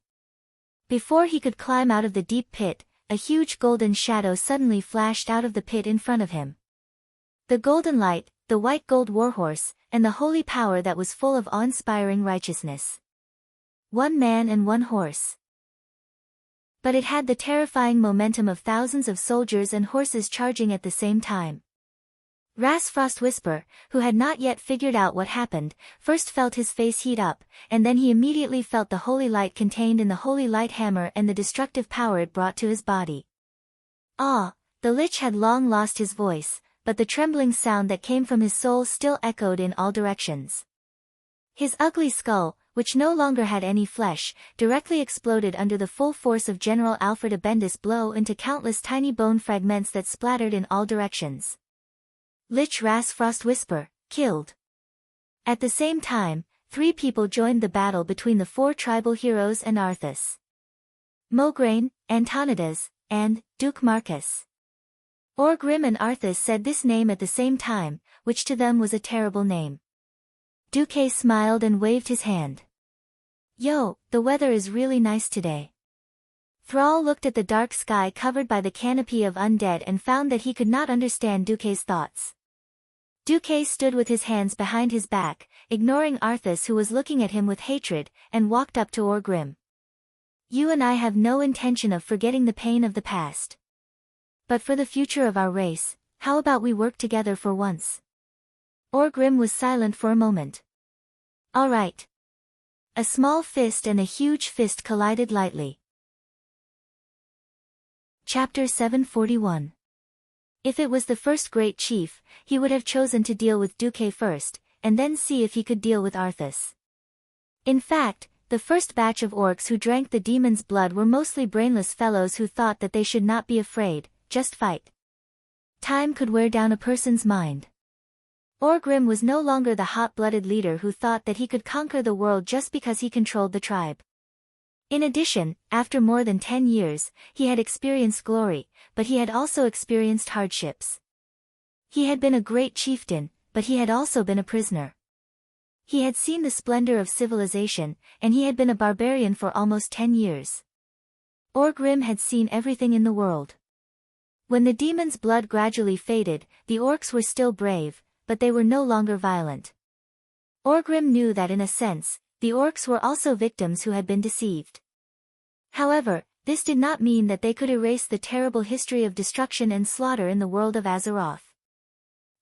Before he could climb out of the deep pit, a huge golden shadow suddenly flashed out of the pit in front of him. The golden light, the white gold warhorse, and the holy power that was full of awe-inspiring righteousness. One man and one horse. But it had the terrifying momentum of thousands of soldiers and horses charging at the same time. Ras Frostwhisper, who had not yet figured out what happened, first felt his face heat up, and then he immediately felt the holy light contained in the holy light hammer and the destructive power it brought to his body. Ah, the Lich had long lost his voice, but the trembling sound that came from his soul still echoed in all directions. His ugly skull, which no longer had any flesh, directly exploded under the full force of General Alfred Abendis' blow into countless tiny bone fragments that splattered in all directions. Lich Ras Frostwhisper, killed. At the same time, 3 people joined the battle between the 4 tribal heroes and Arthas. Mograine, Antonidas, and Duke Marcus. Orgrim and Arthas said this name at the same time, which to them was a terrible name. Duque smiled and waved his hand. Yo, the weather is really nice today. Thrall looked at the dark sky covered by the canopy of undead and found that he could not understand Duque's thoughts. Duque stood with his hands behind his back, ignoring Arthas who was looking at him with hatred, and walked up to Orgrim. You and I have no intention of forgetting the pain of the past. But for the future of our race, how about we work together for once? Orgrim was silent for a moment. All right. A small fist and a huge fist collided lightly. Chapter 741. If it was the first great chief, he would have chosen to deal with Duque first, and then see if he could deal with Arthas. In fact, the first batch of orcs who drank the demon's blood were mostly brainless fellows who thought that they should not be afraid, just fight. Time could wear down a person's mind. Orgrim was no longer the hot-blooded leader who thought that he could conquer the world just because he controlled the tribe. In addition, after more than 10 years, he had experienced glory, but he had also experienced hardships. He had been a great chieftain, but he had also been a prisoner. He had seen the splendor of civilization, and he had been a barbarian for almost 10 years. Orgrim had seen everything in the world. When the demon's blood gradually faded, the orcs were still brave, but they were no longer violent. Orgrim knew that in a sense, the orcs were also victims who had been deceived. However, this did not mean that they could erase the terrible history of destruction and slaughter in the world of Azeroth.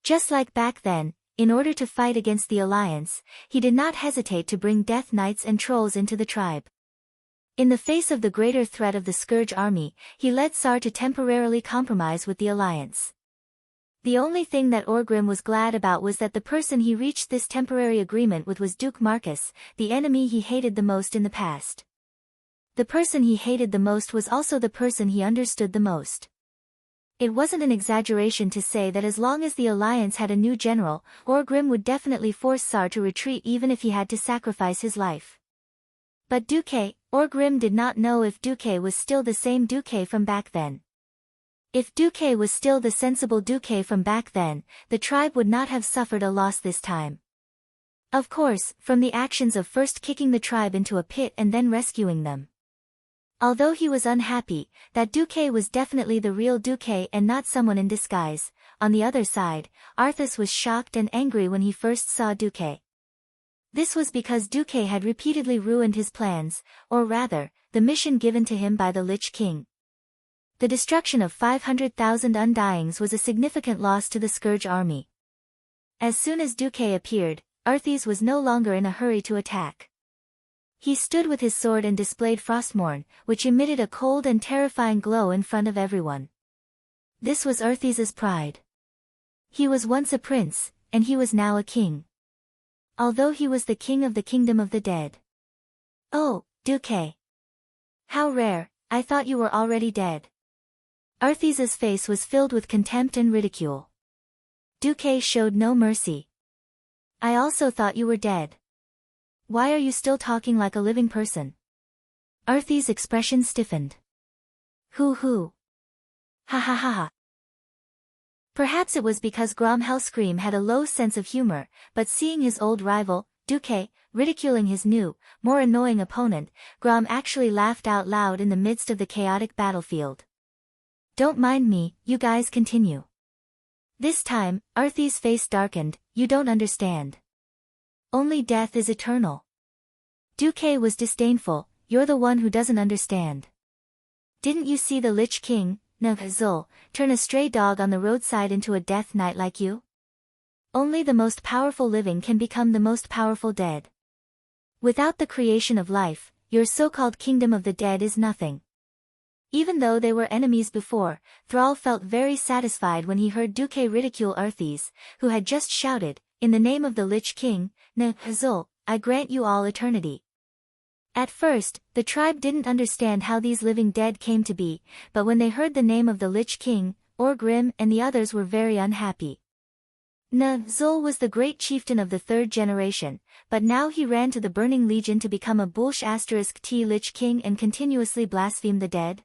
Just like back then, in order to fight against the Alliance, he did not hesitate to bring Death Knights and Trolls into the tribe. In the face of the greater threat of the Scourge army, he led Sar to temporarily compromise with the Alliance. The only thing that Orgrim was glad about was that the person he reached this temporary agreement with was Duke Marcus, the enemy he hated the most in the past. The person he hated the most was also the person he understood the most. It wasn't an exaggeration to say that as long as the Alliance had a new general, Orgrim would definitely force Sar to retreat even if he had to sacrifice his life. But Orgrim did not know if Duque was still the same Duque from back then. If Duque was still the sensible Duque from back then, the tribe would not have suffered a loss this time. Of course, from the actions of first kicking the tribe into a pit and then rescuing them. Although he was unhappy, that Duque was definitely the real Duque and not someone in disguise. On the other side, Arthas was shocked and angry when he first saw Duque. This was because Duque had repeatedly ruined his plans, or rather, the mission given to him by the Lich King. The destruction of 500,000 Undyings was a significant loss to the Scourge army. As soon as Duque appeared, Arthas was no longer in a hurry to attack. He stood with his sword and displayed Frostmourne, which emitted a cold and terrifying glow in front of everyone. This was Arthas's pride. He was once a prince, and he was now a king. Although he was the king of the kingdom of the dead. Oh, Duque! How rare, I thought you were already dead. Arthas's face was filled with contempt and ridicule. Duque showed no mercy. I also thought you were dead. Why are you still talking like a living person? Arthas's expression stiffened. Hoo. Ha ha ha ha. Perhaps it was because Grom Hellscream had a low sense of humor, but seeing his old rival, Duque, ridiculing his new, more annoying opponent, Grom actually laughed out loud in the midst of the chaotic battlefield. Don't mind me, you guys continue. This time, Arthas's face darkened. You don't understand. Only death is eternal. Duque was disdainful. You're the one who doesn't understand. Didn't you see the Lich King, Zul, turn a stray dog on the roadside into a death knight like you? Only the most powerful living can become the most powerful dead. Without the creation of life, your so-called kingdom of the dead is nothing. Even though they were enemies before, Thrall felt very satisfied when he heard Duque ridicule Arthas, who had just shouted, in the name of the Lich King, Zul, I grant you all eternity. At first, the tribe didn't understand how these living dead came to be, but when they heard the name of the Lich King, Orgrim and the others were very unhappy. Zul was the great chieftain of the third generation, but now he ran to the Burning Legion to become a Bulsh*T Lich King and continuously blaspheme the dead.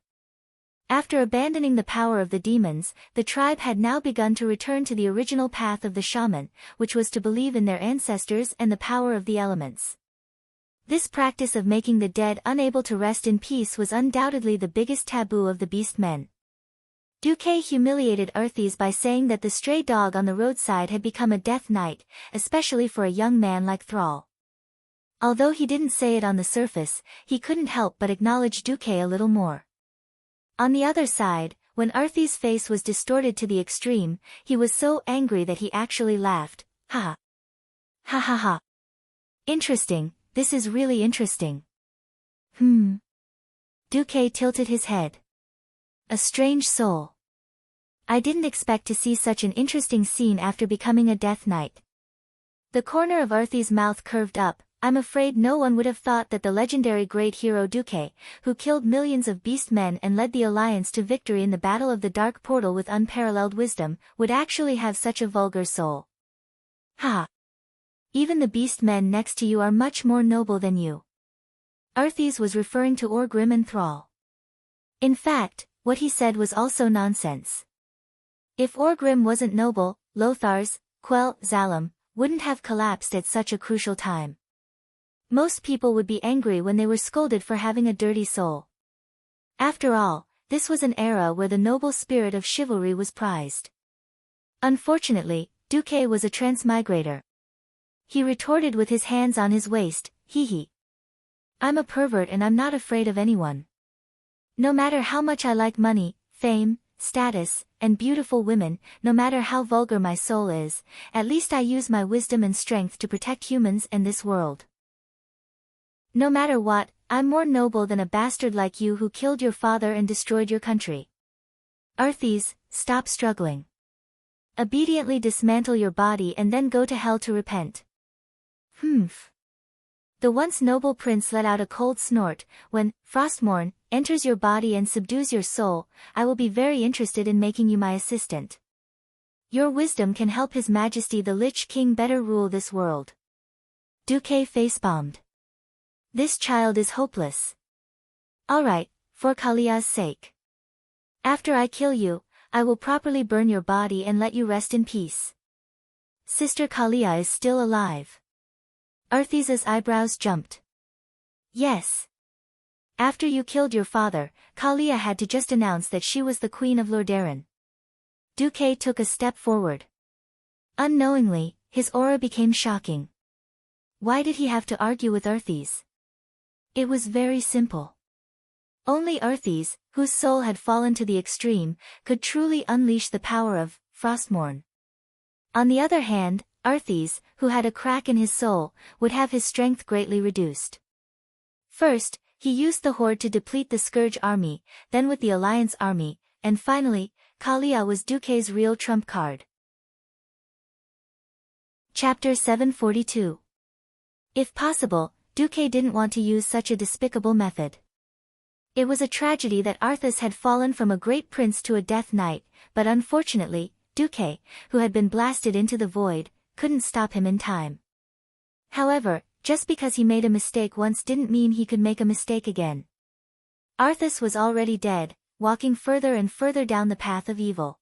After abandoning the power of the demons, the tribe had now begun to return to the original path of the shaman, which was to believe in their ancestors and the power of the elements. This practice of making the dead unable to rest in peace was undoubtedly the biggest taboo of the beast men. Duque humiliated Arthas by saying that the stray dog on the roadside had become a death knight, especially for a young man like Thrall. Although he didn't say it on the surface, he couldn't help but acknowledge Duque a little more. On the other side, when Arthas's face was distorted to the extreme, he was so angry that he actually laughed. Ha ha ha ha. Interesting, this is really interesting. Duque tilted his head. A strange soul. I didn't expect to see such an interesting scene after becoming a death knight. The corner of Arthas's mouth curved up. I'm afraid no one would have thought that the legendary great hero Duque, who killed millions of beast men and led the Alliance to victory in the Battle of the Dark Portal with unparalleled wisdom, would actually have such a vulgar soul. Ha! Even the beast men next to you are much more noble than you. Arthas was referring to Orgrim and Thrall. In fact, what he said was also nonsense. If Orgrim wasn't noble, Lothar's, Quell, Zalem, wouldn't have collapsed at such a crucial time. Most people would be angry when they were scolded for having a dirty soul. After all, this was an era where the noble spirit of chivalry was prized. Unfortunately, Duque was a transmigrator. He retorted with his hands on his waist, hee. I'm a pervert and I'm not afraid of anyone. No matter how much I like money, fame, status, and beautiful women, no matter how vulgar my soul is, at least I use my wisdom and strength to protect humans and this world. No matter what, I'm more noble than a bastard like you who killed your father and destroyed your country. Arthas, stop struggling. Obediently dismantle your body and then go to hell to repent. The once noble prince let out a cold snort. When Frostmourne enters your body and subdues your soul, I will be very interested in making you my assistant. Your wisdom can help His Majesty the Lich King better rule this world. Duque face-bombed. This child is hopeless. Alright, for Kalia's sake. After I kill you, I will properly burn your body and let you rest in peace. Sister Kalia is still alive. Arthesa's eyebrows jumped. Yes. After you killed your father, Kalia had to just announce that she was the Queen of Lordaeron. Duque took a step forward. Unknowingly, his aura became shocking. Why did he have to argue with Arthes? It was very simple. Only Arthes, whose soul had fallen to the extreme, could truly unleash the power of Frostmourne. On the other hand, Arthes, who had a crack in his soul, would have his strength greatly reduced. First, he used the Horde to deplete the Scourge army, then with the Alliance army, and finally, Kalia was Duque's real trump card. Chapter 742. If possible, Duque didn't want to use such a despicable method. It was a tragedy that Arthas had fallen from a great prince to a death knight, but unfortunately, Duque, who had been blasted into the void, couldn't stop him in time. However, just because he made a mistake once didn't mean he could make a mistake again. Arthas was already dead, walking further and further down the path of evil.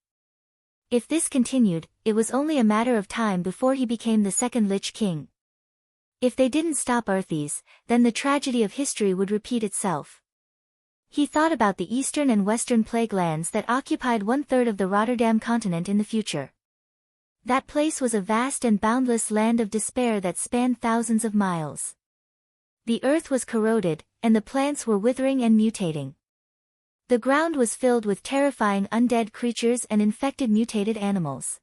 If this continued, it was only a matter of time before he became the second Lich King. If they didn't stop Arthes, then the tragedy of history would repeat itself. He thought about the eastern and western plague lands that occupied 1/3 of the Rotterdam continent in the future. That place was a vast and boundless land of despair that spanned thousands of miles. The earth was corroded, and the plants were withering and mutating. The ground was filled with terrifying undead creatures and infected mutated animals.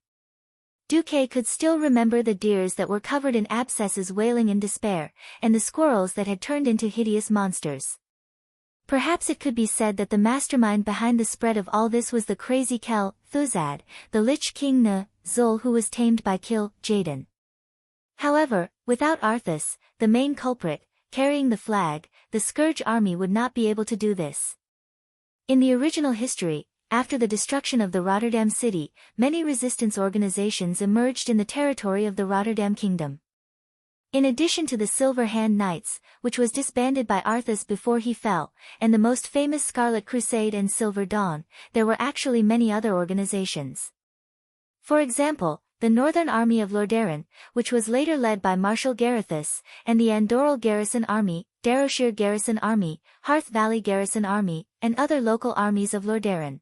Duque could still remember the deers that were covered in abscesses wailing in despair, and the squirrels that had turned into hideous monsters. Perhaps it could be said that the mastermind behind the spread of all this was the crazy Kel Thuzad, the Lich King Zul, who was tamed by Kil Jaden. However, without Arthas, the main culprit, carrying the flag, the Scourge army would not be able to do this. In the original history, after the destruction of the Rotterdam city, many resistance organizations emerged in the territory of the Rotterdam Kingdom. In addition to the Silver Hand Knights, which was disbanded by Arthas before he fell, and the most famous Scarlet Crusade and Silver Dawn, there were actually many other organizations. For example, the Northern Army of Lordaeron, which was later led by Marshal Garithus, and the Andoral Garrison Army, Darrowshire Garrison Army, Hearth Valley Garrison Army, and other local armies of Lordaeron.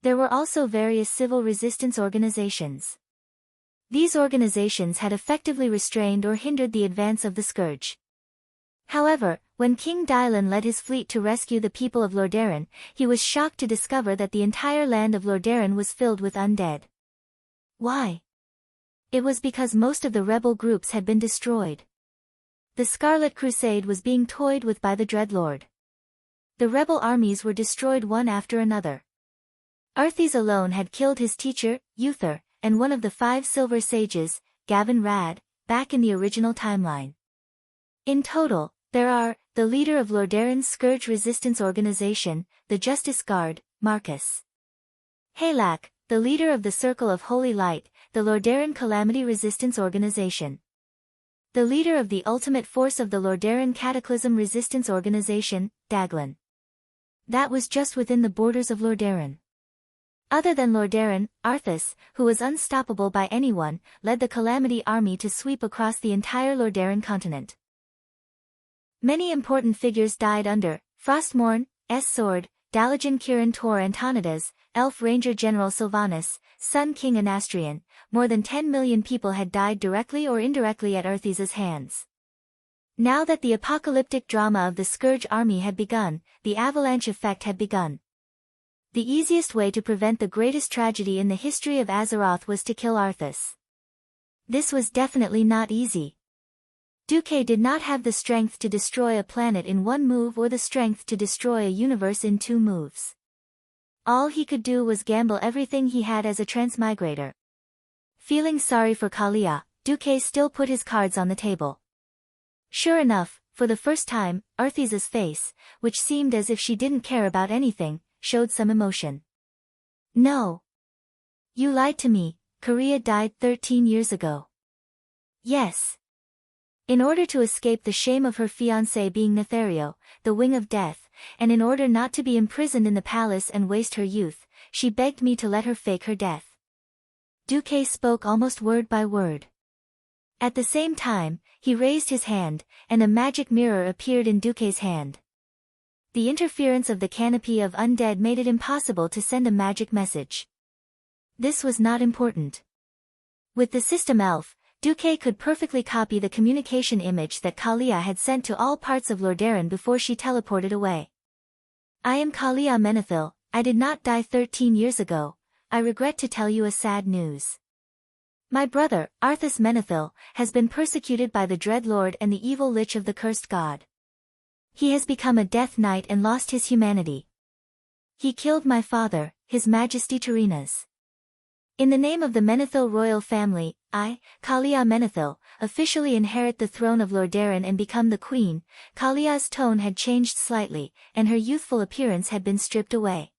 There were also various civil resistance organizations. These organizations had effectively restrained or hindered the advance of the Scourge. However, when King Dylan led his fleet to rescue the people of Lordaeron, he was shocked to discover that the entire land of Lordaeron was filled with undead. Why? It was because most of the rebel groups had been destroyed. The Scarlet Crusade was being toyed with by the Dreadlord. The rebel armies were destroyed one after another. Arthes alone had killed his teacher, Uther, and one of the 5 Silver Sages, Gavin Rad, back in the original timeline. In total, there are, the leader of Lordaeron's Scourge Resistance Organization, the Justice Guard, Marcus Halak, the leader of the Circle of Holy Light, the Lordaeron Calamity Resistance Organization. The leader of the Ultimate Force of the Lordaeron Cataclysm Resistance Organization, Daglan. That was just within the borders of Lordaeron. Other than Lordaeron, Arthas, who was unstoppable by anyone, led the Calamity Army to sweep across the entire Lordaeron continent. Many important figures died under Frostmourne's sword, Dalajan Kirin Tor Antonidas, Elf Ranger General Sylvanas, Sun King Anastrian. More than 10 million people had died directly or indirectly at Arthas' hands. Now that the apocalyptic drama of the Scourge army had begun, the avalanche effect had begun. The easiest way to prevent the greatest tragedy in the history of Azeroth was to kill Arthas. This was definitely not easy. Duque did not have the strength to destroy a planet in one move or the strength to destroy a universe in 2 moves. All he could do was gamble everything he had as a transmigrator. Feeling sorry for Kalia, Duque still put his cards on the table. Sure enough, for the first time, Arthes's face, which seemed as if she didn't care about anything, showed some emotion. No. You lied to me, Korea died 13 years ago. Yes. In order to escape the shame of her fiancé being Nethario, the wing of death, and in order not to be imprisoned in the palace and waste her youth, she begged me to let her fake her death. Duque spoke almost word by word. At the same time, he raised his hand, and a magic mirror appeared in Duque's hand. The interference of the canopy of undead made it impossible to send a magic message. This was not important. With the system elf, Duque could perfectly copy the communication image that Kalia had sent to all parts of Lordaeron before she teleported away. I am Kalia Menethil, I did not die 13 years ago, I regret to tell you a sad news. My brother, Arthas Menethil, has been persecuted by the Dread Lord and the evil Lich of the Cursed God. He has become a Death Knight and lost his humanity. He killed my father, His Majesty Terenas. In the name of the Menethil royal family, I, Kalia Menethil, officially inherit the throne of Lordaeron and become the queen. Kalia's tone had changed slightly, and her youthful appearance had been stripped away.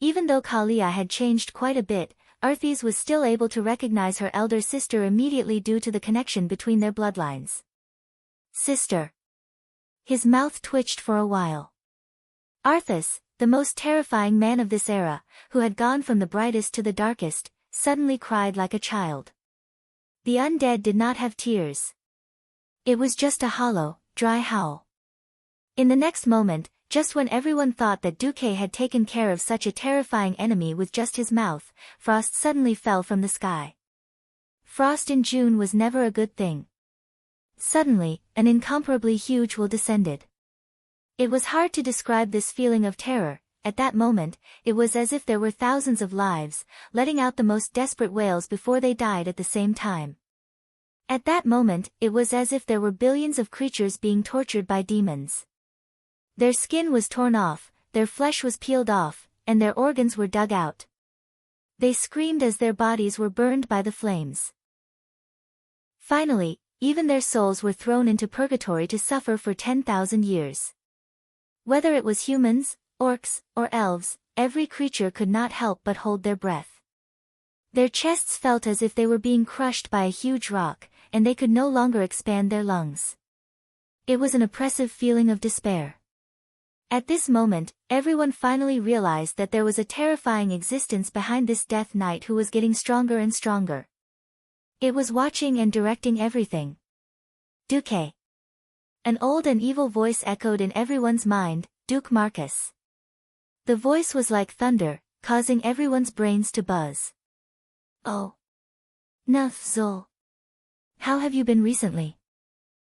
Even though Kalia had changed quite a bit, Arthes was still able to recognize her elder sister immediately due to the connection between their bloodlines. Sister. His mouth twitched for a while. Arthas, the most terrifying man of this era, who had gone from the brightest to the darkest, suddenly cried like a child. The undead did not have tears. It was just a hollow, dry howl. In the next moment, just when everyone thought that Duque had taken care of such a terrifying enemy with just his mouth, frost suddenly fell from the sky. Frost in June was never a good thing. Suddenly, an incomparably huge will descended. It was hard to describe this feeling of terror. At that moment, it was as if there were thousands of lives, letting out the most desperate wails before they died at the same time. At that moment, it was as if there were billions of creatures being tortured by demons. Their skin was torn off, their flesh was peeled off, and their organs were dug out. They screamed as their bodies were burned by the flames. Finally, even their souls were thrown into purgatory to suffer for 10,000 years. Whether it was humans, orcs, or elves, every creature could not help but hold their breath. Their chests felt as if they were being crushed by a huge rock, and they could no longer expand their lungs. It was an oppressive feeling of despair. At this moment, everyone finally realized that there was a terrifying existence behind this Death Knight who was getting stronger and stronger. It was watching and directing everything. Duque. An old and evil voice echoed in everyone's mind, Duke Marcus. The voice was like thunder, causing everyone's brains to buzz. Oh. Zul. How have you been recently?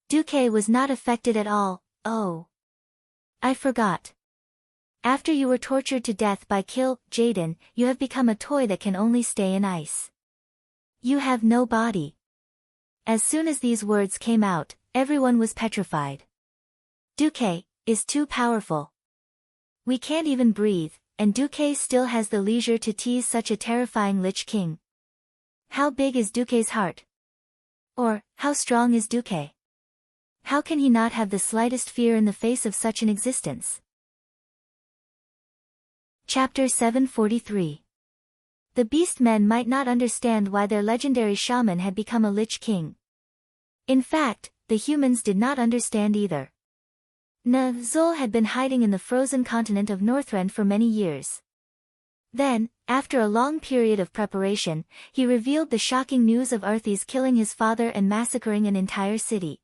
Duque was not affected at all. Oh. I forgot. After you were tortured to death by Jaden, you have become a toy that can only stay in ice. You have no body. As soon as these words came out, everyone was petrified. Duque is too powerful. We can't even breathe, and Duque still has the leisure to tease such a terrifying Lich King. How big is Duque's heart? Or, how strong is Duque? How can he not have the slightest fear in the face of such an existence? Chapter 743. The Beast Men might not understand why their legendary shaman had become a Lich King. In fact, the humans did not understand either. Zul had been hiding in the frozen continent of Northrend for many years. Then, after a long period of preparation, he revealed the shocking news of Arthes killing his father and massacring an entire city.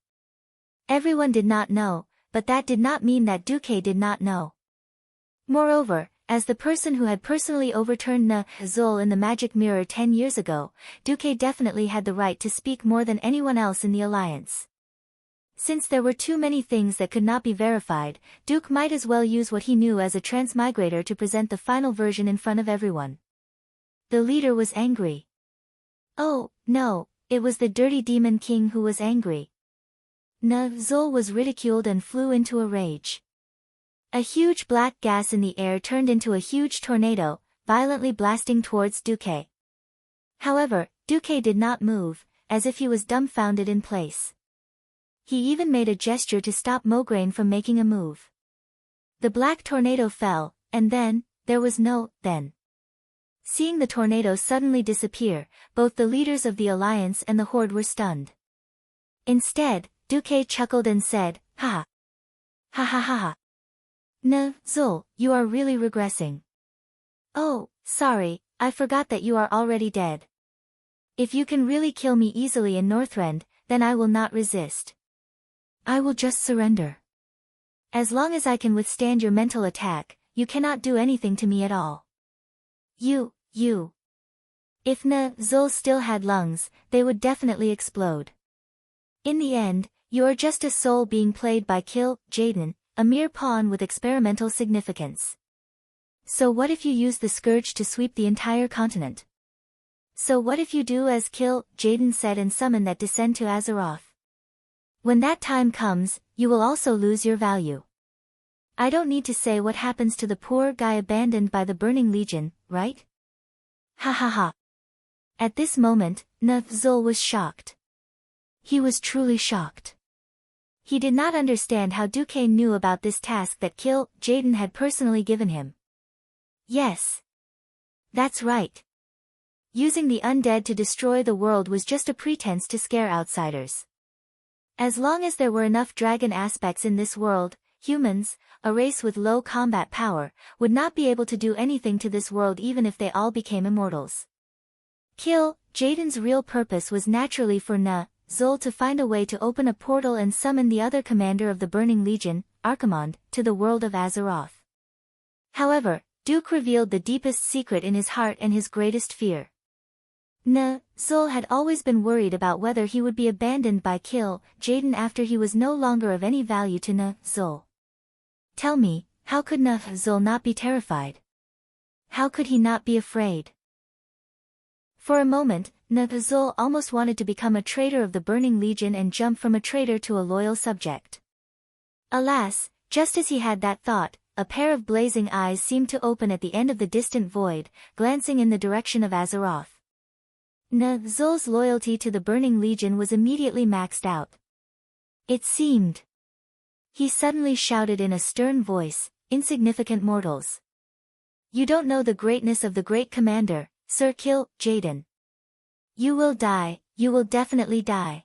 Everyone did not know, but that did not mean that Duque did not know. Moreover, as the person who had personally overturned Zul in the magic mirror 10 years ago, Duque definitely had the right to speak more than anyone else in the alliance. Since there were too many things that could not be verified, Duke might as well use what he knew as a transmigrator to present the final version in front of everyone. The leader was angry. Oh, no, it was the dirty demon king who was angry. Zul was ridiculed and flew into a rage. A huge black gas in the air turned into a huge tornado, violently blasting towards Duque. However, Duque did not move, as if he was dumbfounded in place. he even made a gesture to stop Mograine from making a move. The black tornado fell, and then, there was no then. Seeing the tornado suddenly disappear, both the leaders of the Alliance and the Horde were stunned. Instead, Duque chuckled and said, "Ha! Ha ha ha ha! Zul, you are really regressing. Oh, sorry, I forgot that you are already dead. If you can really kill me easily in Northrend, then I will not resist. I will just surrender. As long as I can withstand your mental attack, you cannot do anything to me at all. You. If Zul still had lungs, they would definitely explode. In the end, you are just a soul being played by Kill Jaden, a mere pawn with experimental significance. So what if you use the scourge to sweep the entire continent? So what if you do as Kill Jaden said and summon that descend to Azeroth? When that time comes, you will also lose your value. I don't need to say what happens to the poor guy abandoned by the Burning Legion, right? Ha ha ha. At this moment, Zul was shocked. He was truly shocked. He did not understand how Duque knew about this task that Kill Jaden had personally given him. Yes. That's right. Using the undead to destroy the world was just a pretense to scare outsiders. As long as there were enough dragon aspects in this world, humans, a race with low combat power, would not be able to do anything to this world even if they all became immortals. Kill Jaden's real purpose was naturally for Zul to find a way to open a portal and summon the other commander of the Burning Legion, Archimonde, to the world of Azeroth. However, Duke revealed the deepest secret in his heart and his greatest fear. Zul had always been worried about whether he would be abandoned by Kill Jaden after he was no longer of any value to Zul. Tell me, how could Zul not be terrified? How could he not be afraid? For a moment, Zul almost wanted to become a traitor of the Burning Legion and jump from a traitor to a loyal subject. Alas, just as he had that thought, a pair of blazing eyes seemed to open at the end of the distant void, glancing in the direction of Azeroth. Zul's loyalty to the Burning Legion was immediately maxed out. It seemed. He suddenly shouted in a stern voice, "Insignificant mortals. You don't know the greatness of the great commander, Sir Kill Jaden. You will die, you will definitely die."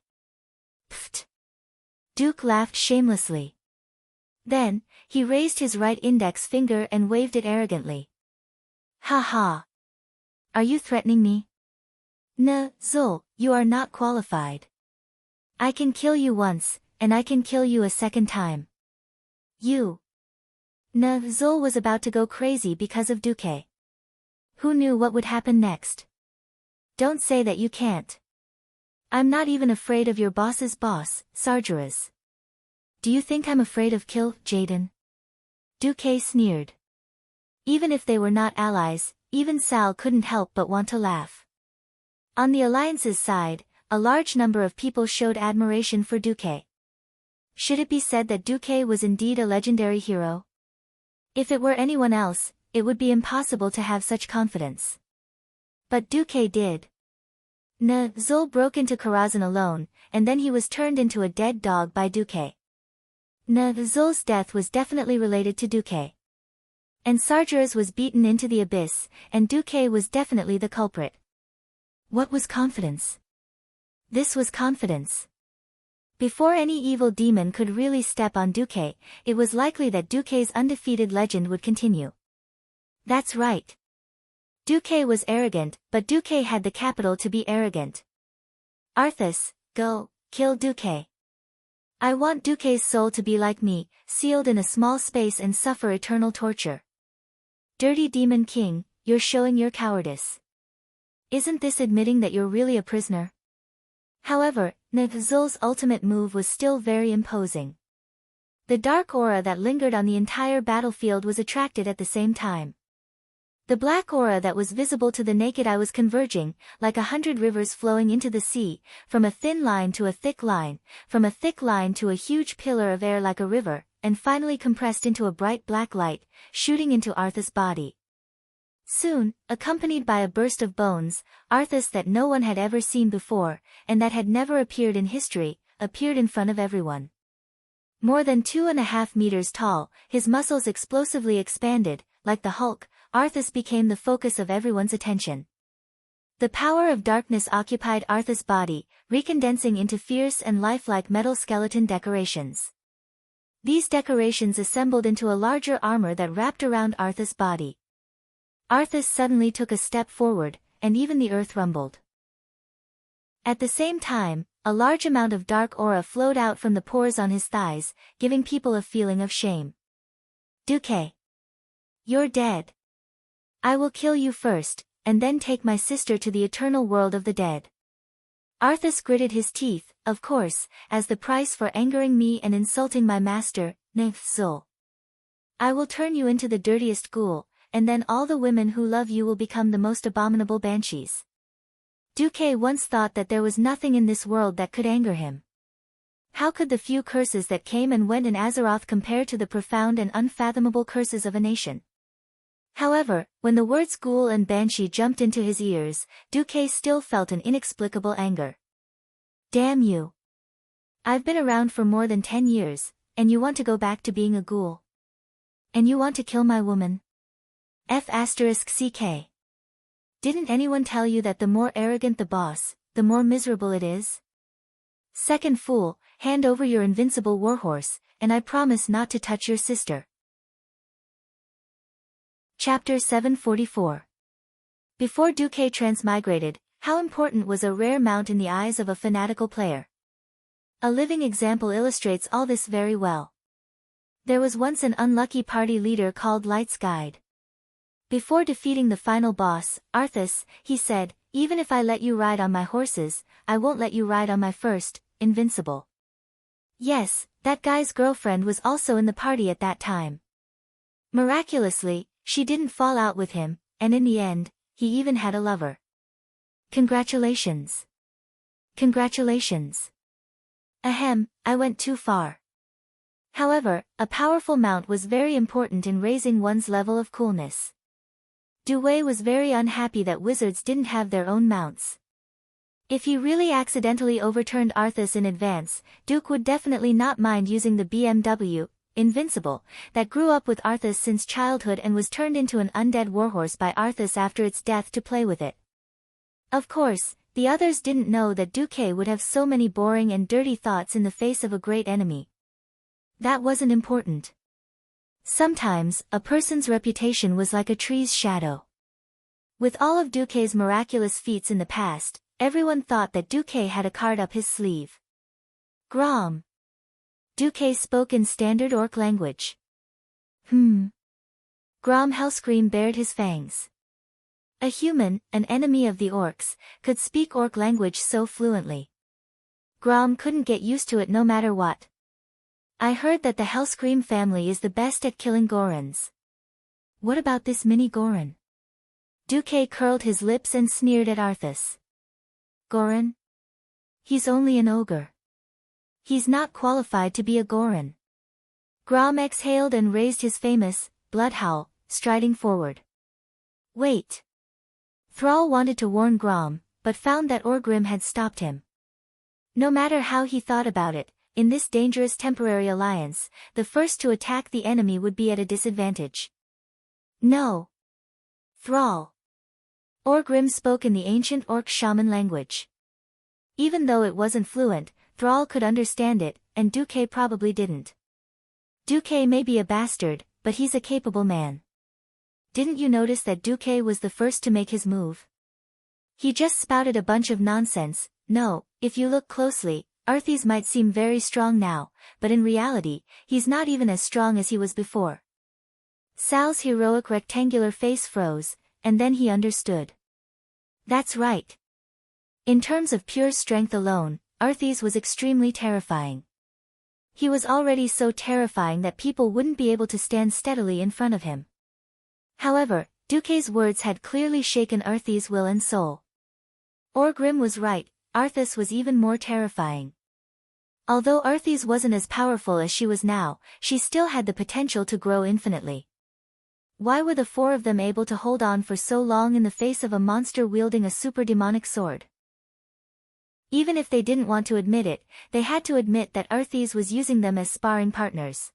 Pfft. Duke laughed shamelessly. Then, he raised his right index finger and waved it arrogantly. "Ha ha. Are you threatening me? Zul, you are not qualified. I can kill you once, and I can kill you a second time. You." Zul was about to go crazy because of Duque. Who knew what would happen next? Don't say that you can't. I'm not even afraid of your boss's boss, Sargeras. Do you think I'm afraid of Kill Jaden? Duque sneered. Even if they were not allies, even Sal couldn't help but want to laugh. On the Alliance's side, a large number of people showed admiration for Duque. Should it be said that Duque was indeed a legendary hero? If it were anyone else, it would be impossible to have such confidence. But Duque did. Zul broke into Karazhan alone, and then he was turned into a dead dog by Duque. Zul's death was definitely related to Duque. And Sargeras was beaten into the abyss, and Duque was definitely the culprit. What was confidence? This was confidence. Before any evil demon could really step on Duque, it was likely that Duque's undefeated legend would continue. That's right. Duque was arrogant, but Duque had the capital to be arrogant. Arthas, go, kill Duque. I want Duque's soul to be like me, sealed in a small space and suffer eternal torture. Dirty Demon King, you're showing your cowardice. Isn't this admitting that you're really a prisoner? However, Zul's ultimate move was still very imposing. The dark aura that lingered on the entire battlefield was attracted at the same time. The black aura that was visible to the naked eye was converging, like 100 rivers flowing into the sea, from a thin line to a thick line, from a thick line to a huge pillar of air like a river, and finally compressed into a bright black light, shooting into Arthas' body. Soon, accompanied by a burst of bones, Arthas that no one had ever seen before, and that had never appeared in history, appeared in front of everyone. More than 2.5 meters tall, his muscles explosively expanded. Like the Hulk, Arthas became the focus of everyone's attention. The power of darkness occupied Arthas' body, recondensing into fierce and lifelike metal skeleton decorations. These decorations assembled into a larger armor that wrapped around Arthas' body. Arthas suddenly took a step forward, and even the earth rumbled. At the same time, a large amount of dark aura flowed out from the pores on his thighs, giving people a feeling of shame. Duque. You're dead. I will kill you first, and then take my sister to the eternal world of the dead. Arthas gritted his teeth, of course, as the price for angering me and insulting my master, Nefzul. I will turn you into the dirtiest ghoul, and then all the women who love you will become the most abominable banshees. Duque once thought that there was nothing in this world that could anger him. How could the few curses that came and went in Azeroth compare to the profound and unfathomable curses of a nation? However, when the words ghoul and banshee jumped into his ears, Duque still felt an inexplicable anger. Damn you. I've been around for more than 10 years, and you want to go back to being a ghoul? And you want to kill my woman? F***ck. Didn't anyone tell you that the more arrogant the boss, the more miserable it is? Second fool, hand over your invincible warhorse, and I promise not to touch your sister. Chapter 744. Before Duque transmigrated, how important was a rare mount in the eyes of a fanatical player? A living example illustrates all this very well. There was once an unlucky party leader called Light's Guide. Before defeating the final boss, Arthas, he said, even if I let you ride on my horses, I won't let you ride on my first, invincible. Yes, that guy's girlfriend was also in the party at that time. Miraculously, she didn't fall out with him, and in the end, he even had a lover. Congratulations. Congratulations. Ahem, I went too far. However, a powerful mount was very important in raising one's level of coolness. Duque was very unhappy that wizards didn't have their own mounts. If he really accidentally overturned Arthas in advance, Duke would definitely not mind using the BMW, Invincible, that grew up with Arthas since childhood and was turned into an undead warhorse by Arthas after its death to play with it. Of course, the others didn't know that Duque would have so many boring and dirty thoughts in the face of a great enemy. That wasn't important. Sometimes, a person's reputation was like a tree's shadow. With all of Duque's miraculous feats in the past, everyone thought that Duque had a card up his sleeve. Grom. Duque spoke in standard orc language. Grom Hellscream bared his fangs. A human, an enemy of the orcs, could speak orc language so fluently. Grom couldn't get used to it no matter what. I heard that the Hellscream family is the best at killing Gorons. What about this mini Goron? Duque curled his lips and sneered at Arthas. Goron? He's only an ogre. He's not qualified to be a Goron. Grom exhaled and raised his famous, blood howl, striding forward. Wait. Thrall wanted to warn Grom, but found that Orgrim had stopped him. No matter how he thought about it, in this dangerous temporary alliance, the first to attack the enemy would be at a disadvantage. No. Thrall. Orgrim spoke in the ancient orc shaman language. Even though it wasn't fluent, Thrall could understand it, and Duque probably didn't. Duque may be a bastard, but he's a capable man. Didn't you notice that Duque was the first to make his move? He just spouted a bunch of nonsense. No, if you look closely, Arthas might seem very strong now, but in reality, he's not even as strong as he was before. Sal's heroic rectangular face froze, and then he understood. That's right. In terms of pure strength alone, Arthas was extremely terrifying. He was already so terrifying that people wouldn't be able to stand steadily in front of him. However, Duque's words had clearly shaken Arthas' will and soul. Orgrim was right, Arthas was even more terrifying. Although Arthas wasn't as powerful as she was now, she still had the potential to grow infinitely. Why were the four of them able to hold on for so long in the face of a monster wielding a super demonic sword? Even if they didn't want to admit it, they had to admit that Arthas was using them as sparring partners.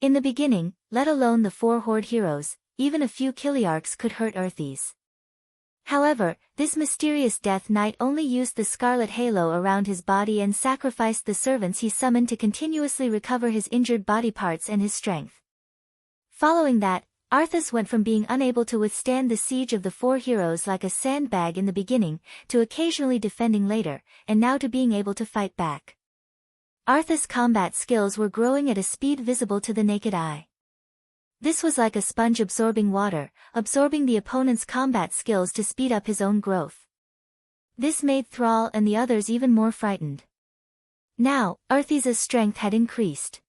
In the beginning, let alone the 4 Horde heroes, even a few Kiliarchs could hurt Arthas. However, this mysterious Death Knight only used the scarlet halo around his body and sacrificed the servants he summoned to continuously recover his injured body parts and his strength. Following that, Arthas went from being unable to withstand the siege of the 4 heroes like a sandbag in the beginning, to occasionally defending later, and now to being able to fight back. Arthas' combat skills were growing at a speed visible to the naked eye. This was like a sponge absorbing water, absorbing the opponent's combat skills to speed up his own growth. This made Thrall and the others even more frightened. Now, Arthas' strength had increased.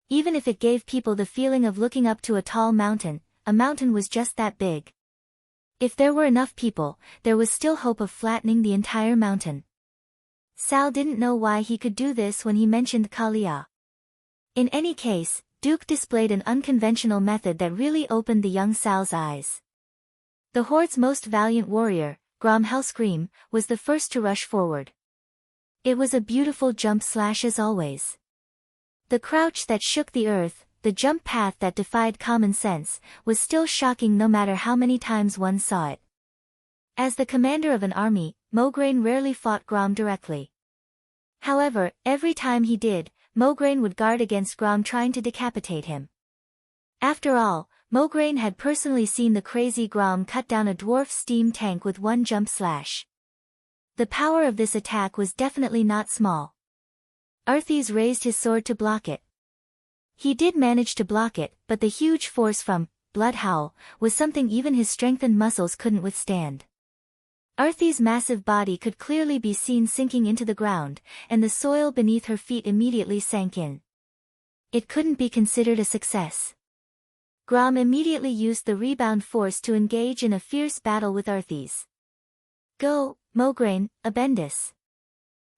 Even if it gave people the feeling of looking up to a tall mountain, a mountain was just that big. If there were enough people, there was still hope of flattening the entire mountain. Sal didn't know why he could do this when he mentioned Kalia. In any case, Duke displayed an unconventional method that really opened the young Sal's eyes. The Horde's most valiant warrior, Grom Hellscream, was the first to rush forward. It was a beautiful jump slash as always. The crouch that shook the earth, the jump path that defied common sense, was still shocking no matter how many times one saw it. As the commander of an army, Mograine rarely fought Grom directly. However, every time he did, Mograine would guard against Grom trying to decapitate him. After all, Mograine had personally seen the crazy Grom cut down a dwarf steam tank with one jump slash. The power of this attack was definitely not small. Arthas raised his sword to block it. He did manage to block it, but the huge force from Bloodhowl was something even his strengthened muscles couldn't withstand. Arthas' massive body could clearly be seen sinking into the ground, and the soil beneath her feet immediately sank in. It couldn't be considered a success. Grom immediately used the rebound force to engage in a fierce battle with Arthas. Go, Mograine, Abendis.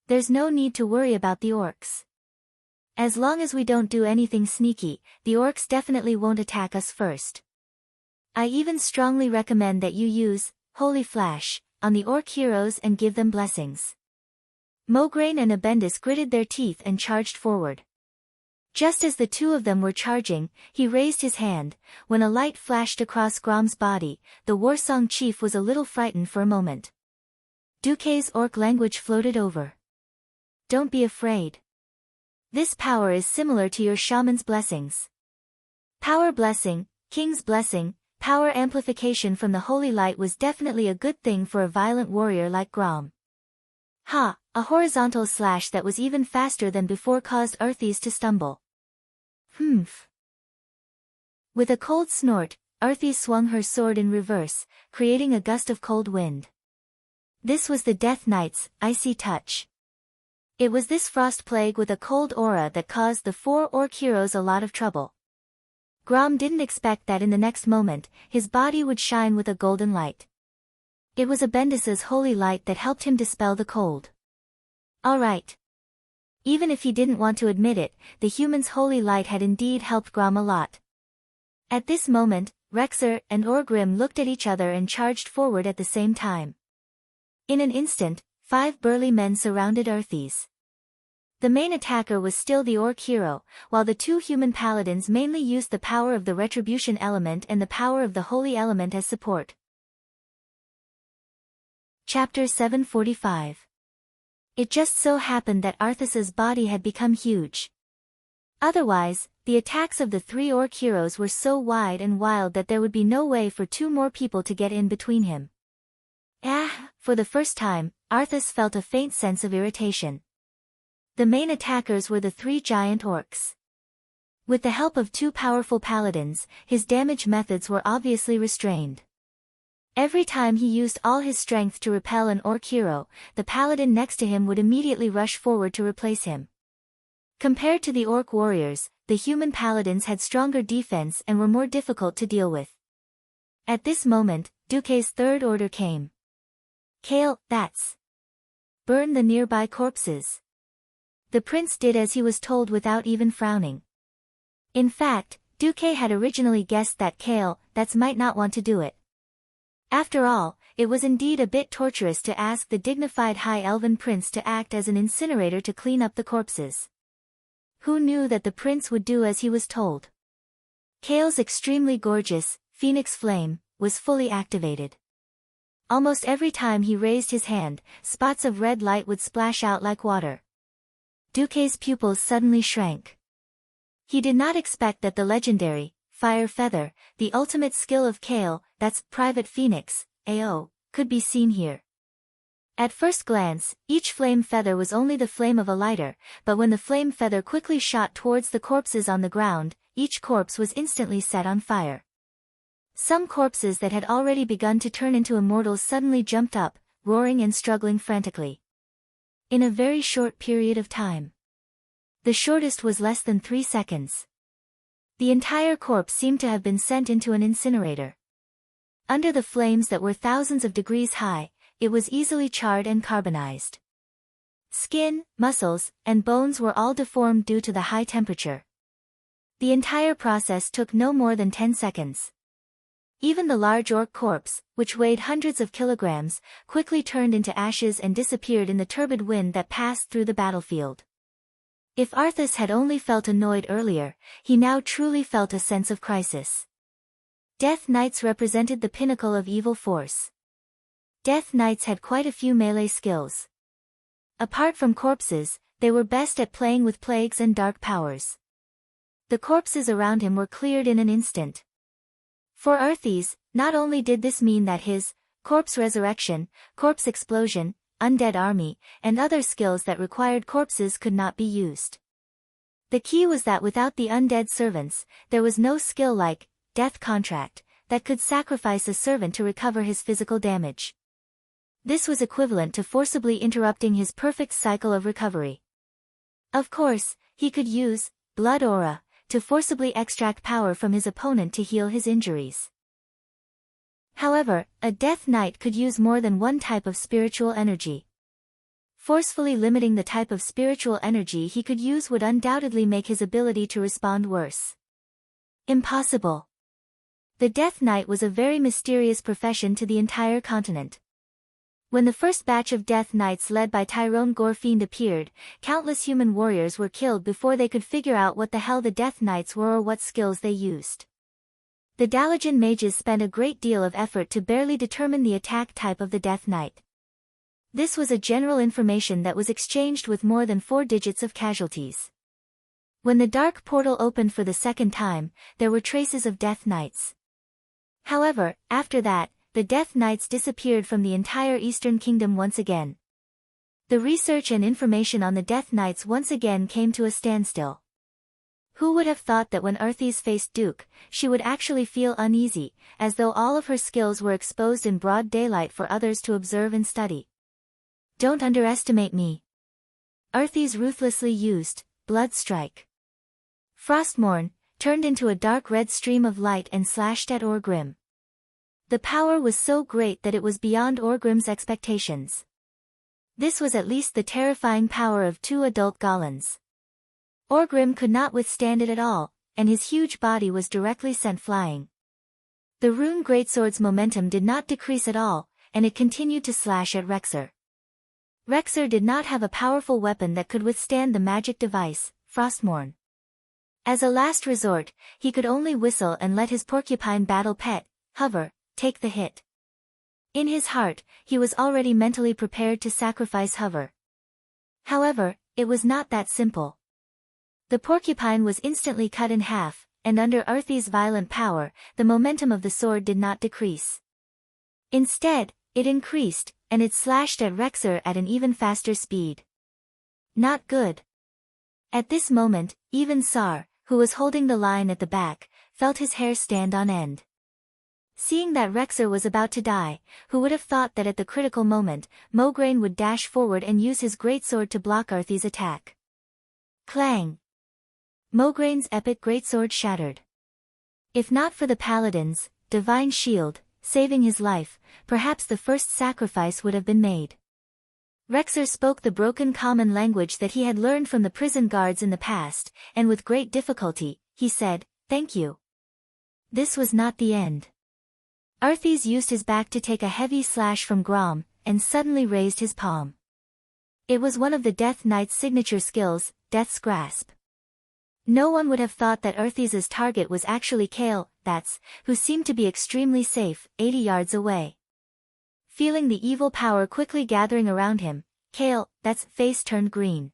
There's no need to worry about the orcs. As long as we don't do anything sneaky, the orcs definitely won't attack us first. I even strongly recommend that you use Holy Flash on the orc heroes and give them blessings. Mograine and Abendis gritted their teeth and charged forward. Just as the two of them were charging, he raised his hand. When a light flashed across Grom's body, the Warsong chief was a little frightened for a moment. Duke's orc language floated over. Don't be afraid. This power is similar to your shaman's blessings. Power blessing, king's blessing, power amplification from the holy light was definitely a good thing for a violent warrior like Grom. Ha! A horizontal slash that was even faster than before caused Arthas to stumble. Humph. With a cold snort, Arthas swung her sword in reverse, creating a gust of cold wind. This was the Death Knight's icy touch. It was this frost plague with a cold aura that caused the 4 orc heroes a lot of trouble. Grom didn't expect that in the next moment, his body would shine with a golden light. It was Abendis' holy light that helped him dispel the cold. Alright. Even if he didn't want to admit it, the human's holy light had indeed helped Grom a lot. At this moment, Rexer and Orgrim looked at each other and charged forward at the same time. In an instant, 5 burly men surrounded Arthas. The main attacker was still the orc hero, while the 2 human paladins mainly used the power of the retribution element and the power of the holy element as support. Chapter 745. It just so happened that Arthas' body had become huge. Otherwise, the attacks of the 3 orc heroes were so wide and wild that there would be no way for 2 more people to get in between him. For the first time, Arthas felt a faint sense of irritation. The main attackers were the 3 giant orcs. With the help of 2 powerful paladins, his damage methods were obviously restrained. Every time he used all his strength to repel an orc hero, the paladin next to him would immediately rush forward to replace him. Compared to the orc warriors, the human paladins had stronger defense and were more difficult to deal with. At this moment, Duke's third order came. Kale, that's. Burn the nearby corpses. The prince did as he was told without even frowning. In fact, Duke had originally guessed that Kale, that's might not want to do it. After all, it was indeed a bit torturous to ask the dignified High Elven Prince to act as an incinerator to clean up the corpses. Who knew that the prince would do as he was told? Kale's extremely gorgeous, phoenix flame, was fully activated. Almost every time he raised his hand, spots of red light would splash out like water. Duque's pupils suddenly shrank. He did not expect that the legendary, Fire Feather, the ultimate skill of Kale, that's Private Phoenix, AO, could be seen here. At first glance, each flame feather was only the flame of a lighter, but when the flame feather quickly shot towards the corpses on the ground, each corpse was instantly set on fire. Some corpses that had already begun to turn into immortals suddenly jumped up, roaring and struggling frantically. In a very short period of time. The shortest was less than 3 seconds. The entire corpse seemed to have been sent into an incinerator. Under the flames that were thousands of degrees high, it was easily charred and carbonized. Skin, muscles, and bones were all deformed due to the high temperature. The entire process took no more than 10 seconds. Even the large orc corpse, which weighed hundreds of kilograms, quickly turned into ashes and disappeared in the turbid wind that passed through the battlefield. If Arthas had only felt annoyed earlier, he now truly felt a sense of crisis. Death Knights represented the pinnacle of evil force. Death Knights had quite a few melee skills. Apart from corpses, they were best at playing with plagues and dark powers. The corpses around him were cleared in an instant. For Arthas, not only did this mean that his corpse resurrection, corpse explosion, undead army, and other skills that required corpses could not be used. The key was that without the undead servants, there was no skill like death contract that could sacrifice a servant to recover his physical damage. This was equivalent to forcibly interrupting his perfect cycle of recovery. Of course, he could use blood aura to forcibly extract power from his opponent to heal his injuries. However, a Death Knight could use more than one type of spiritual energy. Forcefully limiting the type of spiritual energy he could use would undoubtedly make his ability to respond worse. Impossible. The Death Knight was a very mysterious profession to the entire continent. When the first batch of Death Knights led by Tyrone Gorefiend appeared, countless human warriors were killed before they could figure out what the hell the Death Knights were or what skills they used. The Dalajan mages spent a great deal of effort to barely determine the attack type of the Death Knight. This was a general information that was exchanged with more than 4 digits of casualties. When the dark portal opened for the second time, there were traces of Death Knights. However, after that, the Death Knights disappeared from the entire Eastern Kingdom once again. The research and information on the Death Knights once again came to a standstill. Who would have thought that when Arthas faced Duke, she would actually feel uneasy, as though all of her skills were exposed in broad daylight for others to observe and study. Don't underestimate me. Arthas ruthlessly used Blood Strike. Frostmourne turned into a dark red stream of light and slashed at Orgrim. The power was so great that it was beyond Orgrim's expectations. This was at least the terrifying power of 2 adult Gollans. Orgrim could not withstand it at all, and his huge body was directly sent flying. The rune greatsword's momentum did not decrease at all, and it continued to slash at Rexer. Rexer did not have a powerful weapon that could withstand the magic device, Frostmourne. As a last resort, he could only whistle and let his porcupine battle pet, Hover, take the hit. In his heart, he was already mentally prepared to sacrifice Hover. However, it was not that simple. The porcupine was instantly cut in half, and under Arthas' violent power, the momentum of the sword did not decrease. Instead, it increased, and it slashed at Rexer at an even faster speed. Not good. At this moment, even Sar, who was holding the line at the back, felt his hair stand on end. Seeing that Rexer was about to die, who would have thought that at the critical moment, Mograine would dash forward and use his greatsword to block Arthas' attack. Clang! Mograine's epic greatsword shattered. If not for the paladin's divine shield saving his life, perhaps the first sacrifice would have been made. Rexer spoke the broken common language that he had learned from the prison guards in the past, and with great difficulty, he said, "Thank you." This was not the end. Arthas used his back to take a heavy slash from Grom, and suddenly raised his palm. It was one of the Death Knight's signature skills, Death's Grasp. No one would have thought that Arthas's target was actually Kale, who seemed to be extremely safe, 80 yards away. Feeling the evil power quickly gathering around him, Kale's face turned green.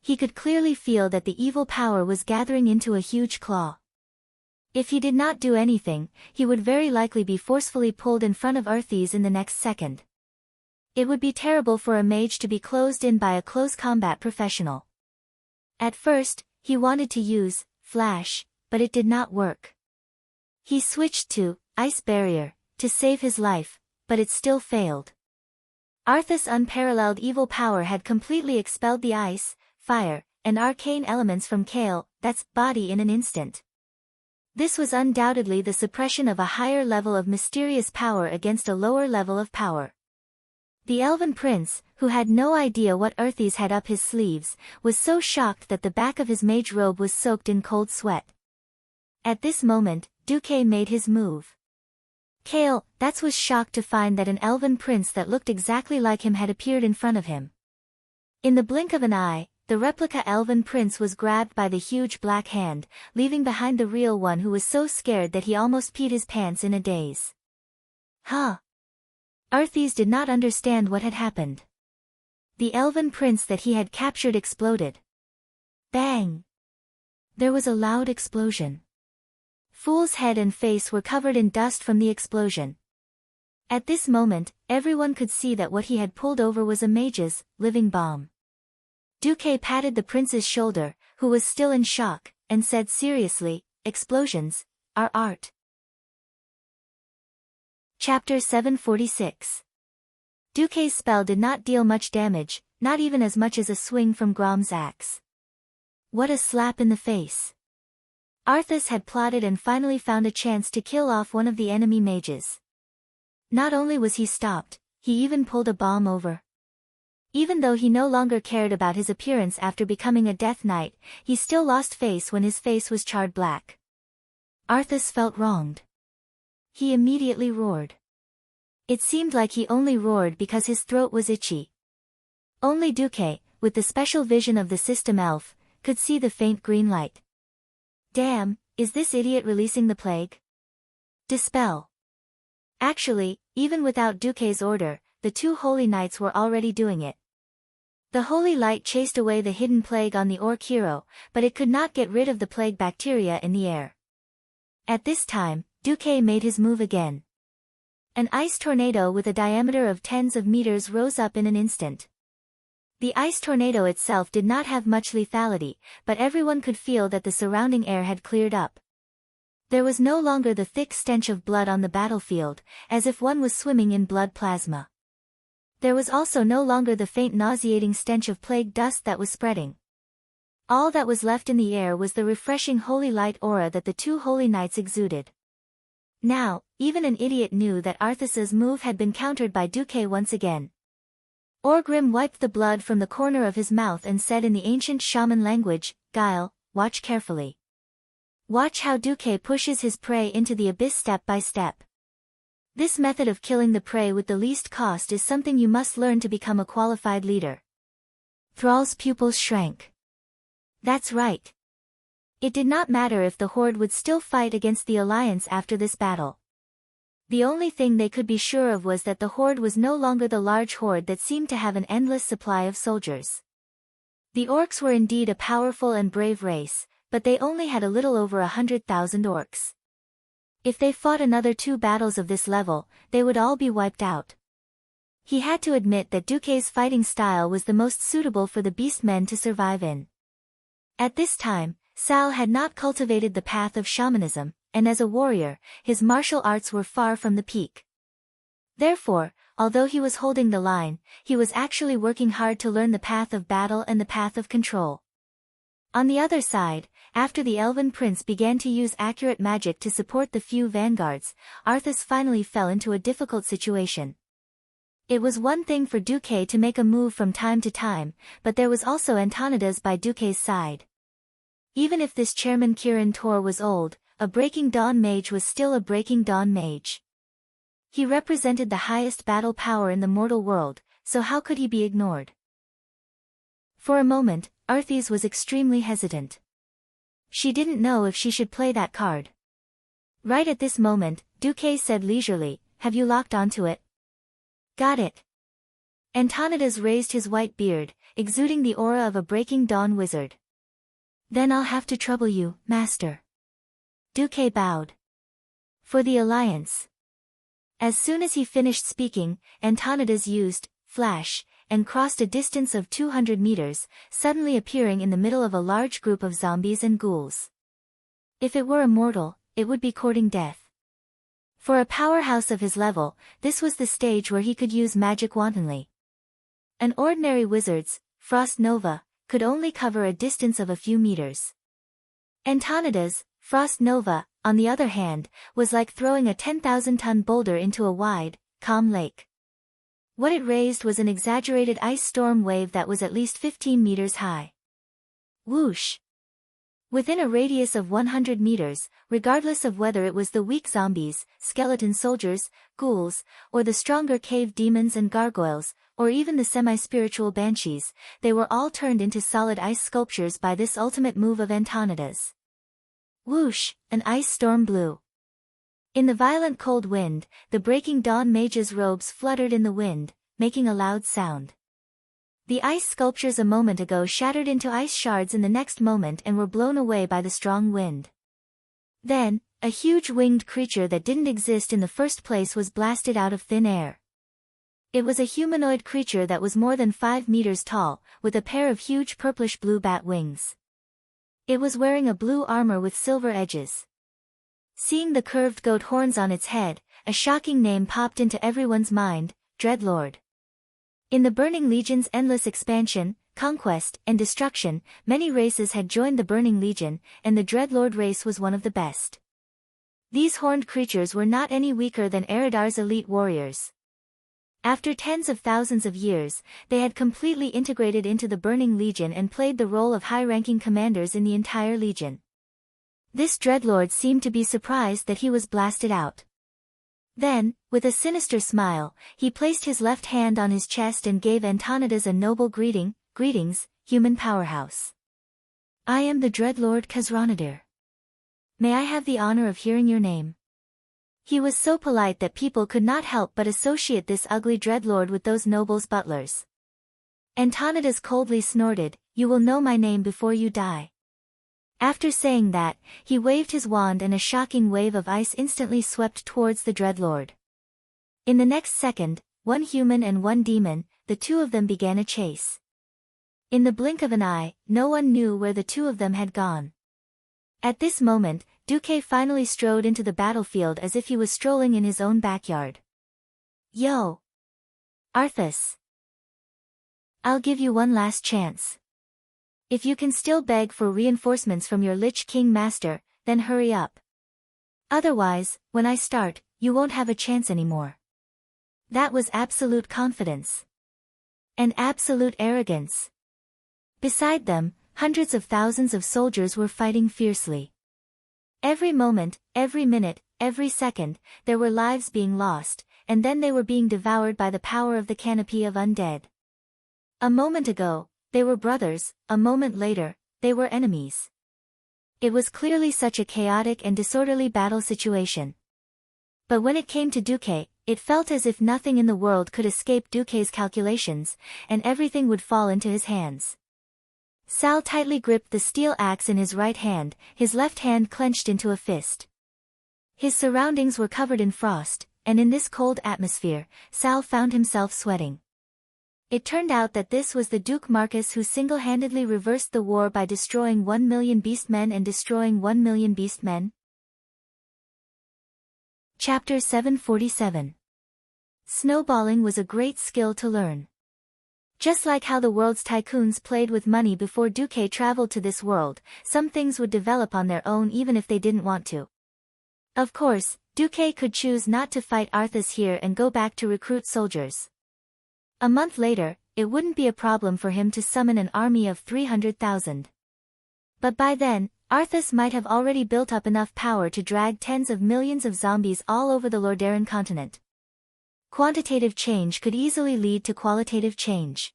He could clearly feel that the evil power was gathering into a huge claw. If he did not do anything, he would very likely be forcefully pulled in front of Arthas in the next second. It would be terrible for a mage to be closed in by a close combat professional. At first, he wanted to use Flash, but it did not work. He switched to Ice Barrier to save his life, but it still failed. Arthas' unparalleled evil power had completely expelled the ice, fire, and arcane elements from Kale's body in an instant. This was undoubtedly the suppression of a higher level of mysterious power against a lower level of power. The Elven Prince, who had no idea what Arthas had up his sleeves, was so shocked that the back of his mage robe was soaked in cold sweat. At this moment, Duque made his move. Kale was shocked to find that an Elven Prince that looked exactly like him had appeared in front of him. In the blink of an eye, the replica Elven Prince was grabbed by the huge black hand, leaving behind the real one, who was so scared that he almost peed his pants in a daze. Huh? Arthas did not understand what had happened. The Elven Prince that he had captured exploded. Bang! There was a loud explosion. Fool's head and face were covered in dust from the explosion. At this moment, everyone could see that what he had pulled over was a mage's living bomb. Duque patted the prince's shoulder, who was still in shock, and said seriously, "Explosions are art." Chapter 746. Duque's spell did not deal much damage, not even as much as a swing from Grom's axe. What a slap in the face. Arthas had plotted and finally found a chance to kill off one of the enemy mages. Not only was he stopped, he even pulled a bomb over. Even though he no longer cared about his appearance after becoming a Death Knight, he still lost face when his face was charred black. Arthas felt wronged. He immediately roared. It seemed like he only roared because his throat was itchy. Only Duque, with the special vision of the system elf, could see the faint green light. Damn, is this idiot releasing the plague? Dispel. Actually, even without Duque's order, the two holy knights were already doing it. The holy light chased away the hidden plague on the orc hero, but it could not get rid of the plague bacteria in the air. At this time, Duque made his move again. An ice tornado with a diameter of tens of meters rose up in an instant. The ice tornado itself did not have much lethality, but everyone could feel that the surrounding air had cleared up. There was no longer the thick stench of blood on the battlefield, as if one was swimming in blood plasma. There was also no longer the faint nauseating stench of plague dust that was spreading. All that was left in the air was the refreshing holy light aura that the two holy knights exuded. Now, even an idiot knew that Arthas's move had been countered by Duque once again. Orgrim wiped the blood from the corner of his mouth and said in the ancient shaman language, "Guile, watch carefully. Watch how Duque pushes his prey into the abyss step by step. This method of killing the prey with the least cost is something you must learn to become a qualified leader." Thrall's pupils shrank. That's right. It did not matter if the Horde would still fight against the Alliance after this battle. The only thing they could be sure of was that the Horde was no longer the large horde that seemed to have an endless supply of soldiers. The orcs were indeed a powerful and brave race, but they only had a little over 100,000 orcs. If they fought another 2 battles of this level, they would all be wiped out. He had to admit that Duque's fighting style was the most suitable for the beastmen to survive in. At this time, Sal had not cultivated the path of shamanism, and as a warrior, his martial arts were far from the peak. Therefore, although he was holding the line, he was actually working hard to learn the path of battle and the path of control. On the other side, after the Elven Prince began to use accurate magic to support the few vanguards, Arthas finally fell into a difficult situation. It was one thing for Duque to make a move from time to time, but there was also Antonidas by Duque's side. Even if this chairman Kirin Tor was old, a Breaking Dawn mage was still a Breaking Dawn mage. He represented the highest battle power in the mortal world, so how could he be ignored? For a moment, Arthis was extremely hesitant. She didn't know if she should play that card. Right at this moment, Duque said leisurely, "Have you locked onto it?" "Got it." Antonidas raised his white beard, exuding the aura of a Breaking Dawn wizard. "Then I'll have to trouble you, master." Duque bowed. "For the Alliance." As soon as he finished speaking, Antonidas used Flash, and crossed a distance of 200 meters, suddenly appearing in the middle of a large group of zombies and ghouls. If it were a mortal, it would be courting death. For a powerhouse of his level, this was the stage where he could use magic wantonly. An ordinary wizard's Frost Nova could only cover a distance of a few meters. Antonidas' Frost Nova, on the other hand, was like throwing a 10,000-ton boulder into a wide, calm lake. What it raised was an exaggerated ice storm wave that was at least 15 meters high. Whoosh! Within a radius of 100 meters, regardless of whether it was the weak zombies, skeleton soldiers, ghouls, or the stronger cave demons and gargoyles, or even the semi-spiritual banshees, they were all turned into solid ice sculptures by this ultimate move of Antonidas. Whoosh! An ice storm blew. In the violent cold wind, the Breaking Dawn mage's robes fluttered in the wind, making a loud sound. The ice sculptures a moment ago shattered into ice shards in the next moment and were blown away by the strong wind. Then, a huge winged creature that didn't exist in the first place was blasted out of thin air. It was a humanoid creature that was more than 5 meters tall, with a pair of huge purplish-blue bat wings. It was wearing a blue armor with silver edges. Seeing the curved goat horns on its head, a shocking name popped into everyone's mind, Dreadlord. In the Burning Legion's endless expansion, conquest, and destruction, many races had joined the Burning Legion, and the Dreadlord race was one of the best. These horned creatures were not any weaker than Eridar's elite warriors. After tens of thousands of years, they had completely integrated into the Burning Legion and played the role of high-ranking commanders in the entire Legion. This Dreadlord seemed to be surprised that he was blasted out. Then, with a sinister smile, he placed his left hand on his chest and gave Antonidas a noble greeting, "Greetings, human powerhouse. I am the Dreadlord Khazranadir. May I have the honor of hearing your name?" He was so polite that people could not help but associate this ugly Dreadlord with those nobles' butlers. Antonidas coldly snorted, "You will know my name before you die." After saying that, he waved his wand and a shocking wave of ice instantly swept towards the Dreadlord. In the next second, one human and one demon, the two of them began a chase. In the blink of an eye, no one knew where the two of them had gone. At this moment, Duque finally strode into the battlefield as if he was strolling in his own backyard. "Yo! Arthas! I'll give you one last chance. If you can still beg for reinforcements from your Lich King master, then hurry up. Otherwise, when I start, you won't have a chance anymore." That was absolute confidence. And absolute arrogance. Beside them, hundreds of thousands of soldiers were fighting fiercely. Every moment, every minute, every second, there were lives being lost, and then they were being devoured by the power of the canopy of undead. A moment ago, they were brothers, a moment later, they were enemies. It was clearly such a chaotic and disorderly battle situation. But when it came to Duque, it felt as if nothing in the world could escape Duque's calculations, and everything would fall into his hands. Sal tightly gripped the steel axe in his right hand, his left hand clenched into a fist. His surroundings were covered in frost, and in this cold atmosphere, Sal found himself sweating. It turned out that this was the Duke Marcus who single-handedly reversed the war by destroying 1 million beastmen and destroying 1 million beastmen. Chapter 747. Snowballing was a great skill to learn. Just like how the world's tycoons played with money before Duque traveled to this world, some things would develop on their own even if they didn't want to. Of course, Duque could choose not to fight Arthas here and go back to recruit soldiers. A month later, it wouldn't be a problem for him to summon an army of 300,000. But by then, Arthas might have already built up enough power to drag tens of millions of zombies all over the Lordaeron continent. Quantitative change could easily lead to qualitative change.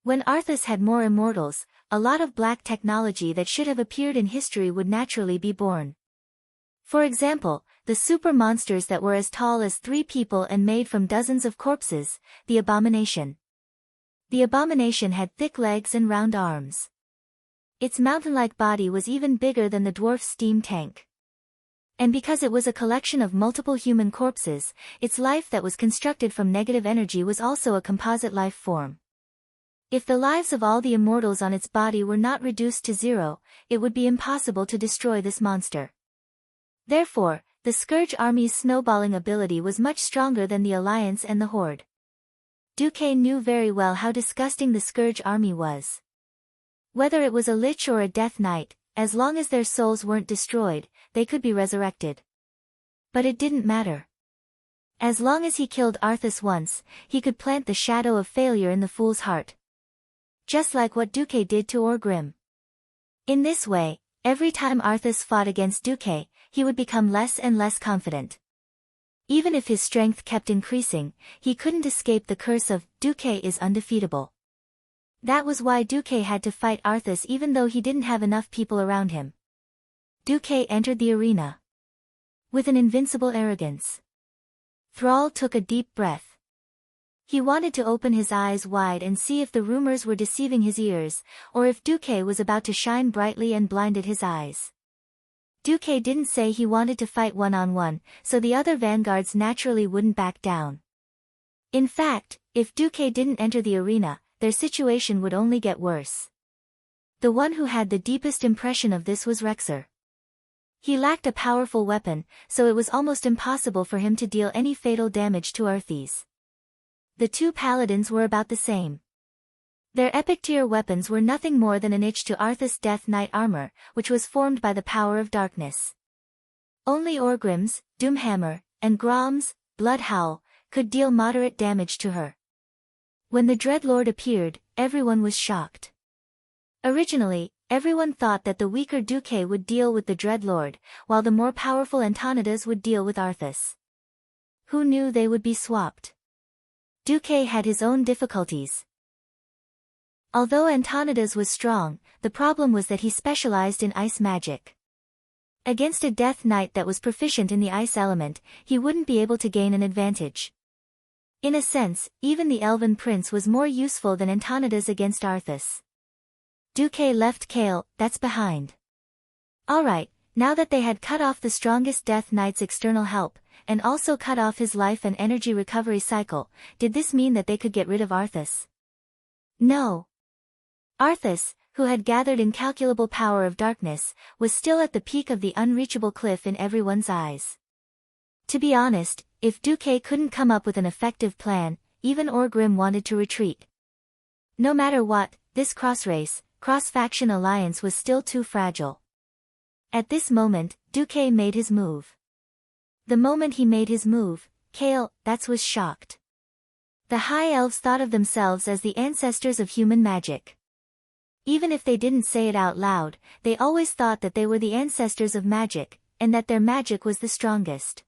When Arthas had more immortals, a lot of black technology that should have appeared in history would naturally be born. For example, the super monsters that were as tall as 3 people and made from dozens of corpses, the Abomination. The Abomination had thick legs and round arms. Its mountain-like body was even bigger than the dwarf's steam tank. And because it was a collection of multiple human corpses, its life that was constructed from negative energy was also a composite life form. If the lives of all the immortals on its body were not reduced to 0, it would be impossible to destroy this monster. Therefore, the Scourge army's snowballing ability was much stronger than the Alliance and the Horde. Duque knew very well how disgusting the Scourge army was. Whether it was a Lich or a Death Knight, as long as their souls weren't destroyed, they could be resurrected. But it didn't matter. As long as he killed Arthas once, he could plant the shadow of failure in the fool's heart. Just like what Duque did to Orgrim. In this way, every time Arthas fought against Duque, he would become less and less confident. Even if his strength kept increasing, he couldn't escape the curse of Duque is undefeatable. That was why Duque had to fight Arthas even though he didn't have enough people around him. Duque entered the arena with an invincible arrogance. Thrall took a deep breath. He wanted to open his eyes wide and see if the rumors were deceiving his ears, or if Duque was about to shine brightly and blinded his eyes. Duque didn't say he wanted to fight one-on-one, so the other vanguards naturally wouldn't back down. In fact, if Duque didn't enter the arena, their situation would only get worse. The one who had the deepest impression of this was Rexer. He lacked a powerful weapon, so it was almost impossible for him to deal any fatal damage to Arthas. The 2 paladins were about the same. Their epic tier weapons were nothing more than an itch to Arthas' Death Knight armor, which was formed by the power of darkness. Only Orgrim's, Doomhammer, and Grom's, Bloodhowl, could deal moderate damage to her. When the Dreadlord appeared, everyone was shocked. Originally, everyone thought that the weaker Duque would deal with the Dreadlord, while the more powerful Antonidas would deal with Arthas. Who knew they would be swapped? Duque had his own difficulties. Although Antonidas was strong, the problem was that he specialized in ice magic. Against a Death Knight that was proficient in the ice element, he wouldn't be able to gain an advantage. In a sense, even the Elven Prince was more useful than Antonidas against Arthas. Duque left Kael, that's behind. Alright, now that they had cut off the strongest Death Knight's external help, and also cut off his life and energy recovery cycle, did this mean that they could get rid of Arthas? No. Arthas, who had gathered incalculable power of darkness, was still at the peak of the unreachable cliff in everyone's eyes. To be honest, if Duque couldn't come up with an effective plan, even Orgrim wanted to retreat. No matter what, this cross-faction alliance was still too fragile. At this moment, Duque made his move. The moment he made his move, Kael, was shocked. The High Elves thought of themselves as the ancestors of human magic. Even if they didn't say it out loud, they always thought that they were the ancestors of magic, and that their magic was the strongest.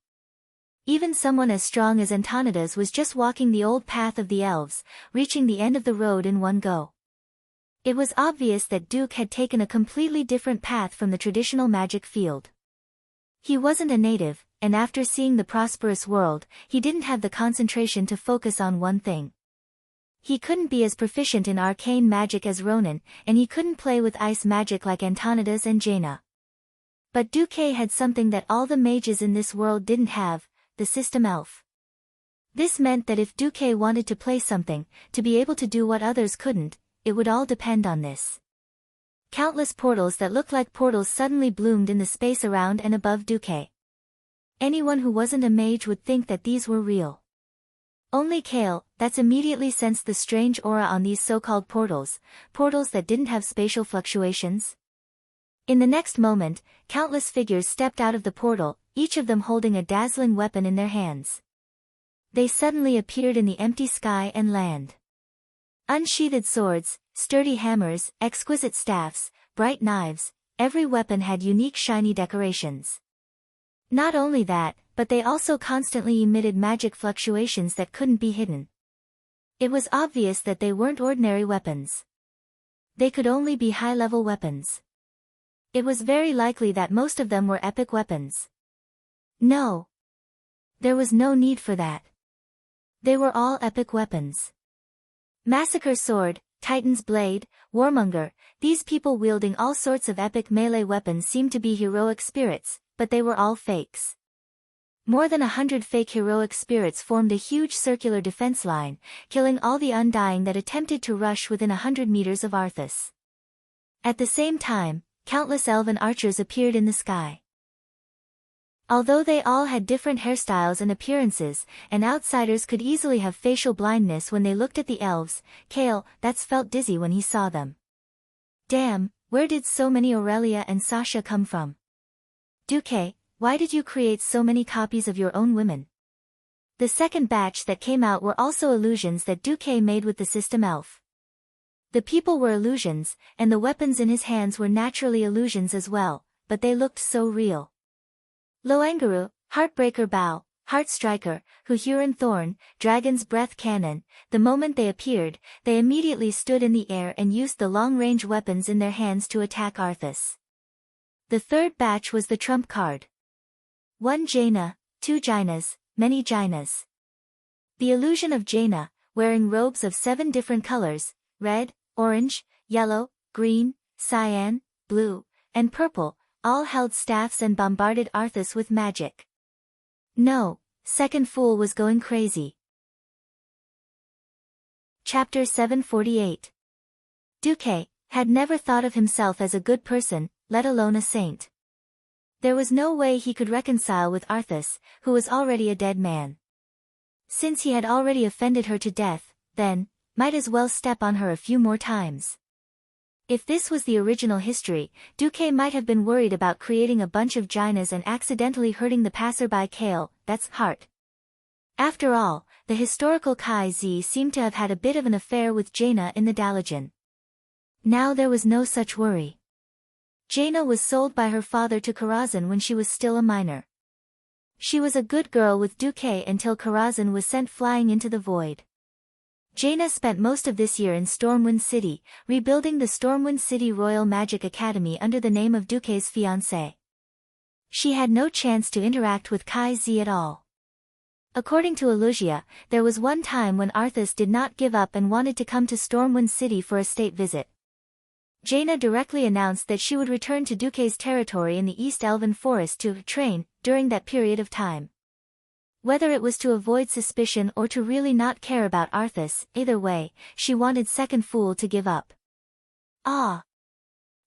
Even someone as strong as Antonidas was just walking the old path of the elves, reaching the end of the road in one go. It was obvious that Duque had taken a completely different path from the traditional magic field. He wasn't a native, and after seeing the prosperous world, he didn't have the concentration to focus on one thing. He couldn't be as proficient in arcane magic as Ronan, and he couldn't play with ice magic like Antonidas and Jaina. But Duque had something that all the mages in this world didn't have, the system elf. This meant that if Duque wanted to play something, to be able to do what others couldn't, it would all depend on this. Countless portals that looked like portals suddenly bloomed in the space around and above Duque. Anyone who wasn't a mage would think that these were real. Only Kael, immediately sensed the strange aura on these so-called portals that didn't have spatial fluctuations. In the next moment, countless figures stepped out of the portal, each of them holding a dazzling weapon in their hands. They suddenly appeared in the empty sky and land. Unsheathed swords, sturdy hammers, exquisite staffs, bright knives, every weapon had unique shiny decorations. Not only that, but they also constantly emitted magic fluctuations that couldn't be hidden. It was obvious that they weren't ordinary weapons. They could only be high-level weapons. It was very likely that most of them were epic weapons. No. There was no need for that. They were all epic weapons. Massacre Sword, Titan's Blade, Warmonger, these people wielding all sorts of epic melee weapons seemed to be heroic spirits, but they were all fakes. More than 100 fake heroic spirits formed a huge circular defense line, killing all the Undying that attempted to rush within 100 meters of Arthas. At the same time, countless elven archers appeared in the sky. Although they all had different hairstyles and appearances, and outsiders could easily have facial blindness when they looked at the elves, Kale, that's felt dizzy when he saw them. Damn, where did so many Aurelia and Sasha come from? Duque, why did you create so many copies of your own women? The second batch that came out were also illusions that Duque made with the system elf. The people were illusions, and the weapons in his hands were naturally illusions as well, but they looked so real. Loangaru, Heartbreaker Bow, Heartstriker, Huhuran Thorn, Dragon's Breath Cannon, the moment they appeared, they immediately stood in the air and used the long-range weapons in their hands to attack Arthas. The third batch was the trump card. 1 Jaina, 2 Jainas, many Jainas. The illusion of Jaina, wearing robes of 7 different colors, red, orange, yellow, green, cyan, blue, and purple, all held staffs and bombarded Arthas with magic. No, Second Fool was going crazy. Chapter 748. Duque had never thought of himself as a good person, let alone a saint. There was no way he could reconcile with Arthas, who was already a dead man. Since he had already offended her to death, then, might as well step on her a few more times. If this was the original history, Duque might have been worried about creating a bunch of Jainas and accidentally hurting the passerby Kale, that's heart. After all, the historical Kai Z seemed to have had a bit of an affair with Jaina in the Dalajan. Now there was no such worry. Jaina was sold by her father to Karazhan when she was still a minor. She was a good girl with Duque until Karazhan was sent flying into the void. Jaina spent most of this year in Stormwind City, rebuilding the Stormwind City Royal Magic Academy under the name of Duque's fiancé. She had no chance to interact with Kai Z at all. According to Elogia, there was one time when Arthas did not give up and wanted to come to Stormwind City for a state visit. Jaina directly announced that she would return to Duque's territory in the East Elven Forest to train during that period of time. Whether it was to avoid suspicion or to really not care about Arthas, either way, she wanted Second Fool to give up. Ah!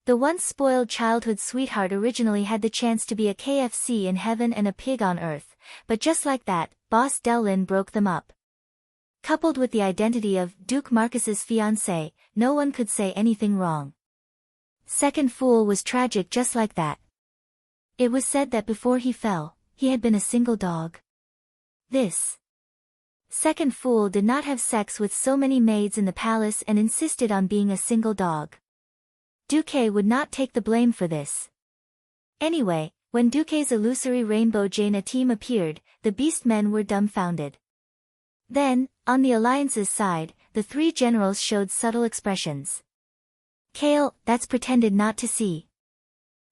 The once spoiled childhood sweetheart originally had the chance to be a KFC in heaven and a pig on earth, but just like that, Boss Delin broke them up. Coupled with the identity of Duke Marcus's fiancé, no one could say anything wrong. Second Fool was tragic just like that. It was said that before he fell, he had been a single dog. This Second Fool did not have sex with so many maids in the palace and insisted on being a single dog. Duque would not take the blame for this. Anyway, when Duque's illusory Rainbow Jaina team appeared, the Beastmen were dumbfounded. Then, on the Alliance's side, the 3 generals showed subtle expressions. Kale, that's pretended not to see.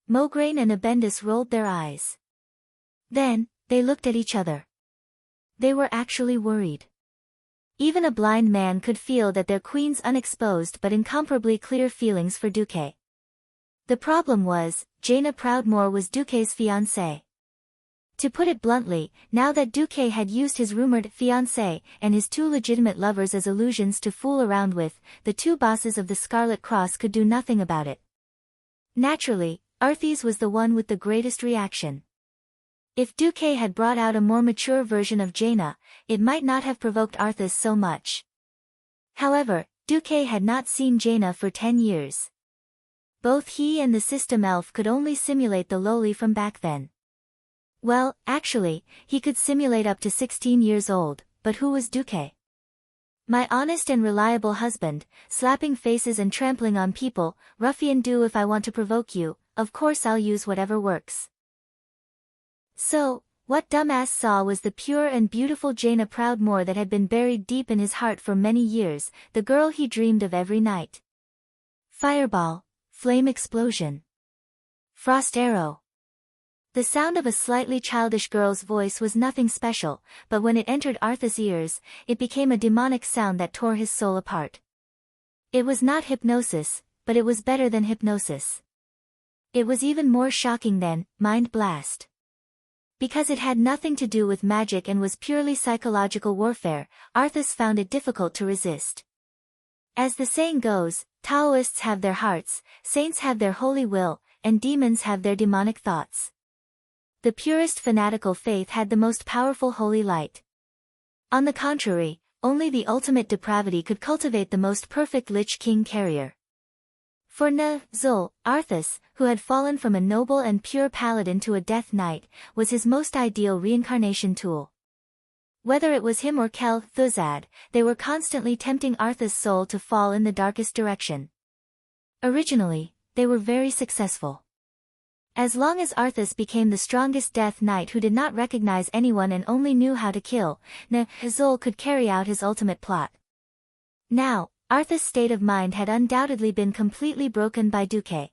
Mograine and Abendus rolled their eyes. Then, they looked at each other. They were actually worried. Even a blind man could feel that their queen's unexposed but incomparably clear feelings for Duque. The problem was, Jaina Proudmoore was Duque's fiancée. To put it bluntly, now that Duque had used his rumored fiancé and his 2 legitimate lovers as illusions to fool around with, the 2 bosses of the Scarlet Cross could do nothing about it. Naturally, Arthas was the one with the greatest reaction. If Duque had brought out a more mature version of Jaina, it might not have provoked Arthas so much. However, Duque had not seen Jaina for 10 years. Both he and the system elf could only simulate the lowly from back then. Well, actually, he could simulate up to 16 years old, but who was Duque? My honest and reliable husband, slapping faces and trampling on people, ruffian do if I want to provoke you, of course I'll use whatever works. So, what dumbass saw was the pure and beautiful Jaina Proudmoore that had been buried deep in his heart for many years, the girl he dreamed of every night. Fireball, flame explosion, frost arrow. The sound of a slightly childish girl's voice was nothing special, but when it entered Arthas' ears, it became a demonic sound that tore his soul apart. It was not hypnosis, but it was better than hypnosis. It was even more shocking than mind blast. Because it had nothing to do with magic and was purely psychological warfare, Arthas found it difficult to resist. As the saying goes, Taoists have their hearts, saints have their holy will, and demons have their demonic thoughts. The purest fanatical faith had the most powerful holy light. On the contrary, only the ultimate depravity could cultivate the most perfect Lich King carrier. For Zul, Arthas, who had fallen from a noble and pure paladin to a death knight, was his most ideal reincarnation tool. Whether it was him or Kel Thuzad, they were constantly tempting Arthas' soul to fall in the darkest direction. Originally, they were very successful. As long as Arthas became the strongest death knight who did not recognize anyone and only knew how to kill, Zul could carry out his ultimate plot. Now, Arthas' state of mind had undoubtedly been completely broken by Duque.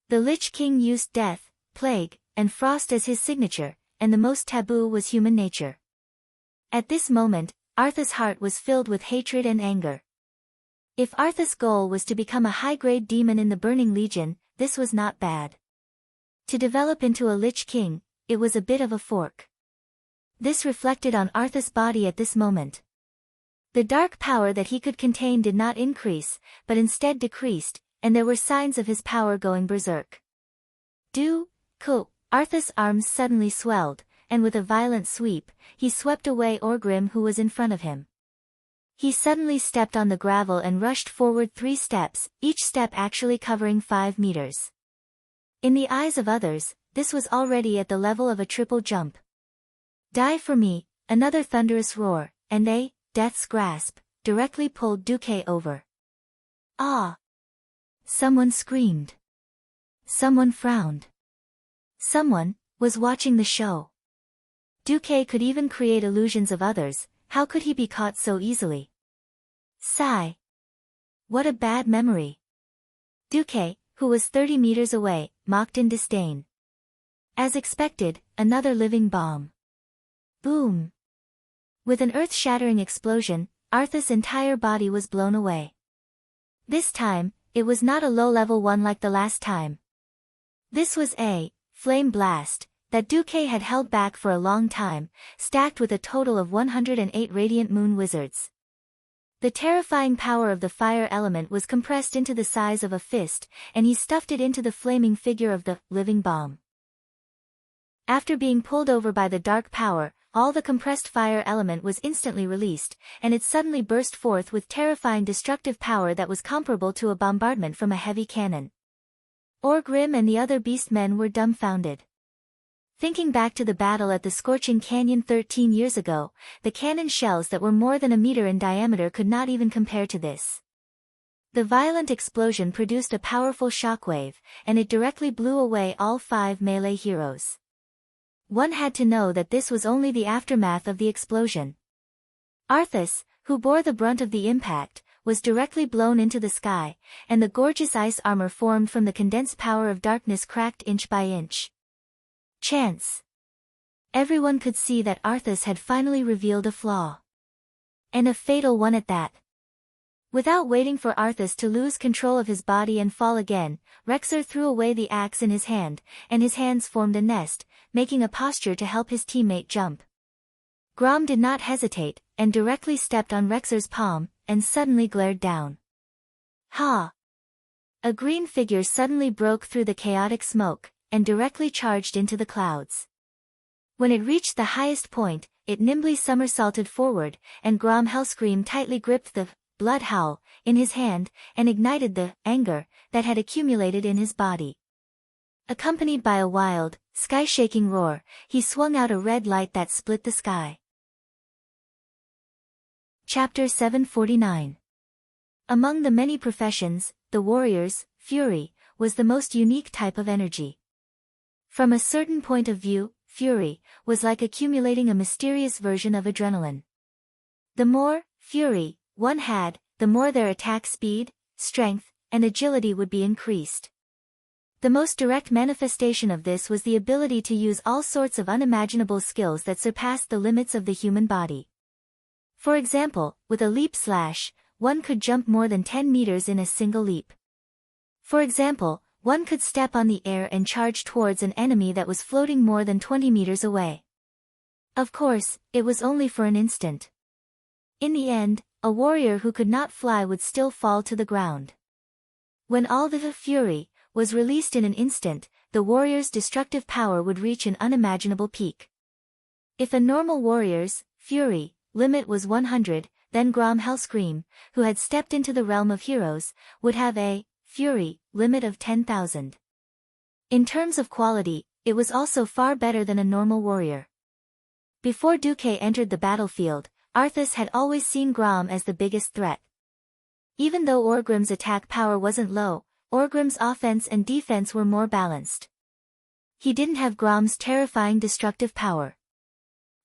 The Lich King used death, plague, and frost as his signature, and the most taboo was human nature. At this moment, Arthas' heart was filled with hatred and anger. If Arthas' goal was to become a high-grade demon in the Burning Legion, this was not bad. To develop into a Lich King, it was a bit of a fork. This reflected on Arthas' body at this moment. The dark power that he could contain did not increase, but instead decreased, and there were signs of his power going berserk. Arthas' arms suddenly swelled, and with a violent sweep, he swept away Orgrim who was in front of him. He suddenly stepped on the gravel and rushed forward 3 steps, each step actually covering 5 meters. In the eyes of others, this was already at the level of a triple jump. Die for me, another thunderous roar, and they, Death's grasp, directly pulled Duque over. Ah! Someone screamed. Someone frowned. Someone was watching the show. Duque could even create illusions of others, how could he be caught so easily? Sigh. What a bad memory. Duque, who was 30 meters away, mocked in disdain. As expected, another living bomb. Boom! With an earth-shattering explosion, Arthas' entire body was blown away. This time, it was not a low-level one like the last time. This was a flame blast that Duque had held back for a long time, stacked with a total of 108 radiant moon wizards. The terrifying power of the fire element was compressed into the size of a fist, and he stuffed it into the flaming figure of the living bomb. After being pulled over by the dark power, all the compressed fire element was instantly released, and it suddenly burst forth with terrifying destructive power that was comparable to a bombardment from a heavy cannon. Orgrim and the other beastmen were dumbfounded. Thinking back to the battle at the Scorching Canyon 13 years ago, the cannon shells that were more than a meter in diameter could not even compare to this. The violent explosion produced a powerful shockwave, and it directly blew away all 5 melee heroes. One had to know that this was only the aftermath of the explosion. Arthas, who bore the brunt of the impact, was directly blown into the sky, and the gorgeous ice armor formed from the condensed power of darkness cracked inch by inch. Chance. Everyone could see that Arthas had finally revealed a flaw. And a fatal one at that. Without waiting for Arthas to lose control of his body and fall again, Rexer threw away the axe in his hand, and his hands formed a nest, making a posture to help his teammate jump. Grom did not hesitate, and directly stepped on Rexer's palm, and suddenly glared down. Ha! A green figure suddenly broke through the chaotic smoke, and directly charged into the clouds. When it reached the highest point, it nimbly somersaulted forward, and Grom Hellscream tightly gripped the blood howl in his hand, and ignited the anger that had accumulated in his body. Accompanied by a wild, sky-shaking roar, he swung out a red light that split the sky. Chapter 749. Among the many professions, the warrior's fury was the most unique type of energy. From a certain point of view, fury was like accumulating a mysterious version of adrenaline. The more fury one had, the more their attack speed, strength, and agility would be increased. The most direct manifestation of this was the ability to use all sorts of unimaginable skills that surpassed the limits of the human body. For example, with a leap slash, one could jump more than 10 meters in a single leap. For example, one could step on the air and charge towards an enemy that was floating more than 20 meters away. Of course, it was only for an instant. In the end, a warrior who could not fly would still fall to the ground. When all the fury was released in an instant, the warrior's destructive power would reach an unimaginable peak. If a normal warrior's fury limit was 100, then Grom Hellscream, who had stepped into the realm of heroes, would have a fury limit of 10,000. In terms of quality, it was also far better than a normal warrior. Before Duque entered the battlefield, Arthas had always seen Grom as the biggest threat. Even though Orgrim's attack power wasn't low, Orgrim's offense and defense were more balanced. He didn't have Grom's terrifying destructive power.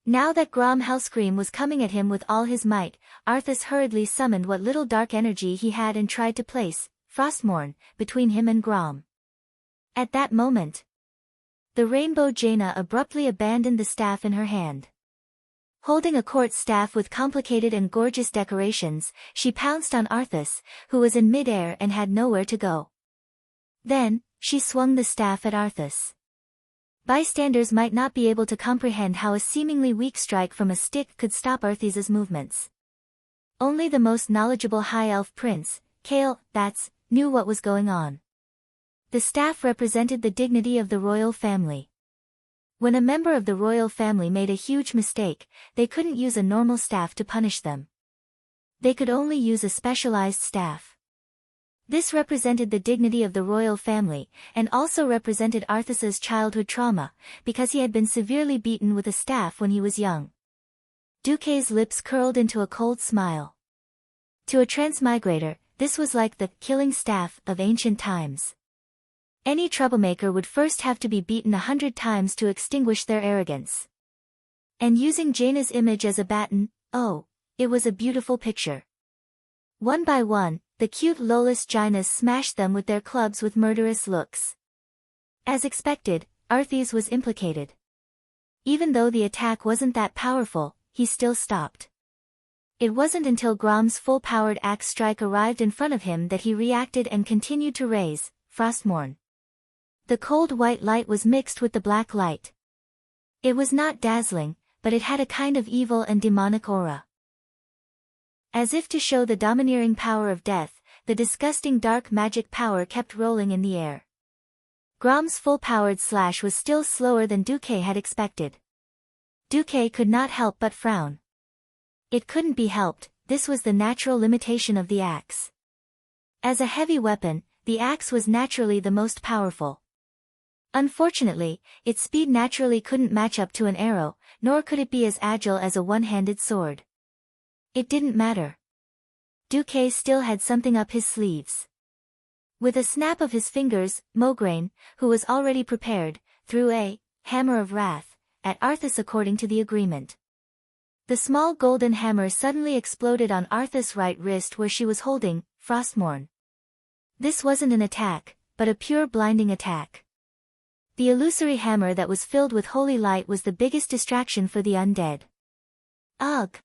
Now that Grom Hellscream was coming at him with all his might, Arthas hurriedly summoned what little dark energy he had and tried to place Frostmourne between him and Grom. At that moment, the Rainbow Jaina abruptly abandoned the staff in her hand. Holding a court staff with complicated and gorgeous decorations, she pounced on Arthas, who was in mid-air and had nowhere to go. Then, she swung the staff at Arthas. Bystanders might not be able to comprehend how a seemingly weak strike from a stick could stop Arthas's movements. Only the most knowledgeable High Elf Prince, Kael, Bats, knew what was going on. The staff represented the dignity of the royal family. When a member of the royal family made a huge mistake, they couldn't use a normal staff to punish them. They could only use a specialized staff. This represented the dignity of the royal family, and also represented Arthas's childhood trauma, because he had been severely beaten with a staff when he was young. Duque's lips curled into a cold smile. To a transmigrator, this was like the killing staff of ancient times. Any troublemaker would first have to be beaten 100 times to extinguish their arrogance. And using Jaina's image as a baton, oh, it was a beautiful picture. One by one, the cute Lolas Jainas smashed them with their clubs with murderous looks. As expected, Arthas was implicated. Even though the attack wasn't that powerful, he still stopped. It wasn't until Grom's full-powered axe strike arrived in front of him that he reacted and continued to raise Frostmourne. The cold white light was mixed with the black light. It was not dazzling, but it had a kind of evil and demonic aura. As if to show the domineering power of death, the disgusting dark magic power kept rolling in the air. Grom's full-powered slash was still slower than Duque had expected. Duque could not help but frown. It couldn't be helped, this was the natural limitation of the axe. As a heavy weapon, the axe was naturally the most powerful. Unfortunately, its speed naturally couldn't match up to an arrow, nor could it be as agile as a one-handed sword. It didn't matter. Duque still had something up his sleeves. With a snap of his fingers, Mograine, who was already prepared, threw a hammer of wrath at Arthas according to the agreement. The small golden hammer suddenly exploded on Arthas' right wrist where she was holding Frostmourne. This wasn't an attack, but a pure blinding attack. The illusory hammer that was filled with holy light was the biggest distraction for the undead. Ugh!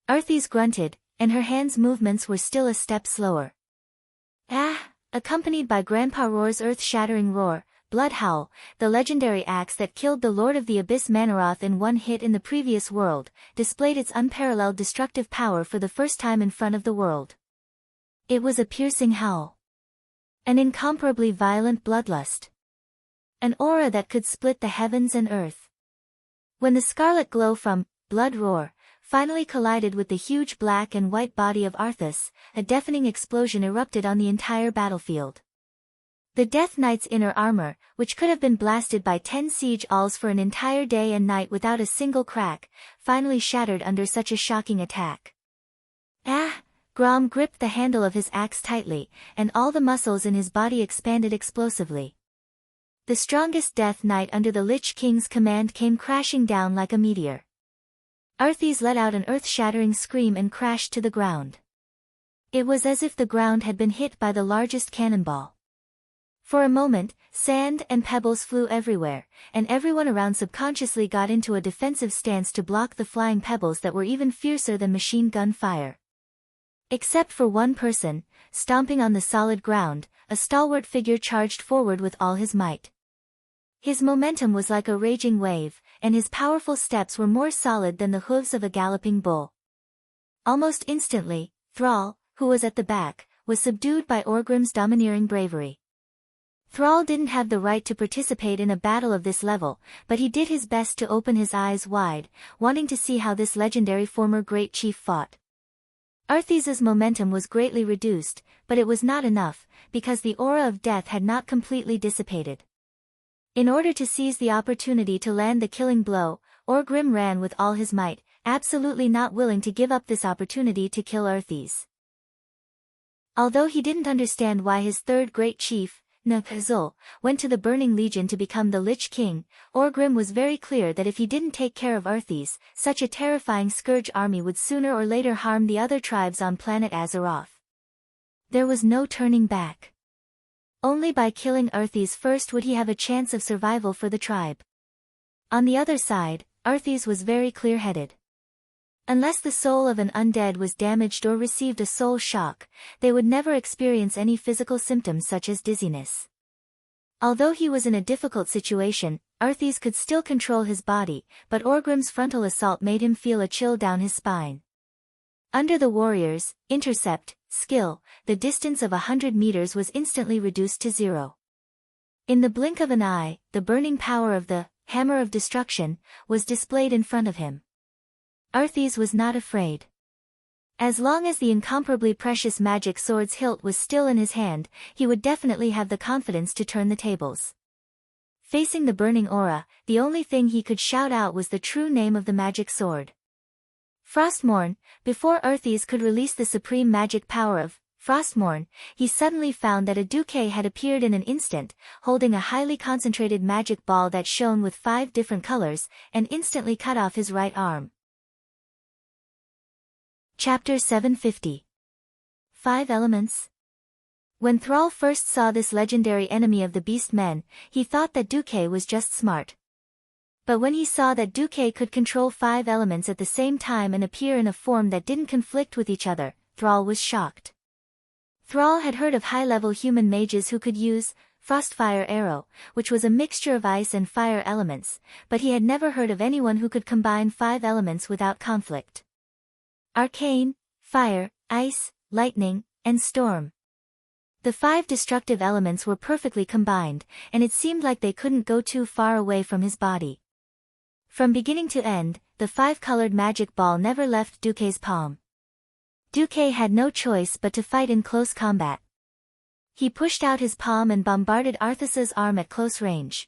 Arthas grunted, and her hand's movements were still a step slower. Ah! Accompanied by Grandpa Roar's earth-shattering roar, Blood Howl, the legendary axe that killed the Lord of the Abyss Manoroth in one hit in the previous world, displayed its unparalleled destructive power for the first time in front of the world. It was a piercing howl. An incomparably violent bloodlust. An aura that could split the heavens and earth. When the scarlet glow from Blood Roar finally collided with the huge black and white body of Arthas, a deafening explosion erupted on the entire battlefield. The Death Knight's inner armor, which could have been blasted by 10 siege alls for an entire day and night without a single crack, finally shattered under such a shocking attack. Ah! Grom gripped the handle of his axe tightly, and all the muscles in his body expanded explosively. The strongest Death Knight under the Lich King's command came crashing down like a meteor. Arthas let out an earth-shattering scream and crashed to the ground. It was as if the ground had been hit by the largest cannonball. For a moment, sand and pebbles flew everywhere, and everyone around subconsciously got into a defensive stance to block the flying pebbles that were even fiercer than machine gun fire. Except for one person, stomping on the solid ground, a stalwart figure charged forward with all his might. His momentum was like a raging wave, and his powerful steps were more solid than the hooves of a galloping bull. Almost instantly, Thrall, who was at the back, was subdued by Orgrim's domineering bravery. Thrall didn't have the right to participate in a battle of this level, but he did his best to open his eyes wide, wanting to see how this legendary former great chief fought. Arthas's momentum was greatly reduced, but it was not enough, because the aura of death had not completely dissipated. In order to seize the opportunity to land the killing blow, Orgrim ran with all his might, absolutely not willing to give up this opportunity to kill Arthas. Although he didn't understand why his third great chief, Nazul, went to the Burning Legion to become the Lich King, Orgrim was very clear that if he didn't take care of Arthas, such a terrifying scourge army would sooner or later harm the other tribes on planet Azeroth. There was no turning back. Only by killing Arthas first would he have a chance of survival for the tribe. On the other side, Arthas was very clear-headed. Unless the soul of an undead was damaged or received a soul shock, they would never experience any physical symptoms such as dizziness. Although he was in a difficult situation, Arthas could still control his body, but Orgrim's frontal assault made him feel a chill down his spine. Under the warrior's intercept skill, the distance of 100 meters was instantly reduced to 0. In the blink of an eye, the burning power of the Hammer of Destruction was displayed in front of him. Arthas was not afraid. As long as the incomparably precious magic sword's hilt was still in his hand, he would definitely have the confidence to turn the tables. Facing the burning aura, the only thing he could shout out was the true name of the magic sword. Frostmourne. Before Arthas could release the supreme magic power of Frostmourne, he suddenly found that a Duque had appeared in an instant, holding a highly concentrated magic ball that shone with 5 different colors, and instantly cut off his right arm. Chapter 750. 5 Elements. When Thrall first saw this legendary enemy of the beast men, he thought that Duque was just smart. But when he saw that Duque could control 5 elements at the same time and appear in a form that didn't conflict with each other, Thrall was shocked. Thrall had heard of high-level human mages who could use Frostfire Arrow, which was a mixture of ice and fire elements, but he had never heard of anyone who could combine 5 elements without conflict. Arcane, Fire, Ice, Lightning, and Storm. The 5 destructive elements were perfectly combined, and it seemed like they couldn't go too far away from his body. From beginning to end, the 5-colored magic ball never left Duque's palm. Duque had no choice but to fight in close combat. He pushed out his palm and bombarded Arthas's arm at close range.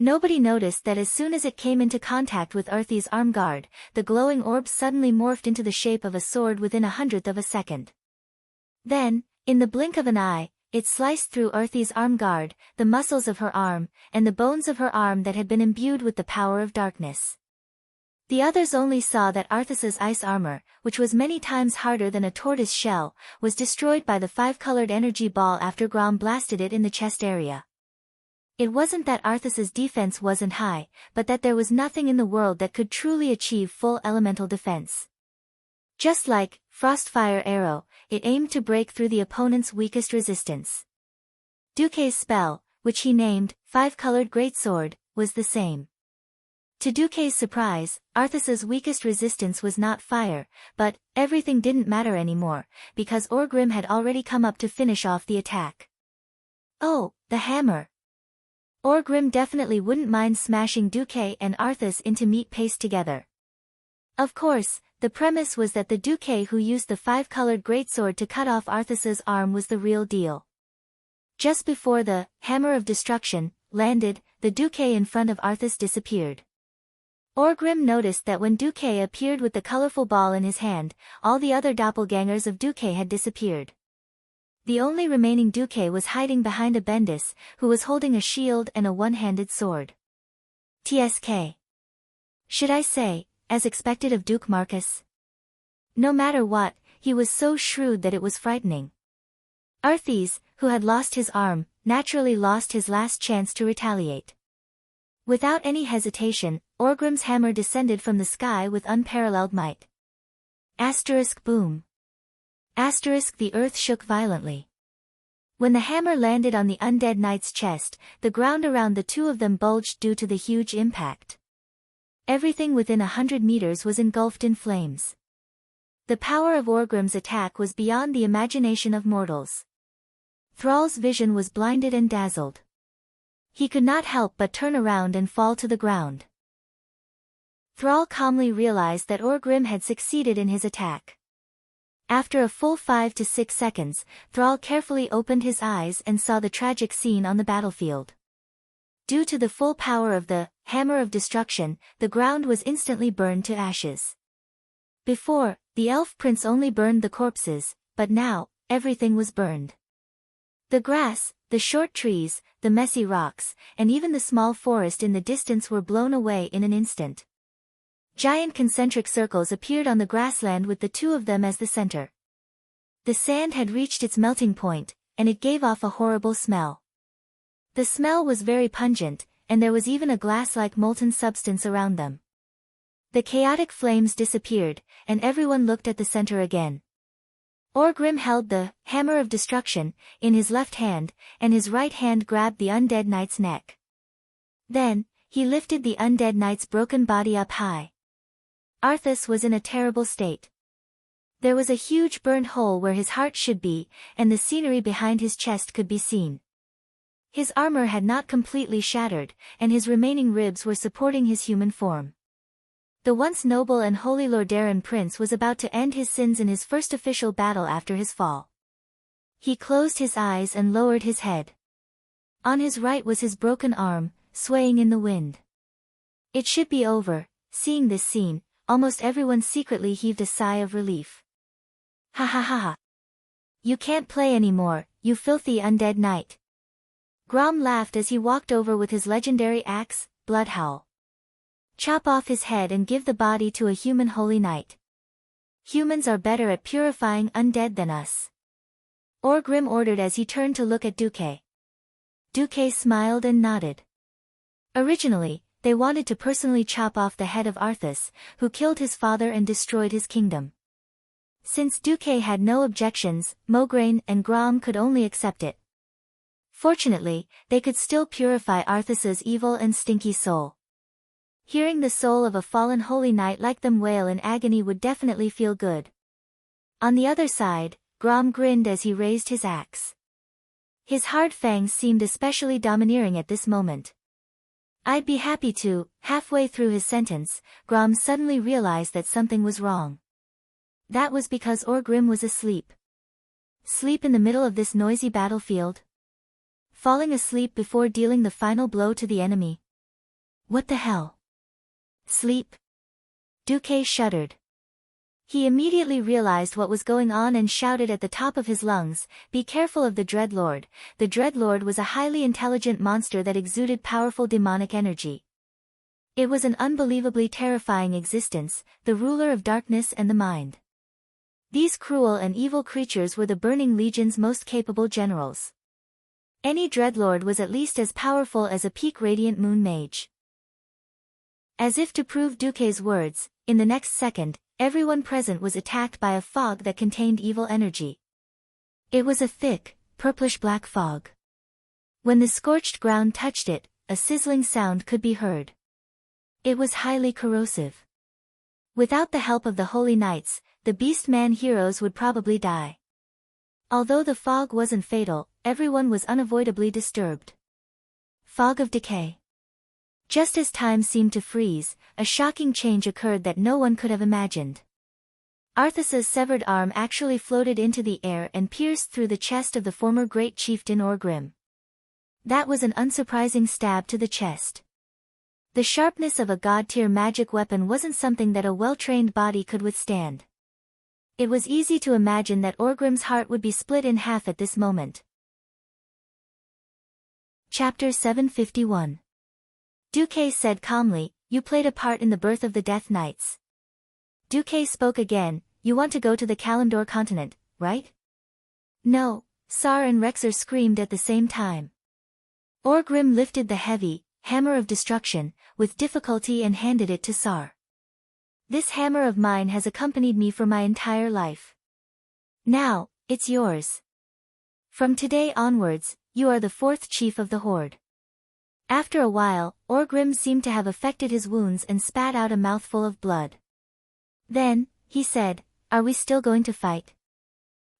Nobody noticed that as soon as it came into contact with Arthas's arm guard, the glowing orb suddenly morphed into the shape of a sword within 1/100th of a second. Then, in the blink of an eye, it sliced through Arthas's arm guard, the muscles of her arm, and the bones of her arm that had been imbued with the power of darkness. The others only saw that Arthas's ice armor, which was many times harder than a tortoise shell, was destroyed by the 5-colored energy ball after Grom blasted it in the chest area. It wasn't that Arthas's defense wasn't high, but that there was nothing in the world that could truly achieve full elemental defense. Just like Frostfire Arrow, it aimed to break through the opponent's weakest resistance. Duque's spell, which he named 5-colored greatsword, was the same. To Duque's surprise, Arthas's weakest resistance was not fire, but everything didn't matter anymore, because Orgrim had already come up to finish off the attack. Oh, the hammer! Orgrim definitely wouldn't mind smashing Duque and Arthas into meat paste together. Of course, the premise was that the Duque who used the 5-colored greatsword to cut off Arthas's arm was the real deal. Just before the Hammer of Destruction landed, the Duque in front of Arthas disappeared. Orgrim noticed that when Duque appeared with the colorful ball in his hand, all the other doppelgangers of Duque had disappeared. The only remaining Duque was hiding behind a Bendis, who was holding a shield and a one-handed sword. TSK. Should I say, as expected of Duke Marcus? No matter what, he was so shrewd that it was frightening. Arthes, who had lost his arm, naturally lost his last chance to retaliate. Without any hesitation, Orgrim's hammer descended from the sky with unparalleled might. Boom. The earth shook violently. When the hammer landed on the undead knight's chest, the ground around the two of them bulged due to the huge impact. Everything within 100 meters was engulfed in flames. The power of Orgrim's attack was beyond the imagination of mortals. Thrall's vision was blinded and dazzled. He could not help but turn around and fall to the ground. Thrall calmly realized that Orgrim had succeeded in his attack. After a full 5 to 6 seconds, Thrall carefully opened his eyes and saw the tragic scene on the battlefield. Due to the full power of the Hammer of Destruction, the ground was instantly burned to ashes. Before, the elf prince only burned the corpses, but now, everything was burned. The grass, the short trees, the messy rocks, and even the small forest in the distance were blown away in an instant. Giant concentric circles appeared on the grassland with the two of them as the center. The sand had reached its melting point, and it gave off a horrible smell. The smell was very pungent, and there was even a glass-like molten substance around them. The chaotic flames disappeared, and everyone looked at the center again. Orgrim held the Hammer of Destruction in his left hand, and his right hand grabbed the undead knight's neck. Then, he lifted the undead knight's broken body up high. Arthas was in a terrible state. There was a huge burnt hole where his heart should be, and the scenery behind his chest could be seen. His armor had not completely shattered, and his remaining ribs were supporting his human form. The once noble and holy Lordaeron prince was about to end his sins in his first official battle after his fall. He closed his eyes and lowered his head. On his right was his broken arm, swaying in the wind. It should be over. Seeing this scene, almost everyone secretly heaved a sigh of relief. Ha ha ha ha. You can't play anymore, you filthy undead knight. Grom laughed as he walked over with his legendary axe, Bloodhowl. Chop off his head and give the body to a human holy knight. Humans are better at purifying undead than us. Orgrim ordered as he turned to look at Duque. Duque smiled and nodded. Originally, they wanted to personally chop off the head of Arthas, who killed his father and destroyed his kingdom. Since Duque had no objections, Mograine and Grom could only accept it. Fortunately, they could still purify Arthas's evil and stinky soul. Hearing the soul of a fallen holy knight like them wail in agony would definitely feel good. On the other side, Grom grinned as he raised his axe. His hard fangs seemed especially domineering at this moment. I'd be happy to. Halfway through his sentence, Grom suddenly realized that something was wrong. That was because Orgrim was asleep. Sleep in the middle of this noisy battlefield? Falling asleep before dealing the final blow to the enemy? What the hell? Sleep? Duque shuddered. He immediately realized what was going on and shouted at the top of his lungs, "Be careful of the Dreadlord." The Dreadlord was a highly intelligent monster that exuded powerful demonic energy. It was an unbelievably terrifying existence, the ruler of darkness and the mind. These cruel and evil creatures were the Burning Legion's most capable generals. Any Dreadlord was at least as powerful as a peak Radiant Moon Mage. As if to prove Duque's words, in the next second, everyone present was attacked by a fog that contained evil energy. It was a thick, purplish-black fog. When the scorched ground touched it, a sizzling sound could be heard. It was highly corrosive. Without the help of the Holy Knights, the Beastman heroes would probably die. Although the fog wasn't fatal, everyone was unavoidably disturbed. Fog of decay. Just as time seemed to freeze, a shocking change occurred that no one could have imagined. Arthas's severed arm actually floated into the air and pierced through the chest of the former great chieftain Orgrim. That was an unsurprising stab to the chest. The sharpness of a god-tier magic weapon wasn't something that a well-trained body could withstand. It was easy to imagine that Orgrim's heart would be split in half at this moment. Chapter 751. Duque said calmly, "You played a part in the birth of the Death Knights." Duque spoke again, "You want to go to the Kalimdor continent, right?" "No," Sar and Rexer screamed at the same time. Orgrim lifted the heavy hammer of destruction with difficulty and handed it to Sar. "This hammer of mine has accompanied me for my entire life. Now, it's yours. From today onwards, you are the fourth chief of the Horde." After a while, Orgrim seemed to have affected his wounds and spat out a mouthful of blood. Then, he said, "Are we still going to fight?"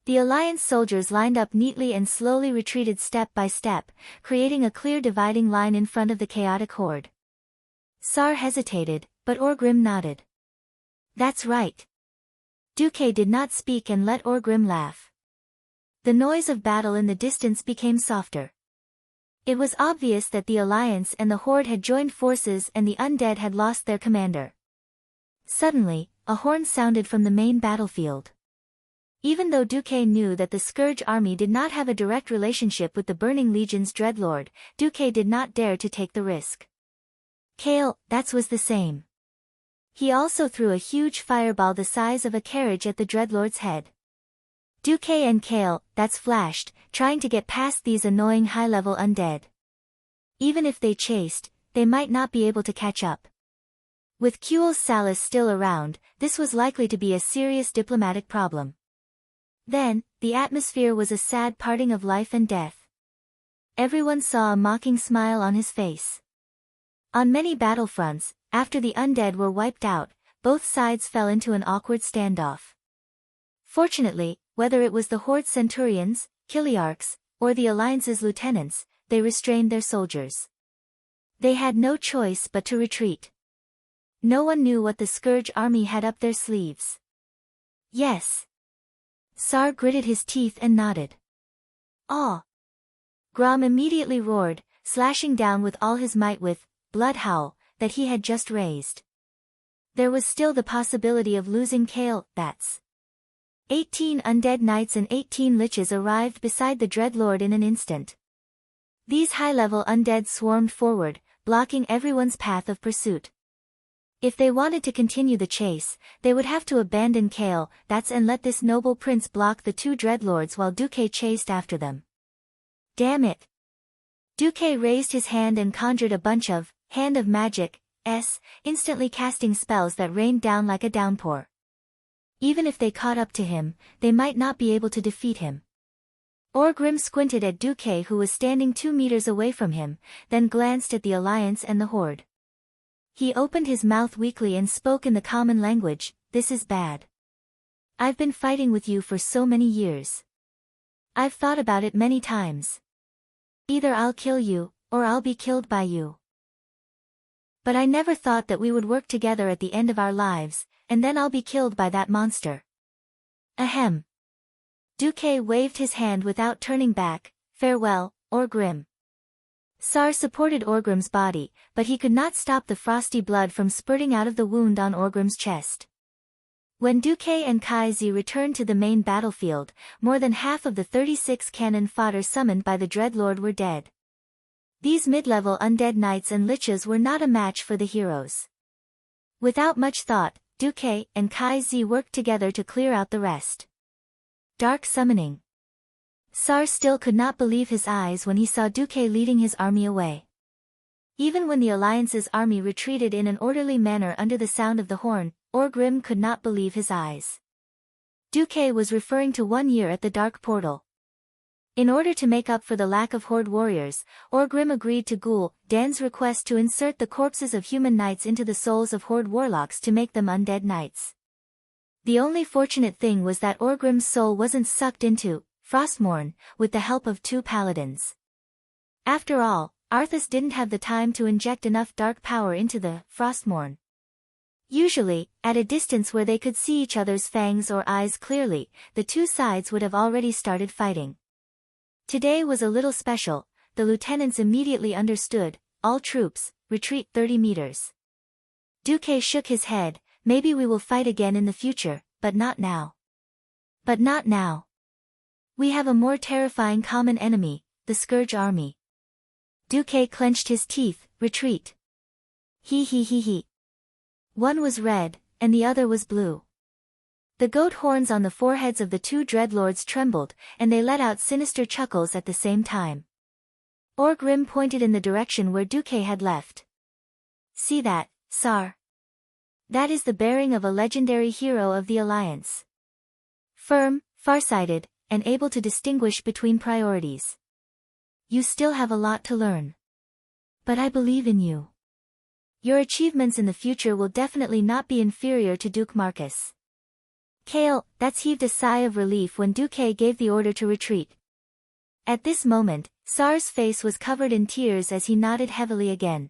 The Alliance soldiers lined up neatly and slowly retreated step by step, creating a clear dividing line in front of the chaotic horde. Sar hesitated, but Orgrim nodded. "That's right." Duque did not speak and let Orgrim laugh. The noise of battle in the distance became softer. It was obvious that the Alliance and the Horde had joined forces and the undead had lost their commander. Suddenly, a horn sounded from the main battlefield. Even though Duque knew that the Scourge army did not have a direct relationship with the Burning Legion's Dreadlord, Duque did not dare to take the risk. Kale, that was the same. He also threw a huge fireball the size of a carriage at the Dreadlord's head. Duque and Kale, that's flashed, trying to get past these annoying high-level undead. Even if they chased, they might not be able to catch up. With Kuel's Salus still around, this was likely to be a serious diplomatic problem. Then, the atmosphere was a sad parting of life and death. Everyone saw a mocking smile on his face. On many battlefronts, after the undead were wiped out, both sides fell into an awkward standoff. Fortunately, whether it was the Horde Centurions, Kiliarchs, or the Alliance's lieutenants, they restrained their soldiers. They had no choice but to retreat. No one knew what the Scourge army had up their sleeves. "Yes." Sar gritted his teeth and nodded. "Ah!" Grom immediately roared, slashing down with all his might with Blood Howl that he had just raised. There was still the possibility of losing Kale, bats. 18 undead knights and 18 liches arrived beside the Dreadlord in an instant. These high-level undead swarmed forward, blocking everyone's path of pursuit. If they wanted to continue the chase, they would have to abandon Kale, bats and let this noble prince block the two Dreadlords while Duque chased after them. Damn it! Duque raised his hand and conjured a bunch of Hand of Magic, instantly casting spells that rained down like a downpour. Even if they caught up to him, they might not be able to defeat him. Orgrim squinted at Duque, who was standing 2 meters away from him, then glanced at the Alliance and the Horde. He opened his mouth weakly and spoke in the common language, "This is bad. I've been fighting with you for so many years. I've thought about it many times. Either I'll kill you, or I'll be killed by you. But I never thought that we would work together at the end of our lives, and then I'll be killed by that monster." Ahem. Duque waved his hand without turning back, "Farewell, Orgrim." Sar supported Orgrim's body, but he could not stop the frosty blood from spurting out of the wound on Orgrim's chest. When Duque and Kaizi returned to the main battlefield, more than half of the 36 cannon fodder summoned by the Dreadlord were dead. These mid-level undead knights and liches were not a match for the heroes. Without much thought, Duque and Kaizi worked together to clear out the rest. Dark Summoning. Sar still could not believe his eyes when he saw Duque leading his army away. Even when the Alliance's army retreated in an orderly manner under the sound of the horn, Orgrim could not believe his eyes. Duque was referring to 1 year at the Dark Portal. In order to make up for the lack of Horde warriors, Orgrim agreed to Ghoul Dan's request to insert the corpses of human knights into the souls of Horde warlocks to make them undead knights. The only fortunate thing was that Orgrim's soul wasn't sucked into Frostmourne with the help of 2 paladins. After all, Arthas didn't have the time to inject enough dark power into the Frostmourne. Usually, at a distance where they could see each other's fangs or eyes clearly, the 2 sides would have already started fighting. Today was a little special. The lieutenants immediately understood. all troops, retreat 30 meters. Duque shook his head, maybe we will fight again in the future, but not now. But not now. We have a more terrifying common enemy, the Scourge army. Duque clenched his teeth, retreat. He. One was red, and the other was blue. The goat horns on the foreheads of the two dreadlords trembled, and they let out sinister chuckles at the same time. Orgrim pointed in the direction where Duque had left. See that, Sar? That is the bearing of a legendary hero of the Alliance. Firm, farsighted, and able to distinguish between priorities. You still have a lot to learn. But I believe in you. Your achievements in the future will definitely not be inferior to Duke Marcus. Kale, that's heaved a sigh of relief when Duque gave the order to retreat. At this moment, Sar's face was covered in tears as he nodded heavily again.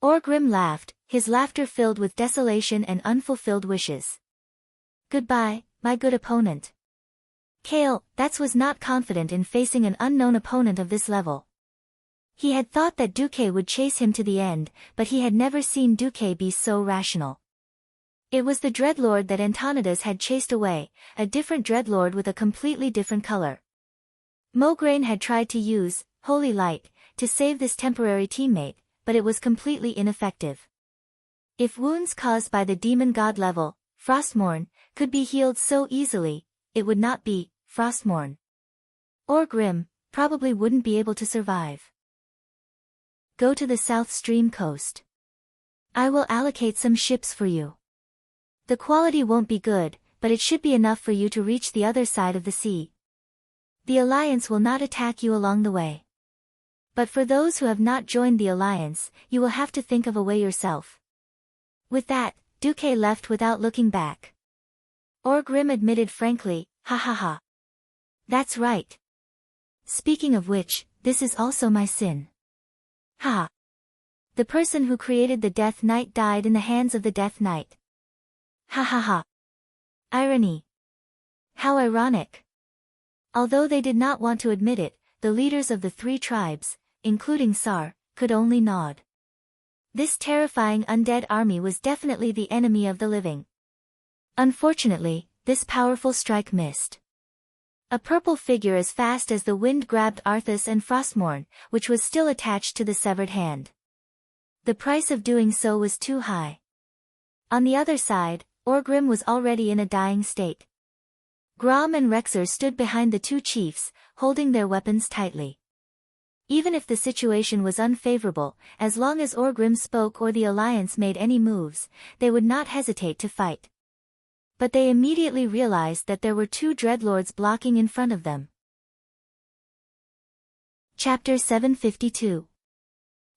Orgrim laughed, his laughter filled with desolation and unfulfilled wishes. Goodbye, my good opponent. Kale, that was not confident in facing an unknown opponent of this level. He had thought that Duque would chase him to the end, but he had never seen Duque be so rational. It was the dreadlord that Antonidas had chased away, a different dreadlord with a completely different color. Mograine had tried to use Holy Light to save this temporary teammate, but it was completely ineffective. If wounds caused by the demon god level, Frostmourne, could be healed so easily, it would not be Frostmourne. Orgrim probably wouldn't be able to survive. Go to the South Stream coast. I will allocate some ships for you. The quality won't be good, but it should be enough for you to reach the other side of the sea. The Alliance will not attack you along the way. But for those who have not joined the Alliance, you will have to think of a way yourself. With that, Duque left without looking back. Orgrim admitted frankly, ha. That's right. Speaking of which, this is also my sin. Ha. The person who created the Death Knight died in the hands of the Death Knight. Ha. Irony. How ironic. Although they did not want to admit it, the leaders of the three tribes, including Sar, could only nod. This terrifying undead army was definitely the enemy of the living. Unfortunately, this powerful strike missed. A purple figure as fast as the wind grabbed Arthas and Frostmourne, which was still attached to the severed hand. The price of doing so was too high. On the other side, Orgrim was already in a dying state. Grom and Rexer stood behind the two chiefs, holding their weapons tightly. Even if the situation was unfavorable, as long as Orgrim spoke or the Alliance made any moves, they would not hesitate to fight. But they immediately realized that there were two dreadlords blocking in front of them. Chapter 752.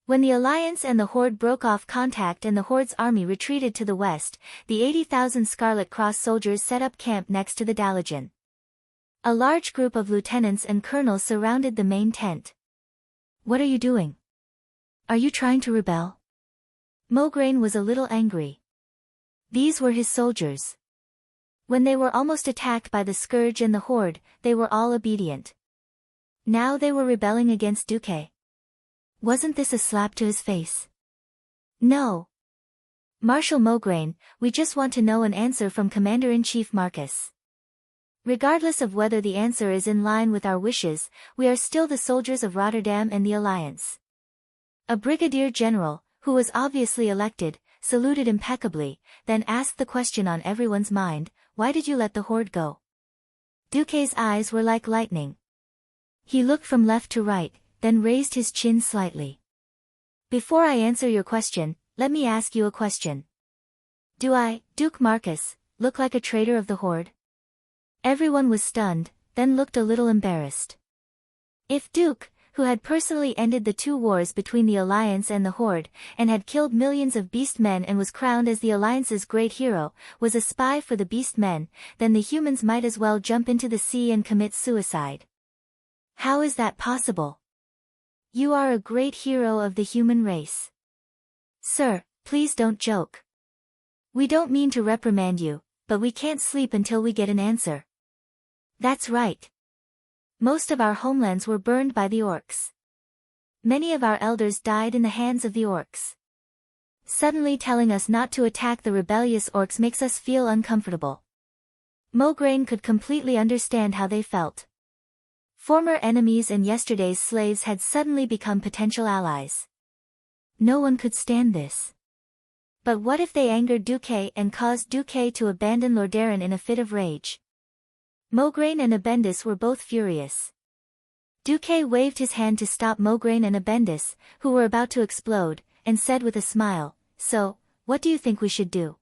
When the Alliance and the Horde broke off contact and the Horde's army retreated to the west, the 80,000 Scarlet Cross soldiers set up camp next to the Dalajan. A large group of lieutenants and colonels surrounded the main tent. What are you doing? Are you trying to rebel? Mograine was a little angry. These were his soldiers. When they were almost attacked by the Scourge and the Horde, they were all obedient. Now they were rebelling against Duque. Wasn't this a slap to his face? No. Marshal Mograine, we just want to know an answer from Commander-in-Chief Marcus. Regardless of whether the answer is in line with our wishes, we are still the soldiers of Rotterdam and the Alliance. A brigadier general, who was obviously elected, saluted impeccably, then asked the question on everyone's mind, why did you let the Horde go? Duque's eyes were like lightning. He looked from left to right, then raised his chin slightly. Before I answer your question, let me ask you a question. Do I, Duke Marcus, look like a traitor of the Horde? Everyone was stunned, then looked a little embarrassed. If Duke, who had personally ended the two wars between the Alliance and the Horde, and had killed millions of beastmen and was crowned as the Alliance's great hero, was a spy for the beastmen, then the humans might as well jump into the sea and commit suicide. How is that possible? You are a great hero of the human race. Sir, please don't joke. We don't mean to reprimand you, but we can't sleep until we get an answer. That's right. Most of our homelands were burned by the orcs. Many of our elders died in the hands of the orcs. Suddenly telling us not to attack the rebellious orcs makes us feel uncomfortable. Mograine could completely understand how they felt. Former enemies and yesterday's slaves had suddenly become potential allies. No one could stand this. But what if they angered Duque and caused Duque to abandon Lordaeron in a fit of rage? Mograine and Abendis were both furious. Duque waved his hand to stop Mograine and Abendis, who were about to explode, and said with a smile, "So, what do you think we should do?"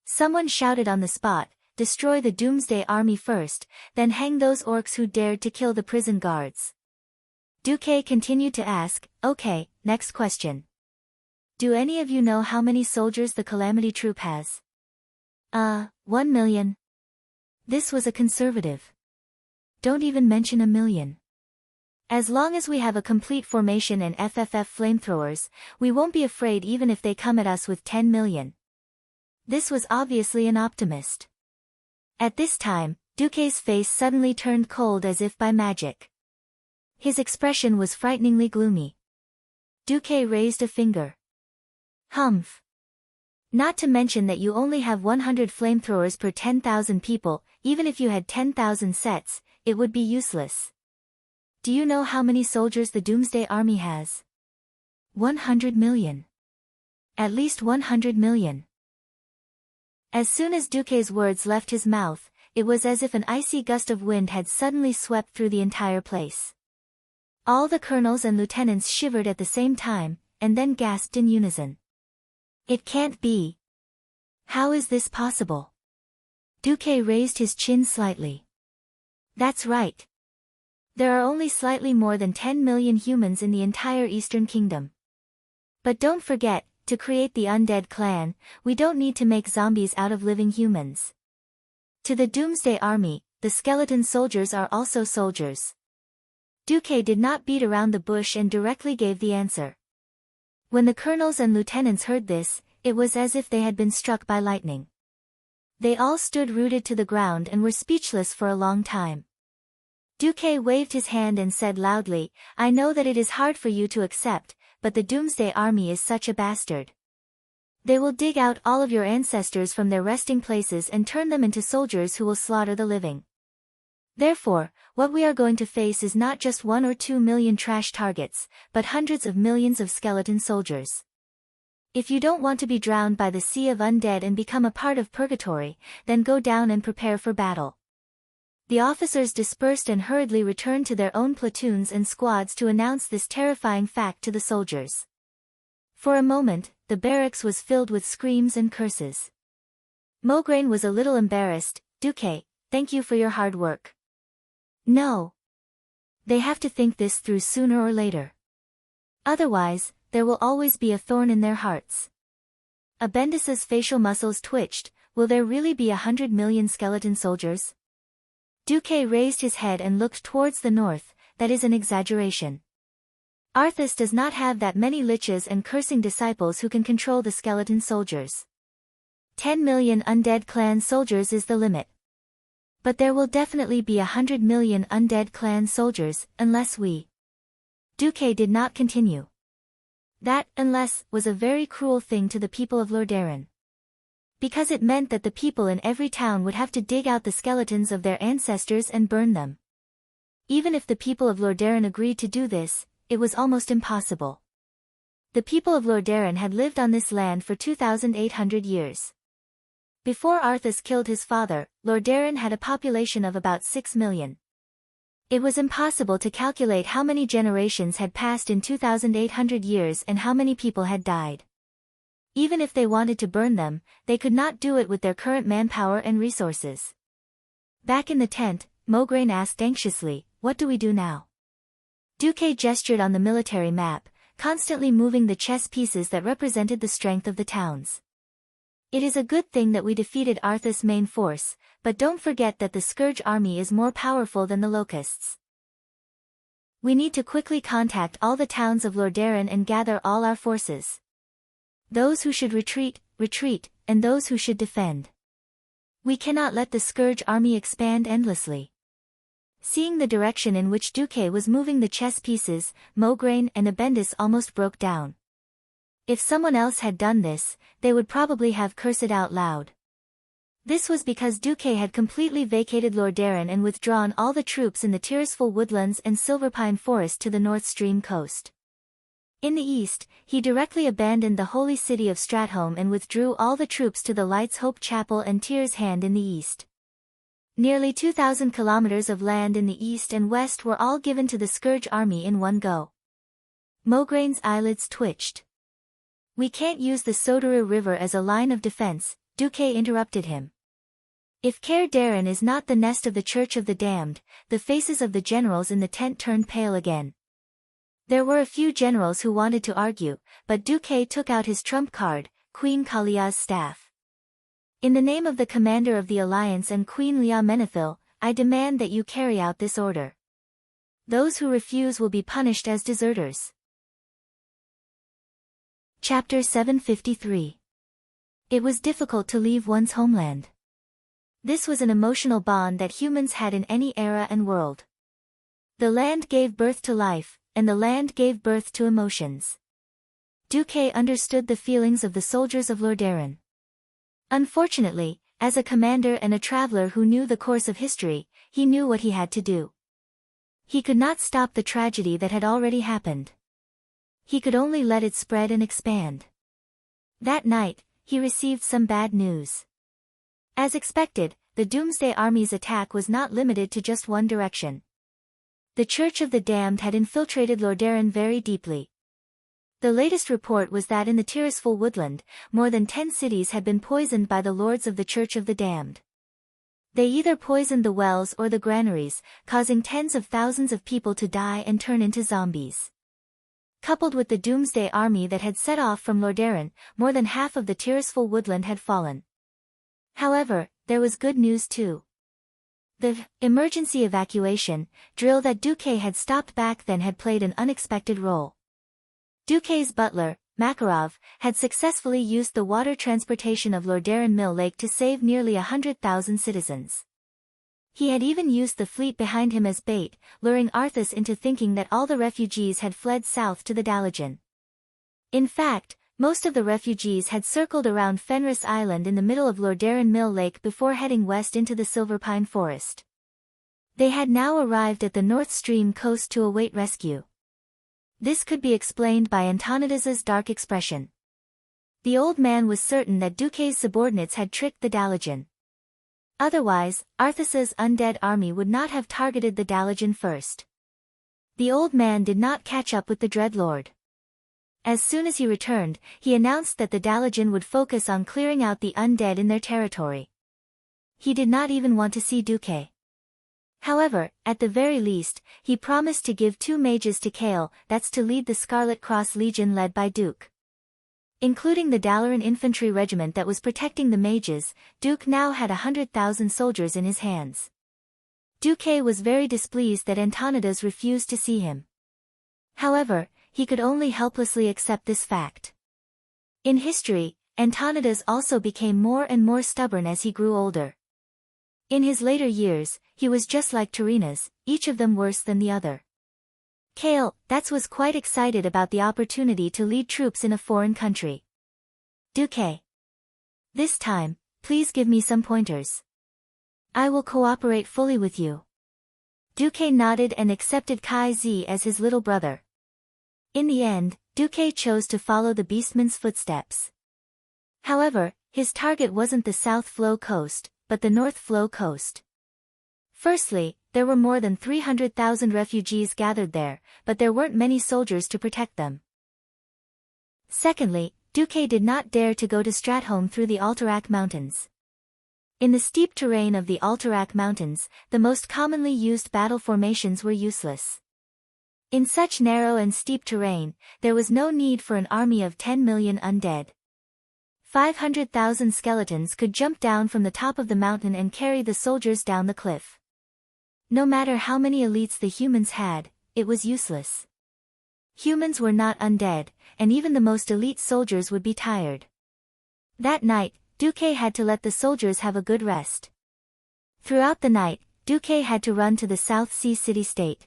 Someone shouted on the spot, "Destroy the Doomsday Army first, then hang those orcs who dared to kill the prison guards." Duque continued to ask, "Okay, next question. Do any of you know how many soldiers the Calamity Troop has?" 1 million. This was a conservative. Don't even mention a million. As long as we have a complete formation and FFF flamethrowers, we won't be afraid even if they come at us with 10 million. This was obviously an optimist. At this time, Duque's face suddenly turned cold as if by magic. His expression was frighteningly gloomy. Duque raised a finger. "Humph. Not to mention that you only have 100 flamethrowers per 10,000 people, even if you had 10,000 sets, it would be useless. Do you know how many soldiers the Doomsday Army has? 100 million. At least 100 million. As soon as Duque's words left his mouth, it was as if an icy gust of wind had suddenly swept through the entire place. All the colonels and lieutenants shivered at the same time, and then gasped in unison. "It can't be. How is this possible?" Duque raised his chin slightly. "That's right. There are only slightly more than 10 million humans in the entire Eastern Kingdom. But don't forget, to create the undead clan, we don't need to make zombies out of living humans. To the Doomsday Army, the skeleton soldiers are also soldiers." Duque did not beat around the bush and directly gave the answer. When the colonels and lieutenants heard this, it was as if they had been struck by lightning. They all stood rooted to the ground and were speechless for a long time. Duque waved his hand and said loudly, "I know that it is hard for you to accept, but the Doomsday Army is such a bastard. They will dig out all of your ancestors from their resting places and turn them into soldiers who will slaughter the living. Therefore, what we are going to face is not just 1 or 2 million trash targets, but hundreds of millions of skeleton soldiers. If you don't want to be drowned by the sea of undead and become a part of purgatory, then go down and prepare for battle." The officers dispersed and hurriedly returned to their own platoons and squads to announce this terrifying fact to the soldiers. For a moment, the barracks was filled with screams and curses. Mograine was a little embarrassed. "Duque, thank you for your hard work. No. They have to think this through sooner or later. Otherwise, there will always be a thorn in their hearts." Abendis's facial muscles twitched. "Will there really be 100 million skeleton soldiers?" Duque raised his head and looked towards the north. "That is an exaggeration. Arthas does not have that many liches and cursing disciples who can control the skeleton soldiers. 10 million undead clan soldiers is the limit. But there will definitely be 100 million undead clan soldiers, unless we..." Duque did not continue. That "unless" was a very cruel thing to the people of Lordaeron. Because it meant that the people in every town would have to dig out the skeletons of their ancestors and burn them. Even if the people of Lordaeron agreed to do this, it was almost impossible. The people of Lordaeron had lived on this land for 2,800 years. Before Arthas killed his father, Lordaeron had a population of about 6 million. It was impossible to calculate how many generations had passed in 2,800 years and how many people had died. Even if they wanted to burn them, they could not do it with their current manpower and resources. Back in the tent, Mograine asked anxiously, "What do we do now?" Duque gestured on the military map, constantly moving the chess pieces that represented the strength of the towns. "It is a good thing that we defeated Arthas' main force, but don't forget that the Scourge army is more powerful than the Locusts. We need to quickly contact all the towns of Lordaeron and gather all our forces. Those who should retreat, retreat, and those who should defend. We cannot let the Scourge army expand endlessly. Seeing the direction in which Duque was moving the chess pieces, Mograine and Abendis almost broke down. If someone else had done this, they would probably have cursed out loud. This was because Duque had completely vacated Lordaeron and withdrawn all the troops in the Tirisful woodlands and Silverpine forest to the North Stream coast. In the east, he directly abandoned the holy city of Stratholme and withdrew all the troops to the Lights Hope Chapel and Tyr's Hand in the east. Nearly 2,000 kilometers of land in the east and west were all given to the Scourge army in one go. Mograine's eyelids twitched. "We can't use the Soderu River as a line of defense," Duque interrupted him. "If Caer Daren is not the nest of the Church of the Damned," the faces of the generals in the tent turned pale again. There were a few generals who wanted to argue, but Duque took out his trump card, Queen Kalia's staff. "In the name of the commander of the Alliance and Queen Lia Menethil, I demand that you carry out this order. Those who refuse will be punished as deserters." Chapter 753. It was difficult to leave one's homeland. This was an emotional bond that humans had in any era and world. The land gave birth to life, and the land gave birth to emotions. Duque understood the feelings of the soldiers of Lordaeron. Unfortunately, as a commander and a traveler who knew the course of history, he knew what he had to do. He could not stop the tragedy that had already happened. He could only let it spread and expand. That night, he received some bad news. As expected, the Doomsday Army's attack was not limited to just one direction. The Church of the Damned had infiltrated Lordaeron very deeply. The latest report was that in the Tirisful woodland, more than 10 cities had been poisoned by the lords of the Church of the Damned. They either poisoned the wells or the granaries, causing tens of thousands of people to die and turn into zombies. Coupled with the Doomsday Army that had set off from Lordaeron, more than half of the Tirisful woodland had fallen. However, there was good news too. The emergency evacuation drill that Duque had stopped back then had played an unexpected role. Duque's butler, Makarov, had successfully used the water transportation of Lordaeron Mill Lake to save nearly 100,000 citizens. He had even used the fleet behind him as bait, luring Arthas into thinking that all the refugees had fled south to the Dalagen. In fact, most of the refugees had circled around Fenris Island in the middle of Lordaeron Mill Lake before heading west into the Silverpine forest. They had now arrived at the North Stream coast to await rescue. This could be explained by Antonidas's dark expression. The old man was certain that Duque's subordinates had tricked the Dalagen. Otherwise, Arthas's undead army would not have targeted the Dalagen first. The old man did not catch up with the Dreadlord. As soon as he returned, he announced that the Dalagen would focus on clearing out the undead in their territory. He did not even want to see Duque. However, at the very least, he promised to give 2 mages to Kael, that's to lead the Scarlet Cross Legion led by Duke. Including the Dalaran infantry regiment that was protecting the mages, Duke now had 100,000 soldiers in his hands. Duque was very displeased that Antonidas refused to see him. However, he could only helplessly accept this fact. In history, Antonidas also became more and more stubborn as he grew older. In his later years, he was just like Tyrrhenas, each of them worse than the other. Kael, that was quite excited about the opportunity to lead troops in a foreign country. Duque. This time, please give me some pointers. I will cooperate fully with you. Duque nodded and accepted Kai Zi as his little brother. In the end, Duque chose to follow the Beastman's footsteps. However, his target wasn't the South Flow coast, but the North Flow coast. Firstly, there were more than 300,000 refugees gathered there, but there weren't many soldiers to protect them. Secondly, Duque did not dare to go to Stratholme through the Alterac Mountains. In the steep terrain of the Alterac Mountains, the most commonly used battle formations were useless. In such narrow and steep terrain, there was no need for an army of 10 million undead. 500,000 skeletons could jump down from the top of the mountain and carry the soldiers down the cliff. No matter how many elites the humans had, it was useless. Humans were not undead, and even the most elite soldiers would be tired. That night, Duque had to let the soldiers have a good rest. Throughout the night, Duque had to run to the South Sea city-state.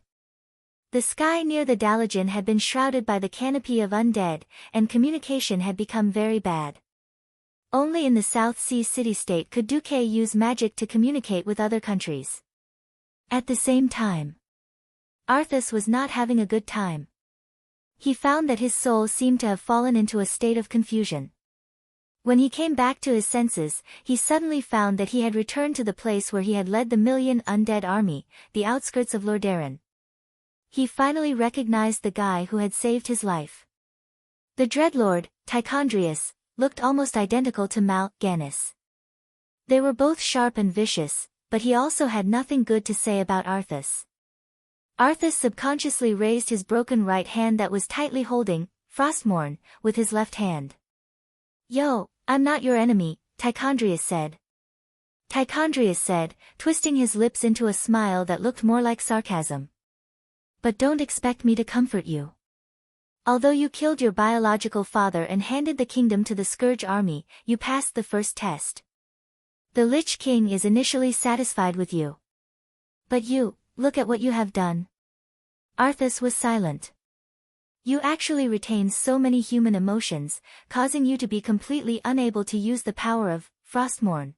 The sky near the Dalajan had been shrouded by the canopy of undead, and communication had become very bad. Only in the South Sea city-state could Duque use magic to communicate with other countries. At the same time, Arthas was not having a good time. He found that his soul seemed to have fallen into a state of confusion. When he came back to his senses, he suddenly found that he had returned to the place where he had led the million undead army, the outskirts of Lordaeron. He finally recognized the guy who had saved his life. The Dreadlord, Tichondrius, looked almost identical to Mal Ganis. They were both sharp and vicious, but he also had nothing good to say about Arthas. Arthas subconsciously raised his broken right hand that was tightly holding Frostmourne with his left hand. "Yo, I'm not your enemy," Tichondrius said. Tichondrius said, twisting his lips into a smile that looked more like sarcasm. "But don't expect me to comfort you. Although you killed your biological father and handed the kingdom to the Scourge army, you passed the first test. The Lich King is initially satisfied with you. But you, look at what you have done." Arthas was silent. "You actually retain so many human emotions, causing you to be completely unable to use the power of Frostmourne.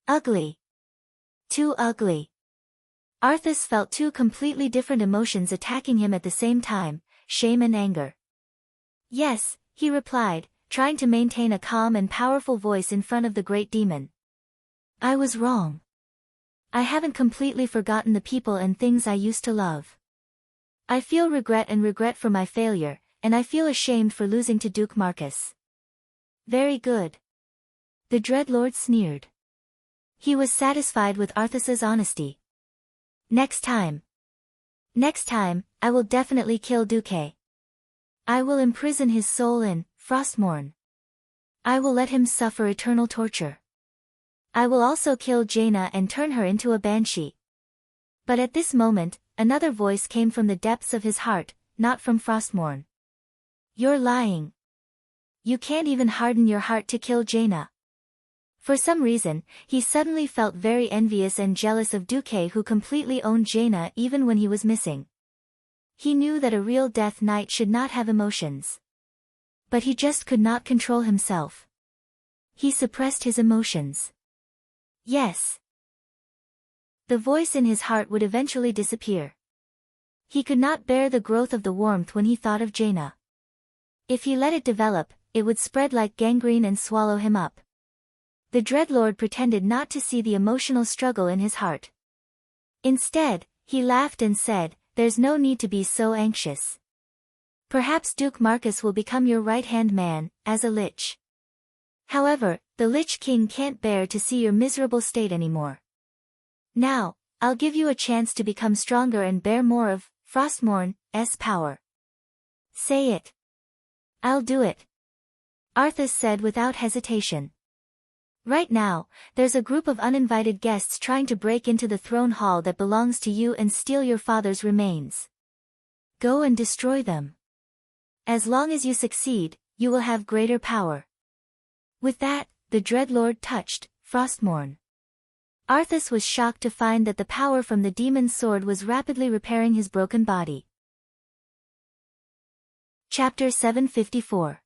Ugly. Too ugly." Arthas felt two completely different emotions attacking him at the same time, shame and anger. "Yes," he replied, trying to maintain a calm and powerful voice in front of the great demon. "I was wrong. I haven't completely forgotten the people and things I used to love. I feel regret for my failure, and I feel ashamed for losing to Duke Marcus." "Very good." The Dreadlord sneered. He was satisfied with Arthas's honesty. Next time, I will definitely kill Duque. I will imprison his soul in Frostmourne. I will let him suffer eternal torture. I will also kill Jaina and turn her into a banshee." But at this moment, another voice came from the depths of his heart, not from Frostmourne. "You're lying. You can't even harden your heart to kill Jaina." For some reason, he suddenly felt very envious and jealous of Duque, who completely owned Jaina even when he was missing. He knew that a real Death Knight should not have emotions. But he just could not control himself. He suppressed his emotions. Yes. The voice in his heart would eventually disappear. He could not bear the growth of the warmth when he thought of Jaina. If he let it develop, it would spread like gangrene and swallow him up. The Dreadlord pretended not to see the emotional struggle in his heart. Instead, he laughed and said, "There's no need to be so anxious. Perhaps Duke Marcus will become your right-hand man, as a lich. However, the Lich King can't bear to see your miserable state anymore. Now, I'll give you a chance to become stronger and bear more of Frostmourne's power." "Say it." "I'll do it," Arthas said without hesitation. "Right now, there's a group of uninvited guests trying to break into the throne hall that belongs to you and steal your father's remains. Go and destroy them. As long as you succeed, you will have greater power." With that, the Dreadlord touched Frostmourne. Arthas was shocked to find that the power from the demon's sword was rapidly repairing his broken body. Chapter 754.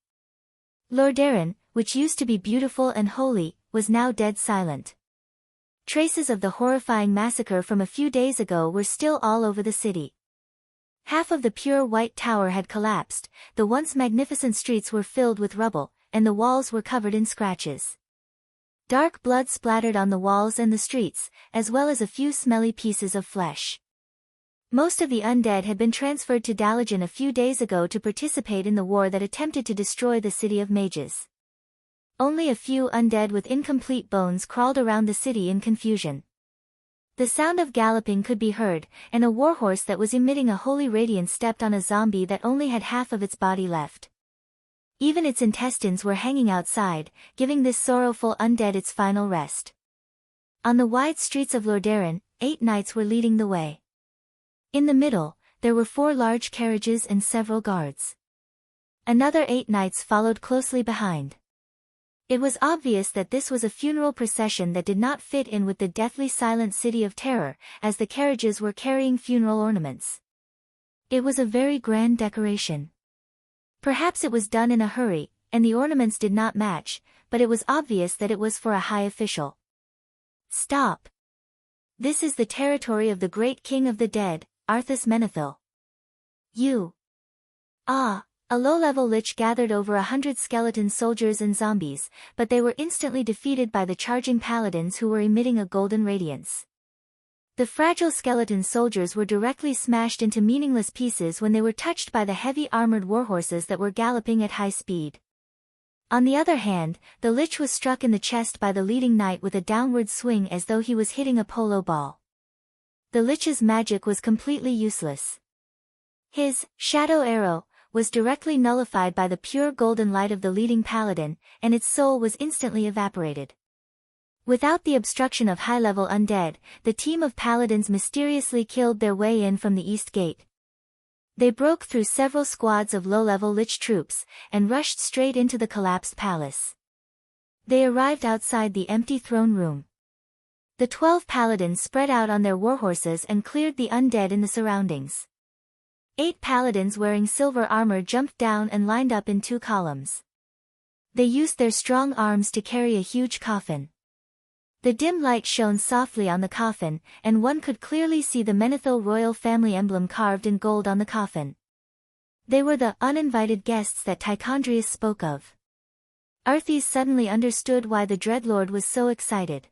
Lordaeron, which used to be beautiful and holy, was now dead silent. Traces of the horrifying massacre from a few days ago were still all over the city. Half of the pure white tower had collapsed, the once magnificent streets were filled with rubble, and the walls were covered in scratches. Dark blood splattered on the walls and the streets, as well as a few smelly pieces of flesh. Most of the undead had been transferred to Dalajan a few days ago to participate in the war that attempted to destroy the city of mages. Only a few undead with incomplete bones crawled around the city in confusion. The sound of galloping could be heard, and a warhorse that was emitting a holy radiance stepped on a zombie that only had half of its body left. Even its intestines were hanging outside, giving this sorrowful undead its final rest. On the wide streets of Lordaeron, 8 knights were leading the way. In the middle, there were 4 large carriages and several guards. Another 8 knights followed closely behind. It was obvious that this was a funeral procession that did not fit in with the deathly silent city of terror, as the carriages were carrying funeral ornaments. It was a very grand decoration. Perhaps it was done in a hurry, and the ornaments did not match, but it was obvious that it was for a high official. Stop! This is the territory of the great king of the dead, Arthas Menethil. You. A low-level lich gathered over 100 skeleton soldiers and zombies, but they were instantly defeated by the charging paladins who were emitting a golden radiance. The fragile skeleton soldiers were directly smashed into meaningless pieces when they were touched by the heavy armored warhorses that were galloping at high speed. On the other hand, the lich was struck in the chest by the leading knight with a downward swing as though he was hitting a polo ball. The lich's magic was completely useless. His shadow arrow was directly nullified by the pure golden light of the leading paladin, and its soul was instantly evaporated. Without the obstruction of high-level undead, the team of paladins mysteriously killed their way in from the east gate. They broke through several squads of low-level lich troops, and rushed straight into the collapsed palace. They arrived outside the empty throne room. The 12 paladins spread out on their warhorses and cleared the undead in the surroundings. 8 paladins wearing silver armor jumped down and lined up in 2 columns. They used their strong arms to carry a huge coffin. The dim light shone softly on the coffin, and one could clearly see the Menethil royal family emblem carved in gold on the coffin. They were the uninvited guests that Tichondrius spoke of. Arthas suddenly understood why the Dreadlord was so excited.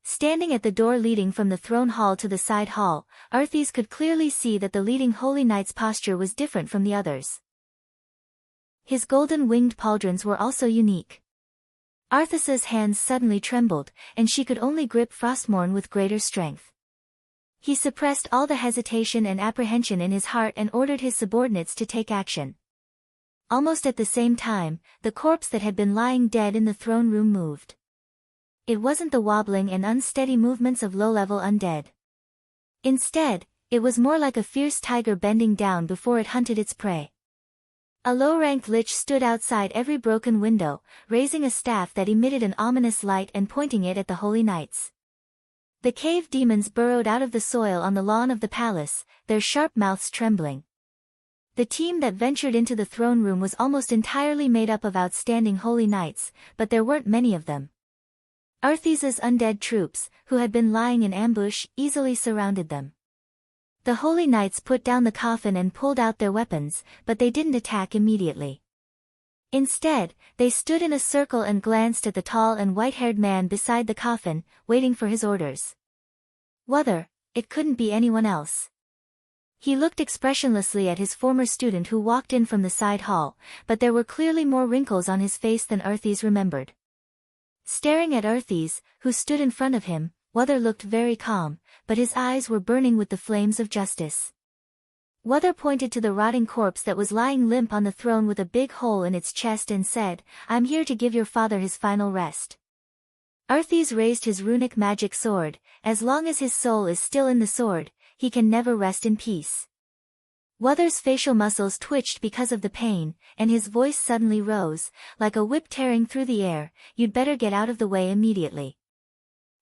Standing at the door leading from the throne hall to the side hall, Arthas could clearly see that the leading holy knight's posture was different from the others. His golden-winged pauldrons were also unique. Arthas's hands suddenly trembled, and she could only grip Frostmourne with greater strength. He suppressed all the hesitation and apprehension in his heart and ordered his subordinates to take action. Almost at the same time, the corpse that had been lying dead in the throne room moved. It wasn't the wobbling and unsteady movements of low-level undead. Instead, it was more like a fierce tiger bending down before it hunted its prey. A low-ranked lich stood outside every broken window, raising a staff that emitted an ominous light and pointing it at the holy knights. The cave demons burrowed out of the soil on the lawn of the palace, their sharp mouths trembling. The team that ventured into the throne room was almost entirely made up of outstanding holy knights, but there weren't many of them. Arthas's undead troops, who had been lying in ambush, easily surrounded them. The holy knights put down the coffin and pulled out their weapons, but they didn't attack immediately. Instead, they stood in a circle and glanced at the tall and white-haired man beside the coffin, waiting for his orders. Whether, it couldn't be anyone else. He looked expressionlessly at his former student who walked in from the side hall, but there were clearly more wrinkles on his face than Arthas remembered. Staring at Arthas, who stood in front of him, Wether looked very calm, but his eyes were burning with the flames of justice. Wether pointed to the rotting corpse that was lying limp on the throne with a big hole in its chest and said, "I'm here to give your father his final rest." Arthas raised his runic magic sword. As long as his soul is still in the sword, he can never rest in peace. Wether's facial muscles twitched because of the pain, and his voice suddenly rose, like a whip tearing through the air. "You'd better get out of the way immediately.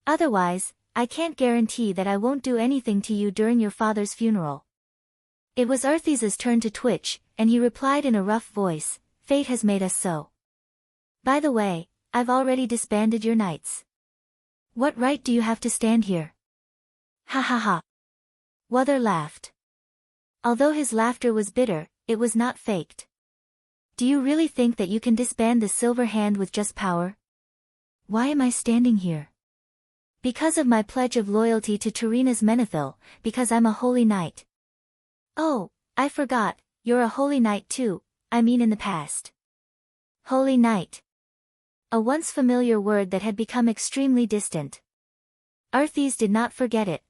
Otherwise, I can't guarantee that I won't do anything to you during your father's funeral." It was Arthas's turn to twitch, and he replied in a rough voice, "Fate has made us so. By the way, I've already disbanded your knights. What right do you have to stand here?" "Ha ha ha." Wether laughed. Although his laughter was bitter, it was not faked. "Do you really think that you can disband the Silver Hand with just power?" "Why am I standing here?" "Because of my pledge of loyalty to Terina's Menethil, because I'm a holy knight." "Oh, I forgot, you're a holy knight too, I mean in the past." Holy knight. A once familiar word that had become extremely distant. Arthas did not forget it.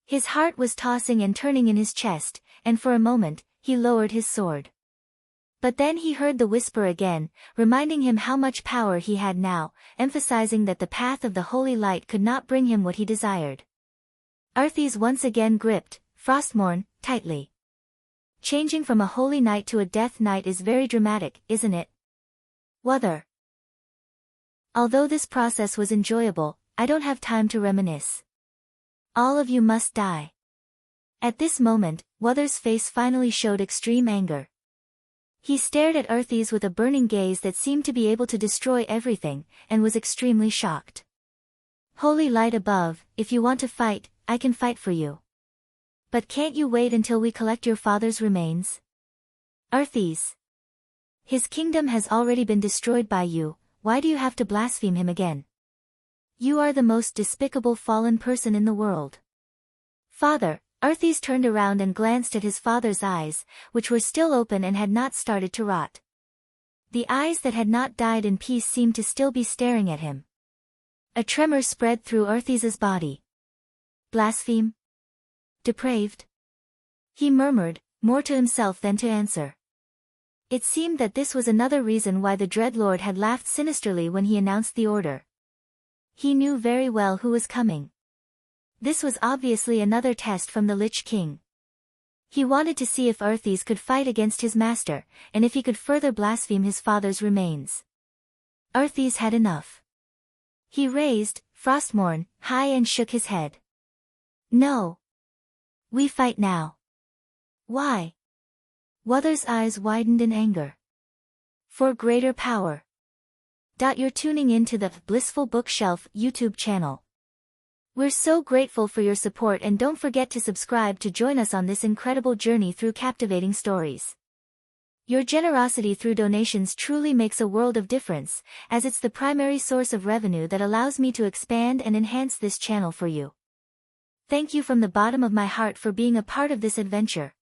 His heart was tossing and turning in his chest, and for a moment, he lowered his sword. But then he heard the whisper again, reminding him how much power he had now, emphasizing that the path of the holy light could not bring him what he desired. Arthas once again gripped Frostmourne tightly. Changing from a holy knight to a death knight is very dramatic, isn't it? Whether. Although this process was enjoyable, I don't have time to reminisce. All of you must die. At this moment, Wuthers' face finally showed extreme anger. He stared at Earthes with a burning gaze that seemed to be able to destroy everything, and was extremely shocked. Holy light above, if you want to fight, I can fight for you. But can't you wait until we collect your father's remains? Earthes. His kingdom has already been destroyed by you, why do you have to blaspheme him again? You are the most despicable fallen person in the world. Father, Earthes turned around and glanced at his father's eyes, which were still open and had not started to rot. The eyes that had not died in peace seemed to still be staring at him. A tremor spread through Earthes's body. Blaspheme? Depraved? He murmured, more to himself than to answer. It seemed that this was another reason why the Dreadlord had laughed sinisterly when he announced the order. He knew very well who was coming. This was obviously another test from the Lich King. He wanted to see if Earthes could fight against his master, and if he could further blaspheme his father's remains. Earthes had enough. He raised, Frostmourne, high and shook his head. No. We fight now. Why? Wuthers' eyes widened in anger. For greater power. You're tuning in to the Blissful Bookshelf YouTube channel. We're so grateful for your support, and don't forget to subscribe to join us on this incredible journey through captivating stories. Your generosity through donations truly makes a world of difference, as it's the primary source of revenue that allows me to expand and enhance this channel for you. Thank you from the bottom of my heart for being a part of this adventure.